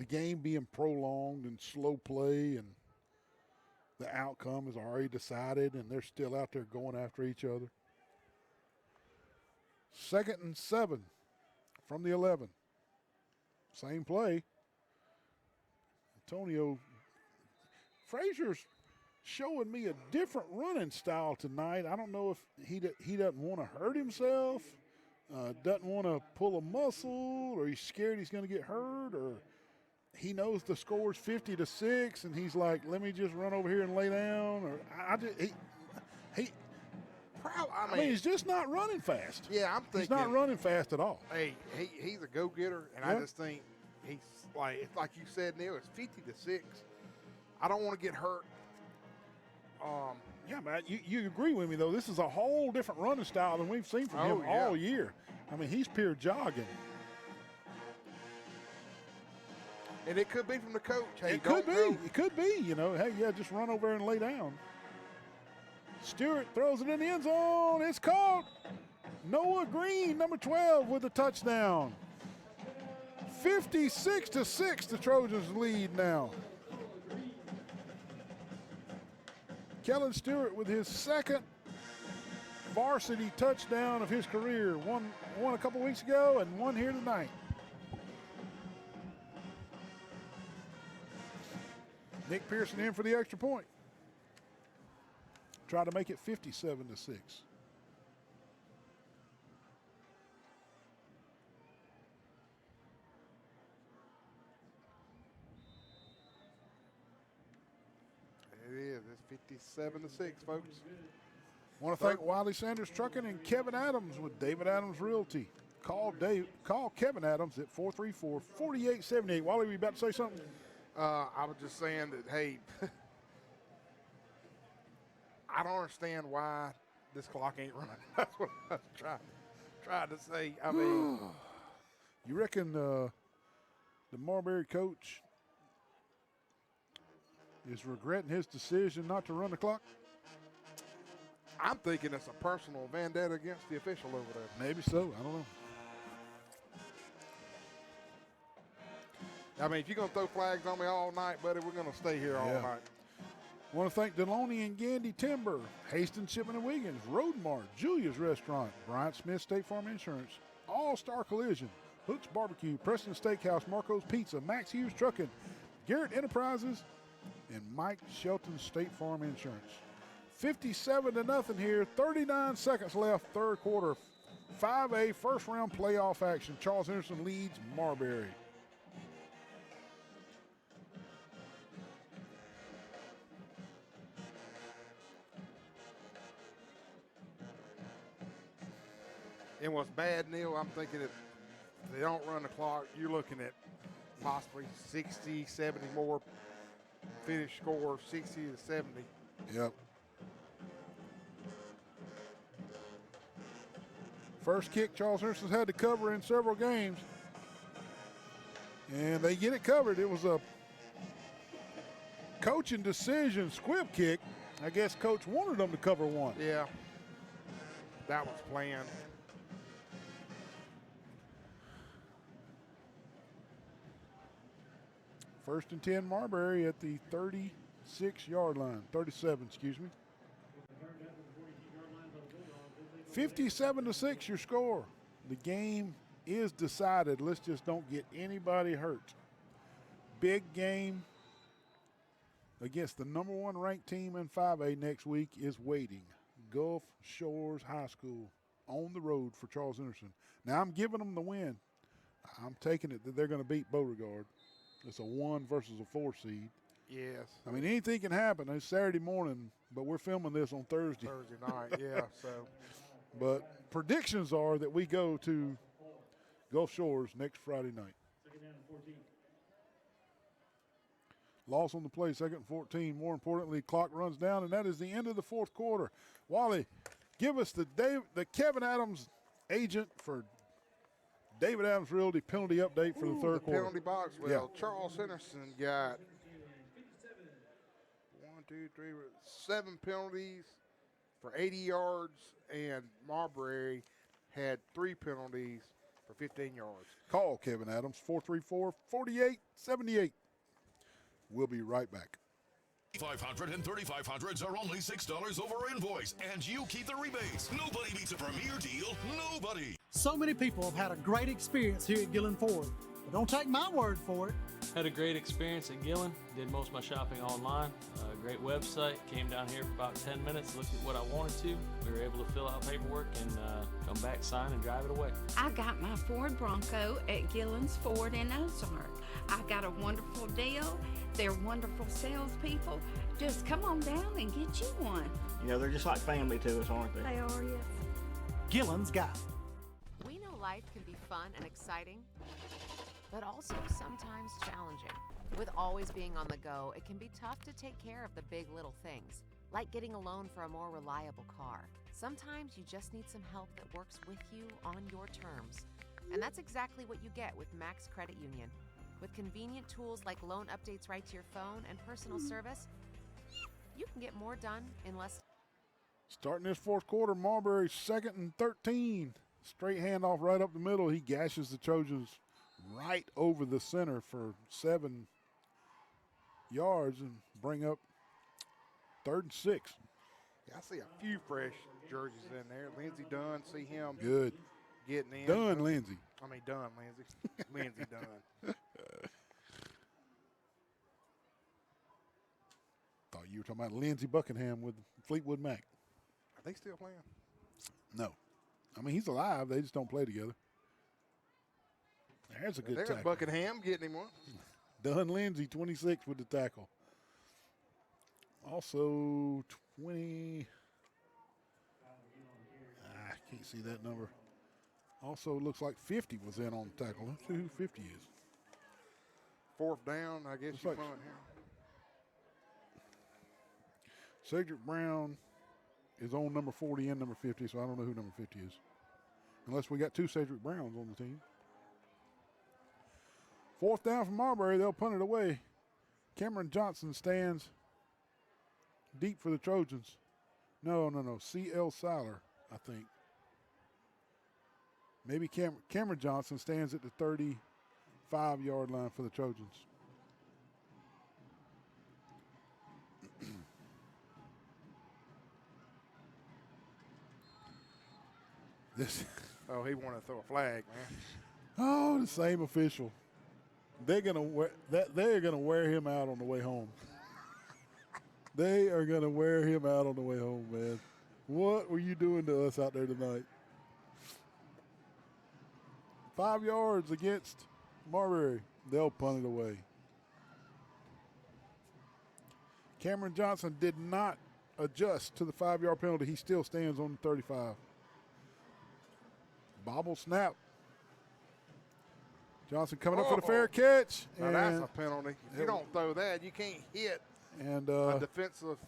game being prolonged and slow play, and the outcome is already decided, and they're still out there going after each other. 2nd and 7 from the 11. Same play. Antonio Frazier's showing me a different running style tonight. I don't know if he doesn't want to hurt himself, doesn't want to pull a muscle, or he's scared he's going to get hurt, or he knows the score's 50-6, and he's like, let me just run over here and lay down. Or I mean, he's just not running fast. Yeah, I'm thinking. He's not running fast at all. Hey, he's a go-getter, and I just think he's like you said, Neil, it's 50-6. I don't want to get hurt. Yeah, man, you agree with me, though. This is a whole different running style than we've seen from him all year. I mean, he's pure jogging. And it could be from the coach. Hey, it could be. It could be, you know. Hey, yeah, just run over and lay down. Stewart throws it in the end zone. It's caught. Noah Green, number 12, with a touchdown. 56-6, the Trojans lead now. Kellen Stewart with his 2nd varsity touchdown of his career. One a couple weeks ago and one here tonight. Nick Pearson in for the extra point. Try to make it 57-6. It is. It's 57-6, folks. Want to thank Wiley Sanders Trucking and Kevin Adams with David Adams Realty. Call Kevin Adams at 434-4878. Wally, were you about to say something? I was just saying that, hey, I don't understand why this clock ain't running. That's what I was trying to say. I mean, you reckon the Marbury coach is regretting his decision not to run the clock? I'm thinking it's a personal vendetta against the official over there. Maybe so. I don't know. I mean, if you're going to throw flags on me all night, buddy, we're going to stay here all night. I want to thank Deloney and Gandy Timber, Hastings Shipping and Wiggins, Roadmart, Julia's Restaurant, Bryant Smith State Farm Insurance, All-Star Collision, Hooks Barbecue, Preston Steakhouse, Marco's Pizza, Max Hughes Trucking, Garrett Enterprises, and Mike Shelton State Farm Insurance. 57-0 here, 39 seconds left, third quarter. 5A first round playoff action. Charles Henderson leads Marbury. And what's bad, Neil, I'm thinking if they don't run the clock, you're looking at possibly 60, 70 more finish score, 60 to 70. Yep. First kick Charles Henderson's had to cover in several games. And they get it covered. It was a coaching decision squib kick. I guess coach wanted them to cover one. Yeah. That was planned. First and 10 Marbury at the 36-yard line. 37, excuse me. 57-6 your score. The game is decided. Let's just don't get anybody hurt. Big game against the number one ranked team in 5A next week is waiting. Gulf Shores High School. on the road for Charles Henderson. Now I'm giving them the win. I'm taking it that they're going to beat Beauregard. It's a 1 versus a 4 seed. Yes. I mean, anything can happen. It's Saturday morning, but we're filming this on Thursday. Thursday night, yeah. So, but predictions are that we go to Gulf Shores next Friday night. Loss on the play, 2nd and 14. More importantly, clock runs down, and that is the end of the 4th quarter. Wally, give us the Kevin Adams agent for David Adams Realty penalty update for the 3rd quarter. Penalty box. Well, Charles Henderson got 7 penalties for 80 yards, and Marbury had 3 penalties for 15 yards. Call Kevin Adams, 434-4878. We'll be right back. 500 and 3500s are only $6 over invoice, and you keep the rebates. Nobody beats a premier deal. Nobody. So many people have had a great experience here at Gillen Ford. But don't take my word for it. Had a great experience at Gillen. Did most of my shopping online. Great website. Came down here for about 10 minutes, looked at what I wanted to. We were able to fill out paperwork and come back, sign, and drive it away. I got my Ford Bronco at Gillen's Ford in Ozark. I got a wonderful deal. They're wonderful salespeople. Just come on down and get you one. You know, they're just like family to us, aren't they? They are, yes. Gillen's got it. We know life can be fun and exciting, but also sometimes challenging. With always being on the go, it can be tough to take care of the big little things, like getting a loan for a more reliable car. Sometimes you just need some help that works with you on your terms. And that's exactly what you get with Max Credit Union. With convenient tools like loan updates right to your phone and personal service, you can get more done in less. Starting this 4th quarter, Marbury 2nd and 13. Straight handoff right up the middle. He gashes the Trojans right over the center for 7 yards and bring up 3rd and 6. Yeah, I see a few fresh jerseys in there. Lindsey Dunn, see him Good. getting in. Dunn, Lindsey. I mean, Dunn, Lindsey. Lindsey Dunn. Thought you were talking about Lindsey Buckingham with Fleetwood Mac. Are they still playing? No. I mean, he's alive. They just don't play together. There's a good There's tackle. Buckingham getting him one. Dunn Lindsey, 26 with the tackle. Also, 20. I can't see that number. Also, looks like 50 was in on the tackle. Let's see who 50 is. 4th down, I guess Looks you like punt here. Cedric Brown is on number 40 and number 50, so I don't know who number 50 is. Unless we got 2 Cedric Browns on the team. 4th down from Marbury, they'll punt it away. Cameron Johnson stands deep for the Trojans. No. C.L. Siler, I think. Maybe Cameron Johnson stands at the 35-yard line for the Trojans. Oh, he wanted to throw a flag, man. Oh, the same official. They're gonna wear him out on the way home. They are gonna wear him out on the way home, man. What were you doing to us out there tonight? 5 yards against Marbury. They'll punt it away. Cameron Johnson did not adjust to the 5-yard penalty. He still stands on the 35. Bobble snap. Johnson coming up for the fair catch. Now that's a penalty. If you don't throw that, you can't hit and a defenseless.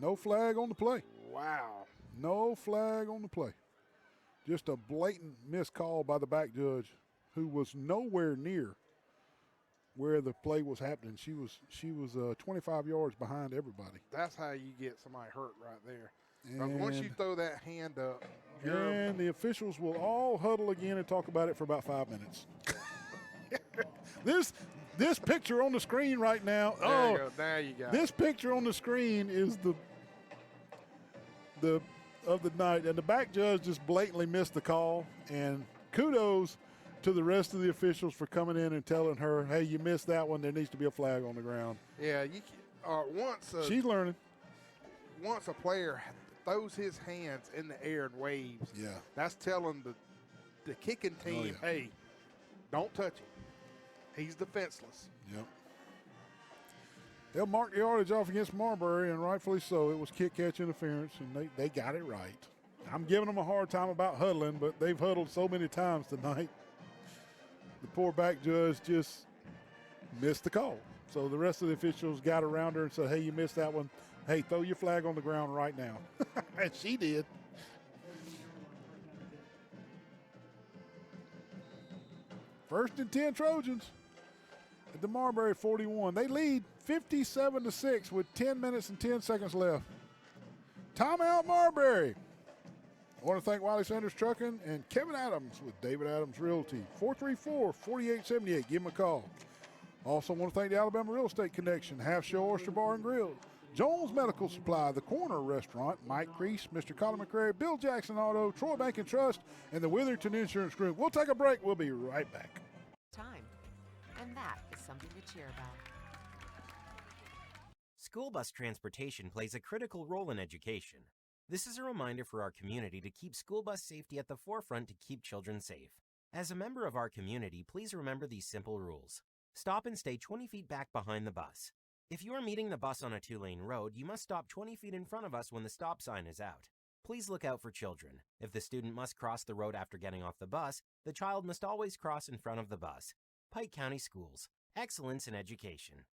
No flag on the play. Wow. No flag on the play. Just a blatant missed call by the back judge, who was nowhere near where the play was happening. She was 25 yards behind everybody. That's how you get somebody hurt right there. Once you throw that hand up, and the officials will all huddle again and talk about it for about 5 minutes. This picture on the screen right now. There you go. This picture on the screen is the of the night, and the back judge just blatantly missed the call. And kudos to the rest of the officials for coming in and telling her, "Hey, you missed that one. There needs to be a flag on the ground." Yeah, she's learning. Once a player throws his hands in the air and waves, Yeah. that's telling the kicking team, hey, don't touch him. He's defenseless. Yep. They'll mark the yardage off against Marbury, and rightfully so. It was kick-catch interference, and they got it right. I'm giving them a hard time about huddling, but they've huddled so many times tonight. The poor back judge just missed the call. So the rest of the officials got around her and said, hey, you missed that one. Hey, throw your flag on the ground right now. And she did. First and 10 Trojans at the Marbury 41. They lead 57-6 with 10 minutes and 10 seconds left. Timeout Marbury. I want to thank Wiley Sanders Trucking and Kevin Adams with David Adams Realty. 434-4878. Give him a call. Also want to thank the Alabama Real Estate Connection, Half Show Oyster Bar and Grill, Jones Medical Supply, The Corner Restaurant, Mike Crease, Mr. Colin McCrary, Bill Jackson Auto, Troy Bank and Trust, and the Witherington Insurance Group. We'll take a break. We'll be right back. Time. And that is something to cheer about. School bus transportation plays a critical role in education. This is a reminder for our community to keep school bus safety at the forefront to keep children safe. As a member of our community, please remember these simple rules. Stop and stay 20 feet back behind the bus. If you are meeting the bus on a 2-lane road, you must stop 20 feet in front of us when the stop sign is out. Please look out for children. If the student must cross the road after getting off the bus, the child must always cross in front of the bus. Pike County Schools. Excellence in education.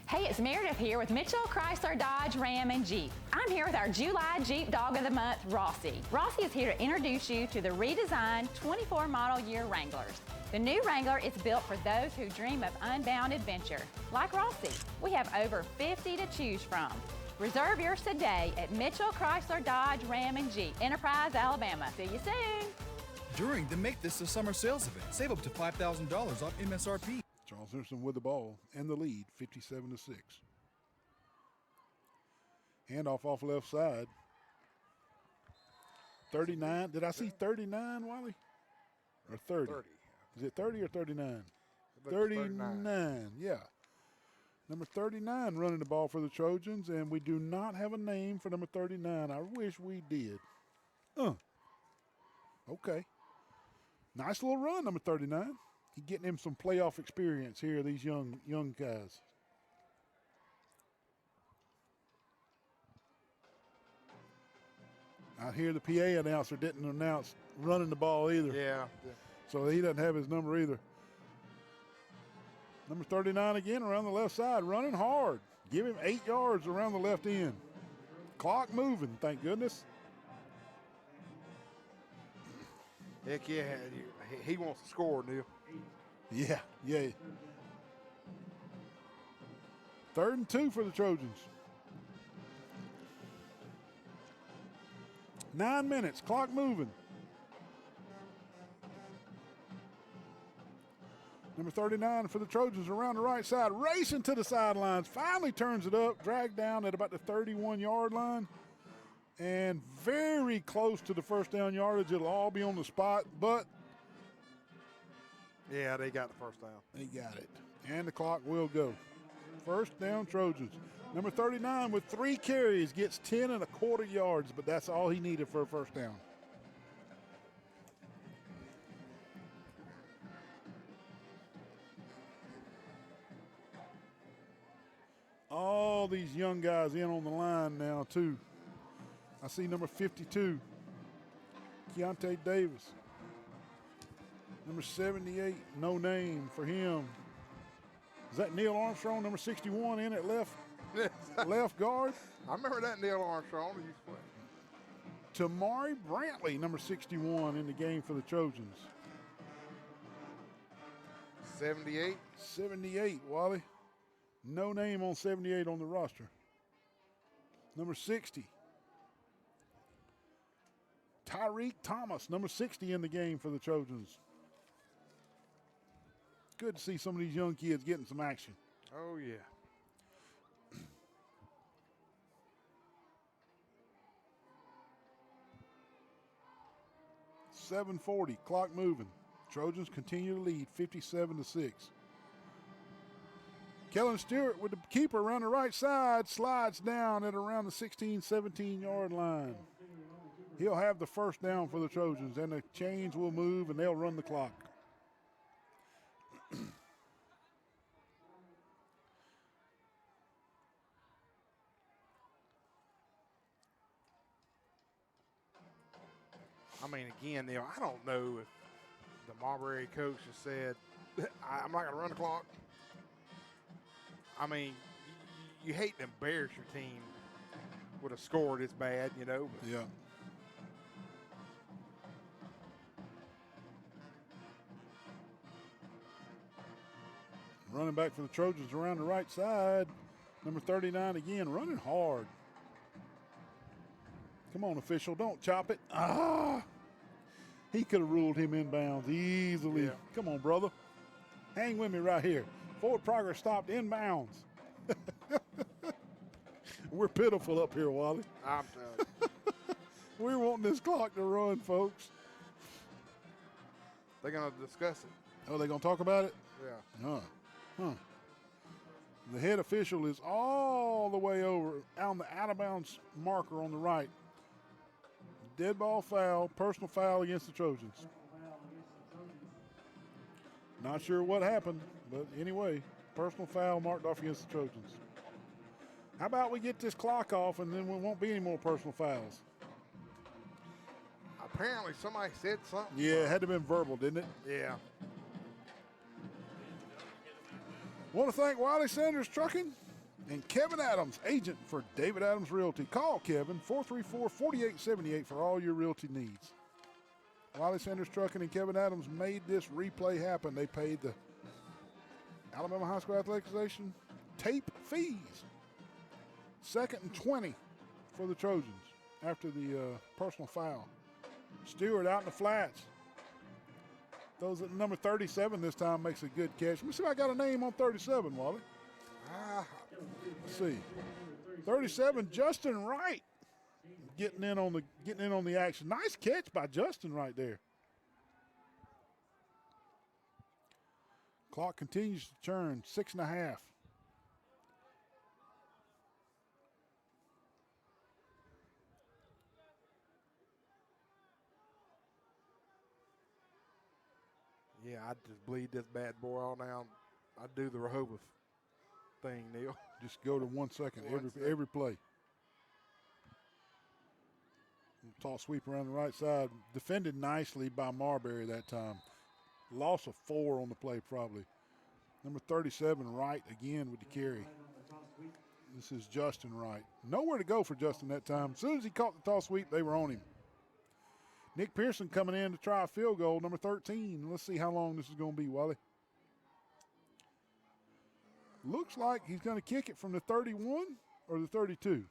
Hey, it's Meredith here with Mitchell, Chrysler, Dodge, Ram, and Jeep. I'm here with our July Jeep Dog of the Month, Rossi. Rossi is here to introduce you to the redesigned 24 model year Wranglers. The new Wrangler is built for those who dream of unbound adventure. Like Rossi, we have over 50 to choose from. Reserve yours today at Mitchell, Chrysler, Dodge, Ram, and Jeep, Enterprise, Alabama. See you soon. During the Make This a Summer sales event, save up to $5,000 off MSRP. Charles Simpson with the ball and the lead, 57-6. Handoff off left side. 39. Did I see 39, Wiley? Or 30? 30. Is it 30 or 39? 39. Yeah. Number 39 running the ball for the Trojans, and we do not have a name for number 39. I wish we did. Okay. Nice little run, number 39. He's getting him some playoff experience here, these young guys. I hear the PA announcer didn't announce running the ball either. Yeah. So he doesn't have his number either. Number 39 again around the left side, running hard. Give him 8 yards around the left end. Clock moving, thank goodness. Heck yeah, he wants to score, Neil. Yeah. 3rd and 2 for the Trojans. 9 minutes, clock moving. Number 39 for the Trojans around the right side, racing to the sidelines, finally turns it up, dragged down at about the 31-yard line, and very close to the first down yardage. It'll all be on the spot, but yeah, they got the first down. They got it, and the clock will go. First down Trojans. Number 39 with 3 carries gets 10 1/4 yards, but that's all he needed for a first down. All these young guys in on the line now, too. I see number 52, Keontae Davis. Number 78, no name for him. Is that Neil Armstrong, number 61, in at left guard? I remember that Neil Armstrong. Tamari Brantley, number 61, in the game for the Trojans. 78? 78, Wally. No name on 78 on the roster. Number 60. Tyreek Thomas, number 60 in the game for the Trojans. Good to see some of these young kids getting some action. Oh, yeah. .740, clock moving. Trojans continue to lead 57-6. Kellen Stewart with the keeper around the right side, slides down at around the 16, 17-yard line. He'll have the first down for the Trojans, and the chains will move, and they'll run the clock. I mean, again, Neil, I don't know if the Marbury coach has said, I'm not going to run the clock. I mean, you hate to embarrass your team with a score this bad, you know. But yeah. Running back for the Trojans around the right side. Number 39 again, running hard. Come on, official, don't chop it. Ah! He could have ruled him inbounds easily. Yeah. Come on, brother. Hang with me right here. Forward progress stopped inbounds. We're pitiful up here, Wally. I'm telling you. We're wanting this clock to run, folks. They're going to discuss it. Oh, they're going to talk about it? Yeah. Huh. The head official is all the way over on the out-of-bounds marker on the right. Dead ball foul, personal foul against the Trojans. Not sure what happened, but anyway, personal foul marked off against the Trojans. How about we get this clock off and then there won't be any more personal fouls? Apparently somebody said something. Yeah, it had to have been verbal, didn't it? Yeah. Want to thank Wiley Sanders Trucking and Kevin Adams, agent for David Adams Realty. Call Kevin, 434-4878 for all your realty needs. Wiley Sanders Trucking and Kevin Adams made this replay happen. They paid the Alabama High School Athletic Association tape fees. 2nd and 20 for the Trojans after the personal foul. Stewart out in the flats. Those at number 37 this time makes a good catch. Let me see if I got a name on 37, Wally. Let's see. 37, Justin Wright, getting in on the action. Nice catch by Justin right there. Clock continues to churn, 6.5. Yeah, I just bleed this bad boy all down. I do the Rehoboth thing, Neil. Just go to 1 second every play. Toss sweep around the right side. Defended nicely by Marbury that time. Loss of 4 on the play probably. Number 37, Wright again with the carry. This is Justin Wright. Nowhere to go for Justin that time. As soon as he caught the toss sweep, they were on him. Nick Pearson coming in to try a field goal, number 13. Let's see how long this is going to be, Wally. Looks like he's going to kick it from the 31 or the 32.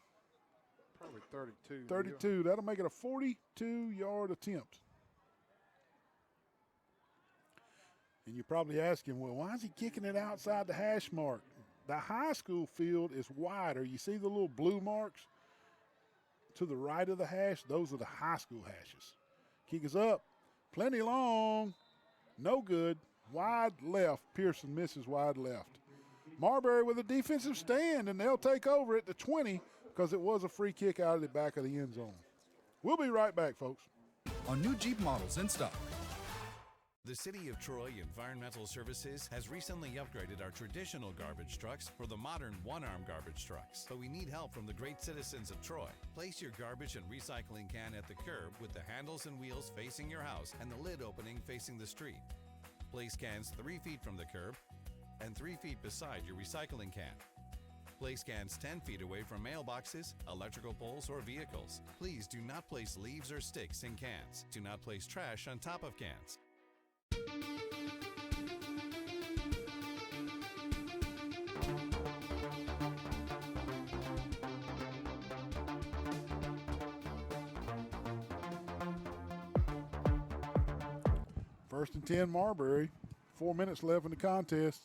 Probably 32. 32. That'll make it a 42-yard attempt. And you're probably asking, well, why is he kicking it outside the hash mark? The high school field is wider. You see the little blue marks to the right of the hash? Those are the high school hashes. Kick is up. Plenty long. No good. Wide left. Pearson misses wide left. Marbury with a defensive stand, and they'll take over at the 20 because it was a free kick out of the back of the end zone. We'll be right back, folks. On new Jeep models in stock. The City of Troy Environmental Services has recently upgraded our traditional garbage trucks for the modern one-arm garbage trucks. But we need help from the great citizens of Troy. Place your garbage and recycling can at the curb with the handles and wheels facing your house and the lid opening facing the street. Place cans 3 feet from the curb and 3 feet beside your recycling can. Place cans 10 feet away from mailboxes, electrical poles, or vehicles. Please do not place leaves or sticks in cans. Do not place trash on top of cans. First and 10, Marbury. 4 minutes left in the contest.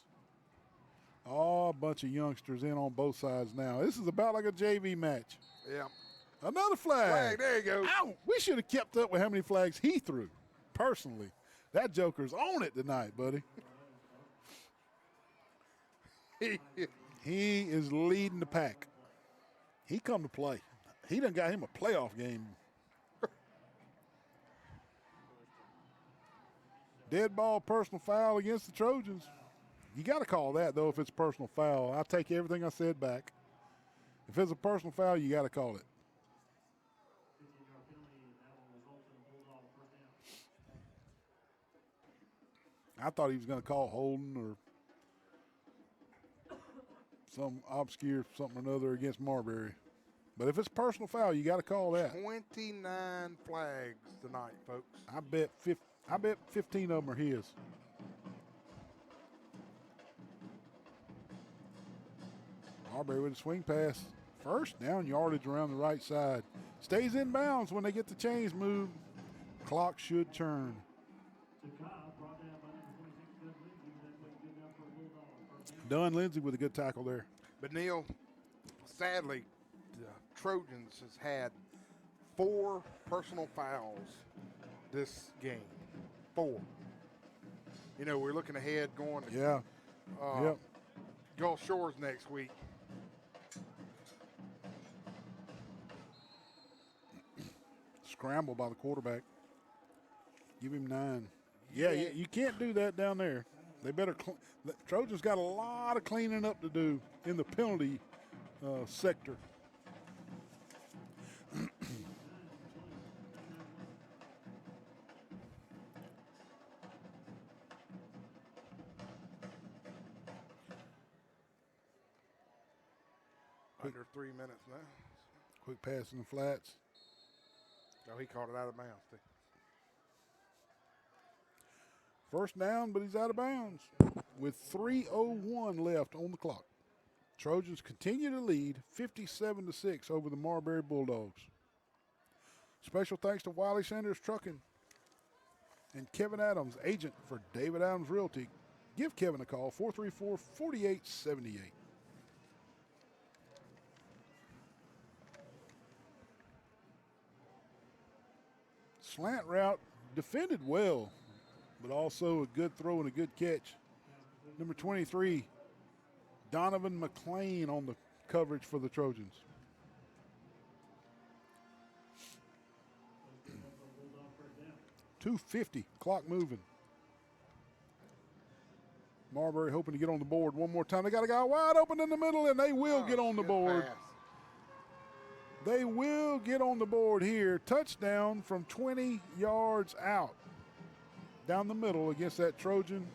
Oh, a bunch of youngsters in on both sides now. This is about like a JV match. Yeah. Another flag. There you go. Ow! We should have kept up with how many flags he threw, personally. That joker's on it tonight, buddy. He is leading the pack. He come to play. He done got him a playoff game. Dead ball personal foul against the Trojans. You got to call that, though, if it's a personal foul. I'll take everything I said back. If it's a personal foul, you got to call it. I thought he was going to call holding or some obscure something or another against Marbury. But if it's personal foul, you got to call that. 29 flags tonight, folks. I bet 15 of them are his. Marbury with a swing pass. First down, yardage around the right side. Stays in bounds when they get the chains moved. Clock should turn. Dunn Lindsay with a good tackle there. But Neil, sadly, the Trojans has had 4 personal fouls this game. 4. You know, we're looking ahead going to Gulf Shores next week. Scramble by the quarterback. Give him 9. Yeah, you can't do that down there. They better. The Trojans got a lot of cleaning up to do in the penalty sector. Under 3 minutes now. Quick pass in the flats. Oh, he caught it out of bounds. First down, but he's out of bounds with 3:01 left on the clock. Trojans continue to lead 57-6 over the Marbury Bulldogs. Special thanks to Wiley Sanders Trucking and Kevin Adams, agent for David Adams Realty. Give Kevin a call, 434-4878. Slant route, defended well, but also a good throw and a good catch. Number 23, Donovan McClain on the coverage for the Trojans. .250, clock moving. Marbury hoping to get on the board one more time. They got a guy wide open in the middle, and they will get on the board. Pass. They will get on the board here. Touchdown from 20 yards out. Down the middle against that Trojan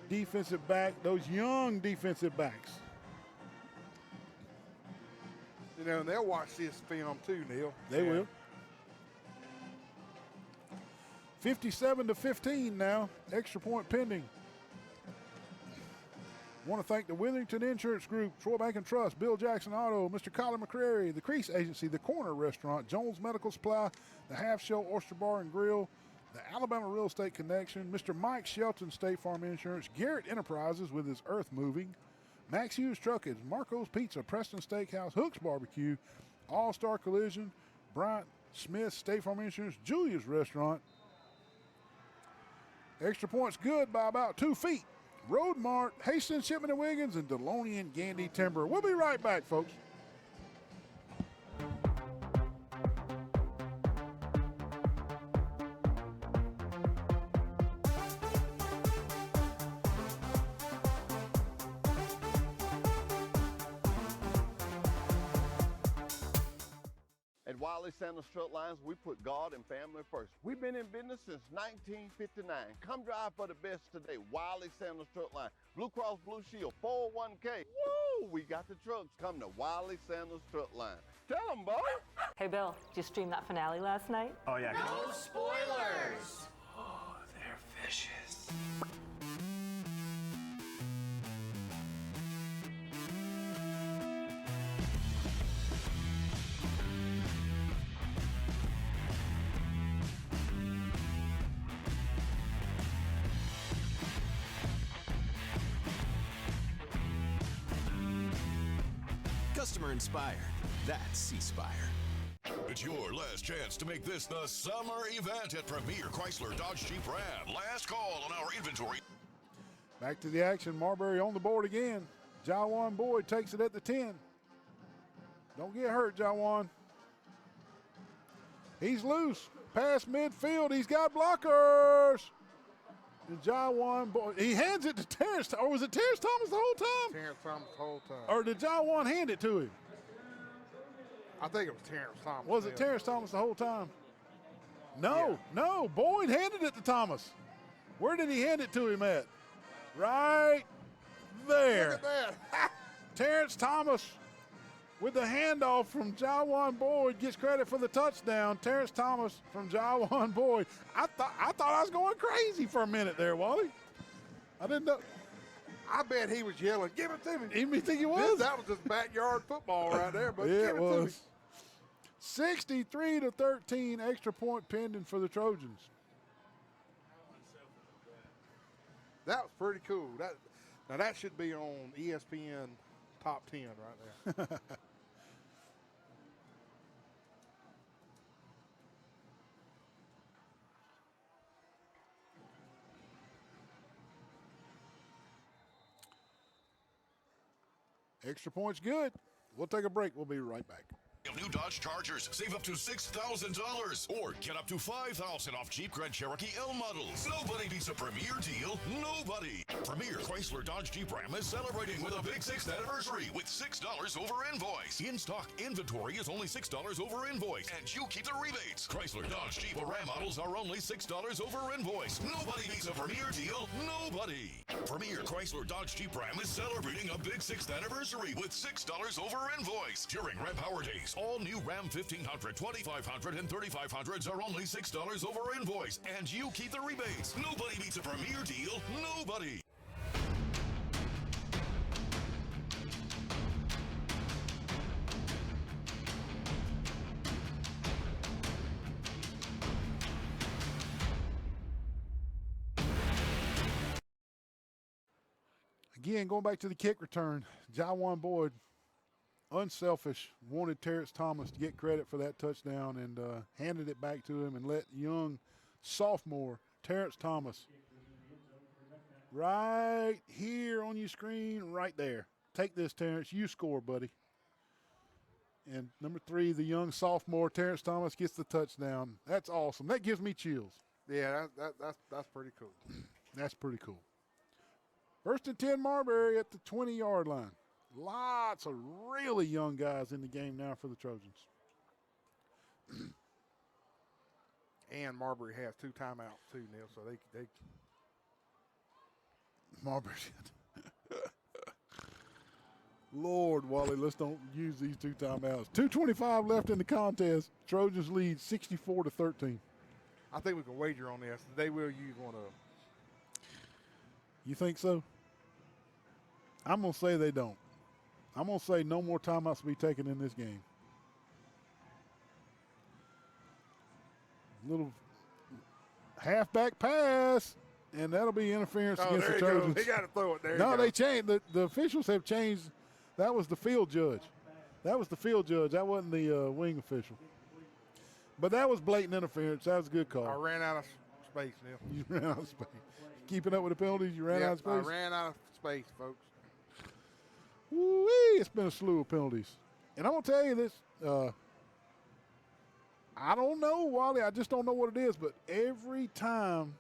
defensive back, those young defensive backs. You know, and they'll watch this film too, Neil. They will. 57-15 now. Extra point pending. Want to thank the Witherington Insurance Group, Troy Bank and Trust, Bill Jackson Auto, Mr. Colin McCrary, the Crease Agency, the Corner Restaurant, Jones Medical Supply, the Half Shell Oyster Bar and Grill, the Alabama Real Estate Connection, Mr. Mike Shelton, State Farm Insurance, Garrett Enterprises with his Earth Moving, Max Hughes Truckage, Marco's Pizza, Preston Steakhouse, Hooks Barbecue, All-Star Collision, Bryant Smith, State Farm Insurance, Julia's Restaurant. Extra points good by about 2 feet. Road Mart, Hastings Shipment and Wiggins, and Deloney and Gandy Timber. We'll be right back, folks. At Wiley Sanders Strut Lines, we put God and family first. We've been in business since 1959. Come drive for the best today. Wiley Sanders Strut Line. Blue Cross Blue Shield, 401k. Woo! We got the trucks. Come to Wiley Sanders Strut Line. Tell them, boy. Hey, Bill, did you stream that finale last night? Oh, yeah. No spoilers! Oh, they're vicious. Customer inspired. That's C-Spire. It's your last chance to make this the summer event at Premier Chrysler Dodge Jeep Ram. Last call on our inventory. Back to the action. Marbury on the board again. Jawan Boyd takes it at the 10. Don't get hurt, Jawan. He's loose. Past midfield. He's got blockers. And Jawan Boyd, he hands it to Terrence. Or was it Terrence Thomas the whole time? Terrence Thomas the whole time. Or did Jawan hand it to him? I think it was Terrence Thomas. Was it Terrence Thomas the whole time? No, no. Boyd handed it to Thomas. Where did he hand it to him at? Right there. Look at that. Terrence Thomas with the handoff from Jawan Boyd gets credit for the touchdown. Terrence Thomas from Jawan Boyd. I thought I was going crazy for a minute there, Wally. I didn't know. I bet he was yelling, "Give it to me." You think he was? That was just backyard football right there, but Yeah, give it it to me. was. 63-13, extra point pending for the Trojans. That was pretty cool. Now that should be on ESPN top 10 right there. Extra points good. We'll take a break. We'll be right back. New Dodge Chargers. Save up to $6,000 or get up to $5,000 off Jeep Grand Cherokee L models. Nobody beats a premier deal. Nobody. Premier Chrysler Dodge Jeep Ram is celebrating with a big 6th anniversary with $6 over invoice. In stock inventory is only $6 over invoice, and you keep the rebates. Chrysler Dodge Jeep Ram models are only $6 over invoice. Nobody beats a premier deal. Nobody. Premier Chrysler Dodge Jeep Ram is celebrating a big 6th anniversary with $6 over invoice during Ram Power Days. All new Ram 1500, 2500, and 3500s are only $6 over invoice, and you keep the rebates. Nobody beats a premier deal. Nobody. Again, going back to the kick return, Jawan Boyd, unselfish, wanted Terrence Thomas to get credit for that touchdown and handed it back to him and let young sophomore Terrence Thomas right here on your screen, right there. Take this, Terrence. You score, buddy. And number 3, the young sophomore Terrence Thomas gets the touchdown. That's awesome. That gives me chills. Yeah, that's pretty cool. That's pretty cool. 1st and 10 Marbury at the 20-yard line. Lots of really young guys in the game now for the Trojans. And Marbury has 2 timeouts too, Neil. So they Marbury. Lord, Wally, let's don't use these 2 timeouts. 2:25 left in the contest. Trojans lead 64-13. I think we can wager on this. They will use one of them. You think so? I'm going to say they don't. I'm going to say no more timeouts to be taken in this game. Little halfback pass, and that'll be interference against the Trojans. They got to throw it there. No, they changed. The officials have changed. That was the field judge. That was the field judge. That wasn't the wing official. But that was blatant interference. That was a good call. I ran out of space, Neil. You ran out of space. Keeping up with the penalties, you ran out of space? I ran out of space, folks. Woo-wee, it's been a slew of penalties. And I'm going to tell you this. I don't know, Wally. I just don't know what it is. But every time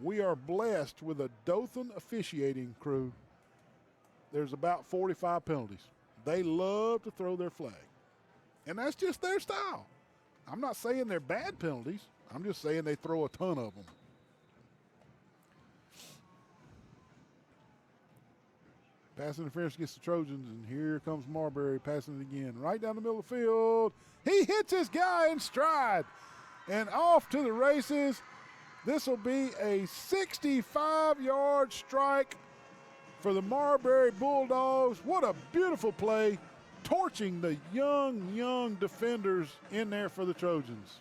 we are blessed with a Dothan officiating crew, there's about 45 penalties. They love to throw their flag. And that's just their style. I'm not saying they're bad penalties. I'm just saying they throw a ton of them. Pass interference against the Trojans, and here comes Marbury passing it again. Right down the middle of the field. He hits his guy in stride. And off to the races. This will be a 65-yard strike for the Marbury Bulldogs. What a beautiful play. Torching the young defenders in there for the Trojans.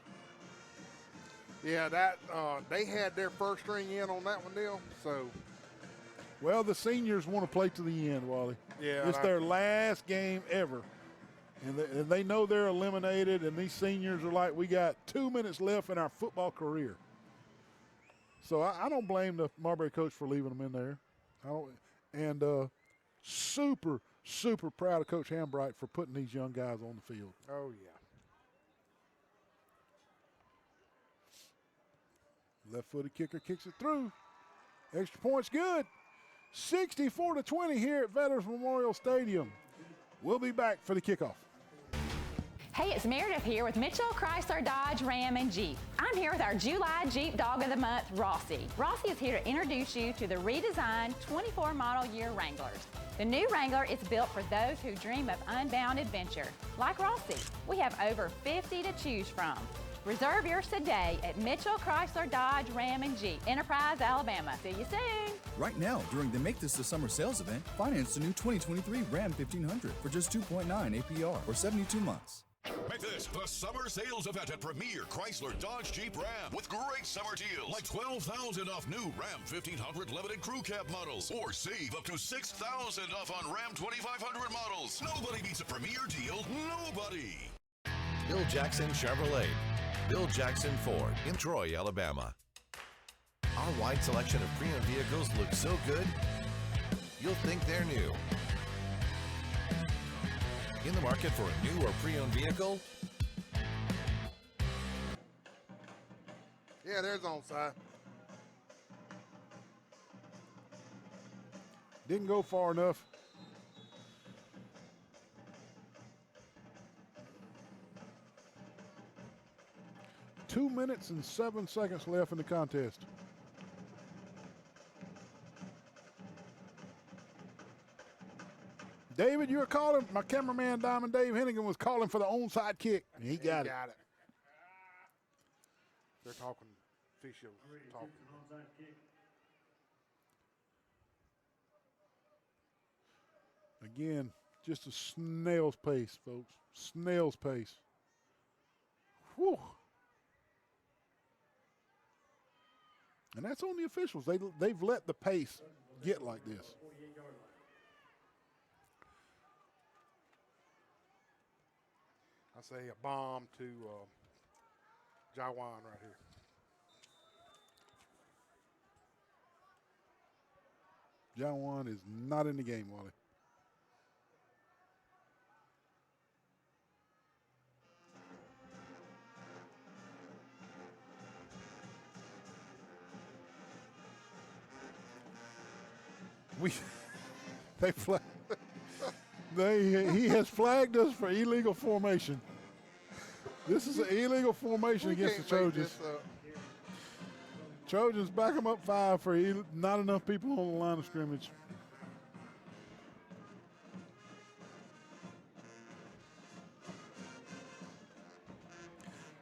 Yeah, that they had their first string in on that one, Neil. So, well, the seniors want to play to the end, Wally. Yeah, it's their last game ever, and they know they're eliminated. And these seniors are like, we got 2 minutes left in our football career. So I don't blame the Marbury coach for leaving them in there. Super, super proud of Coach Hambright for putting these young guys on the field. Oh, yeah. Left-footed kicker kicks it through. Extra point's good. 64-20 here at Veterans Memorial Stadium. We'll be back for the kickoff. Hey, it's Meredith here with Mitchell, Chrysler, Dodge, Ram, and Jeep. I'm here with our July Jeep Dog of the Month, Rossi. Rossi is here to introduce you to the redesigned 24 model year Wranglers. The new Wrangler is built for those who dream of unbound adventure. Like Rossi, we have over 50 to choose from. Reserve yours today at Mitchell, Chrysler, Dodge, Ram, and Jeep, Enterprise, Alabama. See you soon. Right now, during the Make This the Summer sales event, finance the new 2023 Ram 1500 for just 2.9 APR or 72 months. Make this the summer sales event at Premier Chrysler Dodge Jeep Ram with great summer deals like $12,000 off new Ram 1500 limited crew cab models, or save up to $6,000 off on Ram 2500 models. Nobody beats a Premier deal. Nobody. Bill Jackson Chevrolet. Bill Jackson Ford in Troy, Alabama. Our wide selection of pre-owned vehicles looks so good, you'll think they're new. In the market for a new or pre-owned vehicle? Yeah, there's onside. Didn't go far enough. Two minutes and 7 seconds left in the contest. David, you were calling. My cameraman, Diamond Dave Hennigan, was calling for the onside kick. And he got it. They're talking officials. Talking. Again, just a snail's pace, folks. Snail's pace. Whew. And that's on the officials. They've let the pace get like this. I say a bomb to Jawan right here. Jawan is not in the game, Wally. He has flagged us for illegal formation. This is an illegal formation against the Trojans. Trojans back them up 5 for not enough people on the line of scrimmage.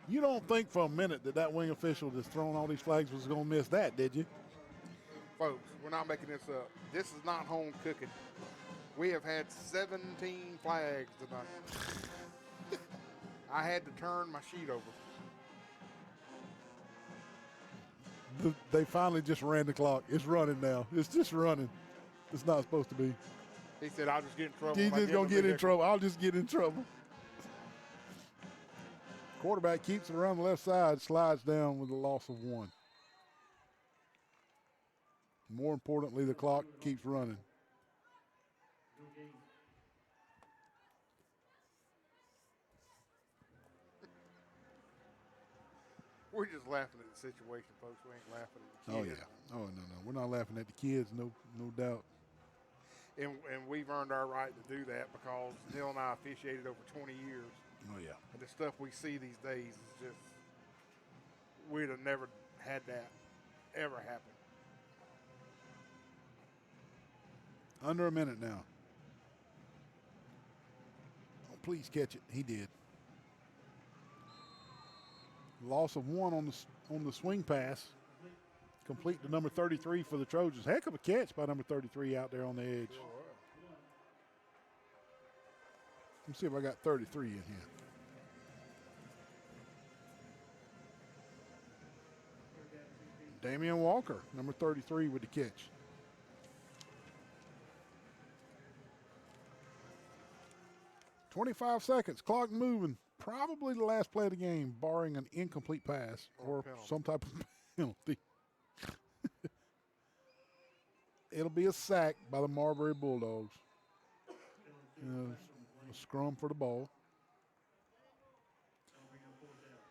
You don't think for a minute that wing official that's throwing all these flags was going to miss that, did you? Folks, we're not making this up. This is not home cooking. We have had 17 flags tonight. I had to turn my sheet over. They finally just ran the clock. It's running now. It's just running. It's not supposed to be. He said, I'll just get in trouble. He's just going to get in trouble. I'll just get in trouble. Quarterback keeps it around the left side, slides down with a loss of 1. More importantly, the clock keeps running. We're just laughing at the situation, folks. We ain't laughing at the kids. Oh, yeah. Oh, no. We're not laughing at the kids, no doubt. And we've earned our right to do that because Neil and I officiated over 20 years. Oh, yeah. And the stuff we see these days is just, we'd have never had that ever happen. Under a minute now. Oh, please catch it. He did. Loss of 1 on the swing pass. Complete to number 33 for the Trojans. Heck of a catch by number 33 out there on the edge. Let me see if I got 33 in here. Damian Walker, number 33 with the catch. .25 seconds, clock moving. Probably the last play of the game, barring an incomplete pass or some type of penalty. it'll be a sack by the Marbury Bulldogs. A scrum for the ball.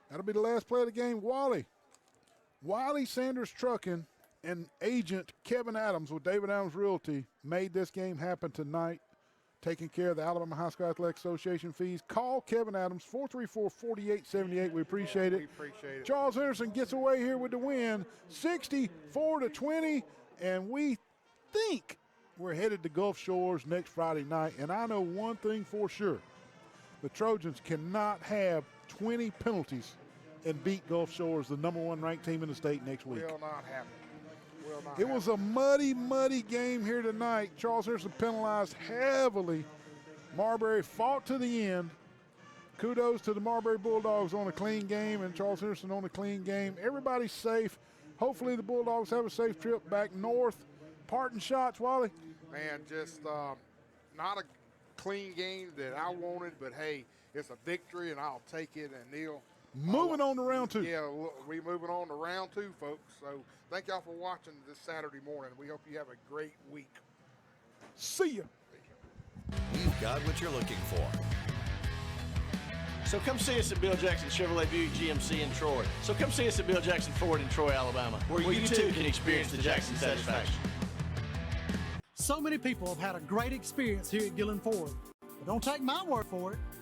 That'll be the last play of the game. Wiley Sanders Trucking and agent Kevin Adams with David Adams Realty made this game happen tonight, taking care of the Alabama High School Athletic Association fees. Call Kevin Adams, 434-4878. We appreciate it. We appreciate it. Charles Henderson gets away here with the win, 64-20, and we think we're headed to Gulf Shores next Friday night. And I know one thing for sure. The Trojans cannot have 20 penalties and beat Gulf Shores, the #1 ranked team in the state, next week. Will not happen. It was a muddy game here tonight. Charles Henderson penalized heavily. Marbury fought to the end. Kudos to the Marbury Bulldogs on a clean game and Charles Henderson on a clean game. Everybody's safe. Hopefully the Bulldogs have a safe trip back north. Parting shots, Wally? Man, just not a clean game that I wanted, but hey, it's a victory and I'll take it. And Neil, moving on to round 2. Yeah, we're moving on to round 2, folks. So thank y'all for watching this Saturday morning. We hope you have a great week. See ya. We've got what you're looking for. So come see us at Bill Jackson Chevrolet Buick GMC in Troy. So come see us at Bill Jackson Ford in Troy, Alabama, where you too can experience the Jackson satisfaction. So many people have had a great experience here at Gillen Ford. But don't take my word for it.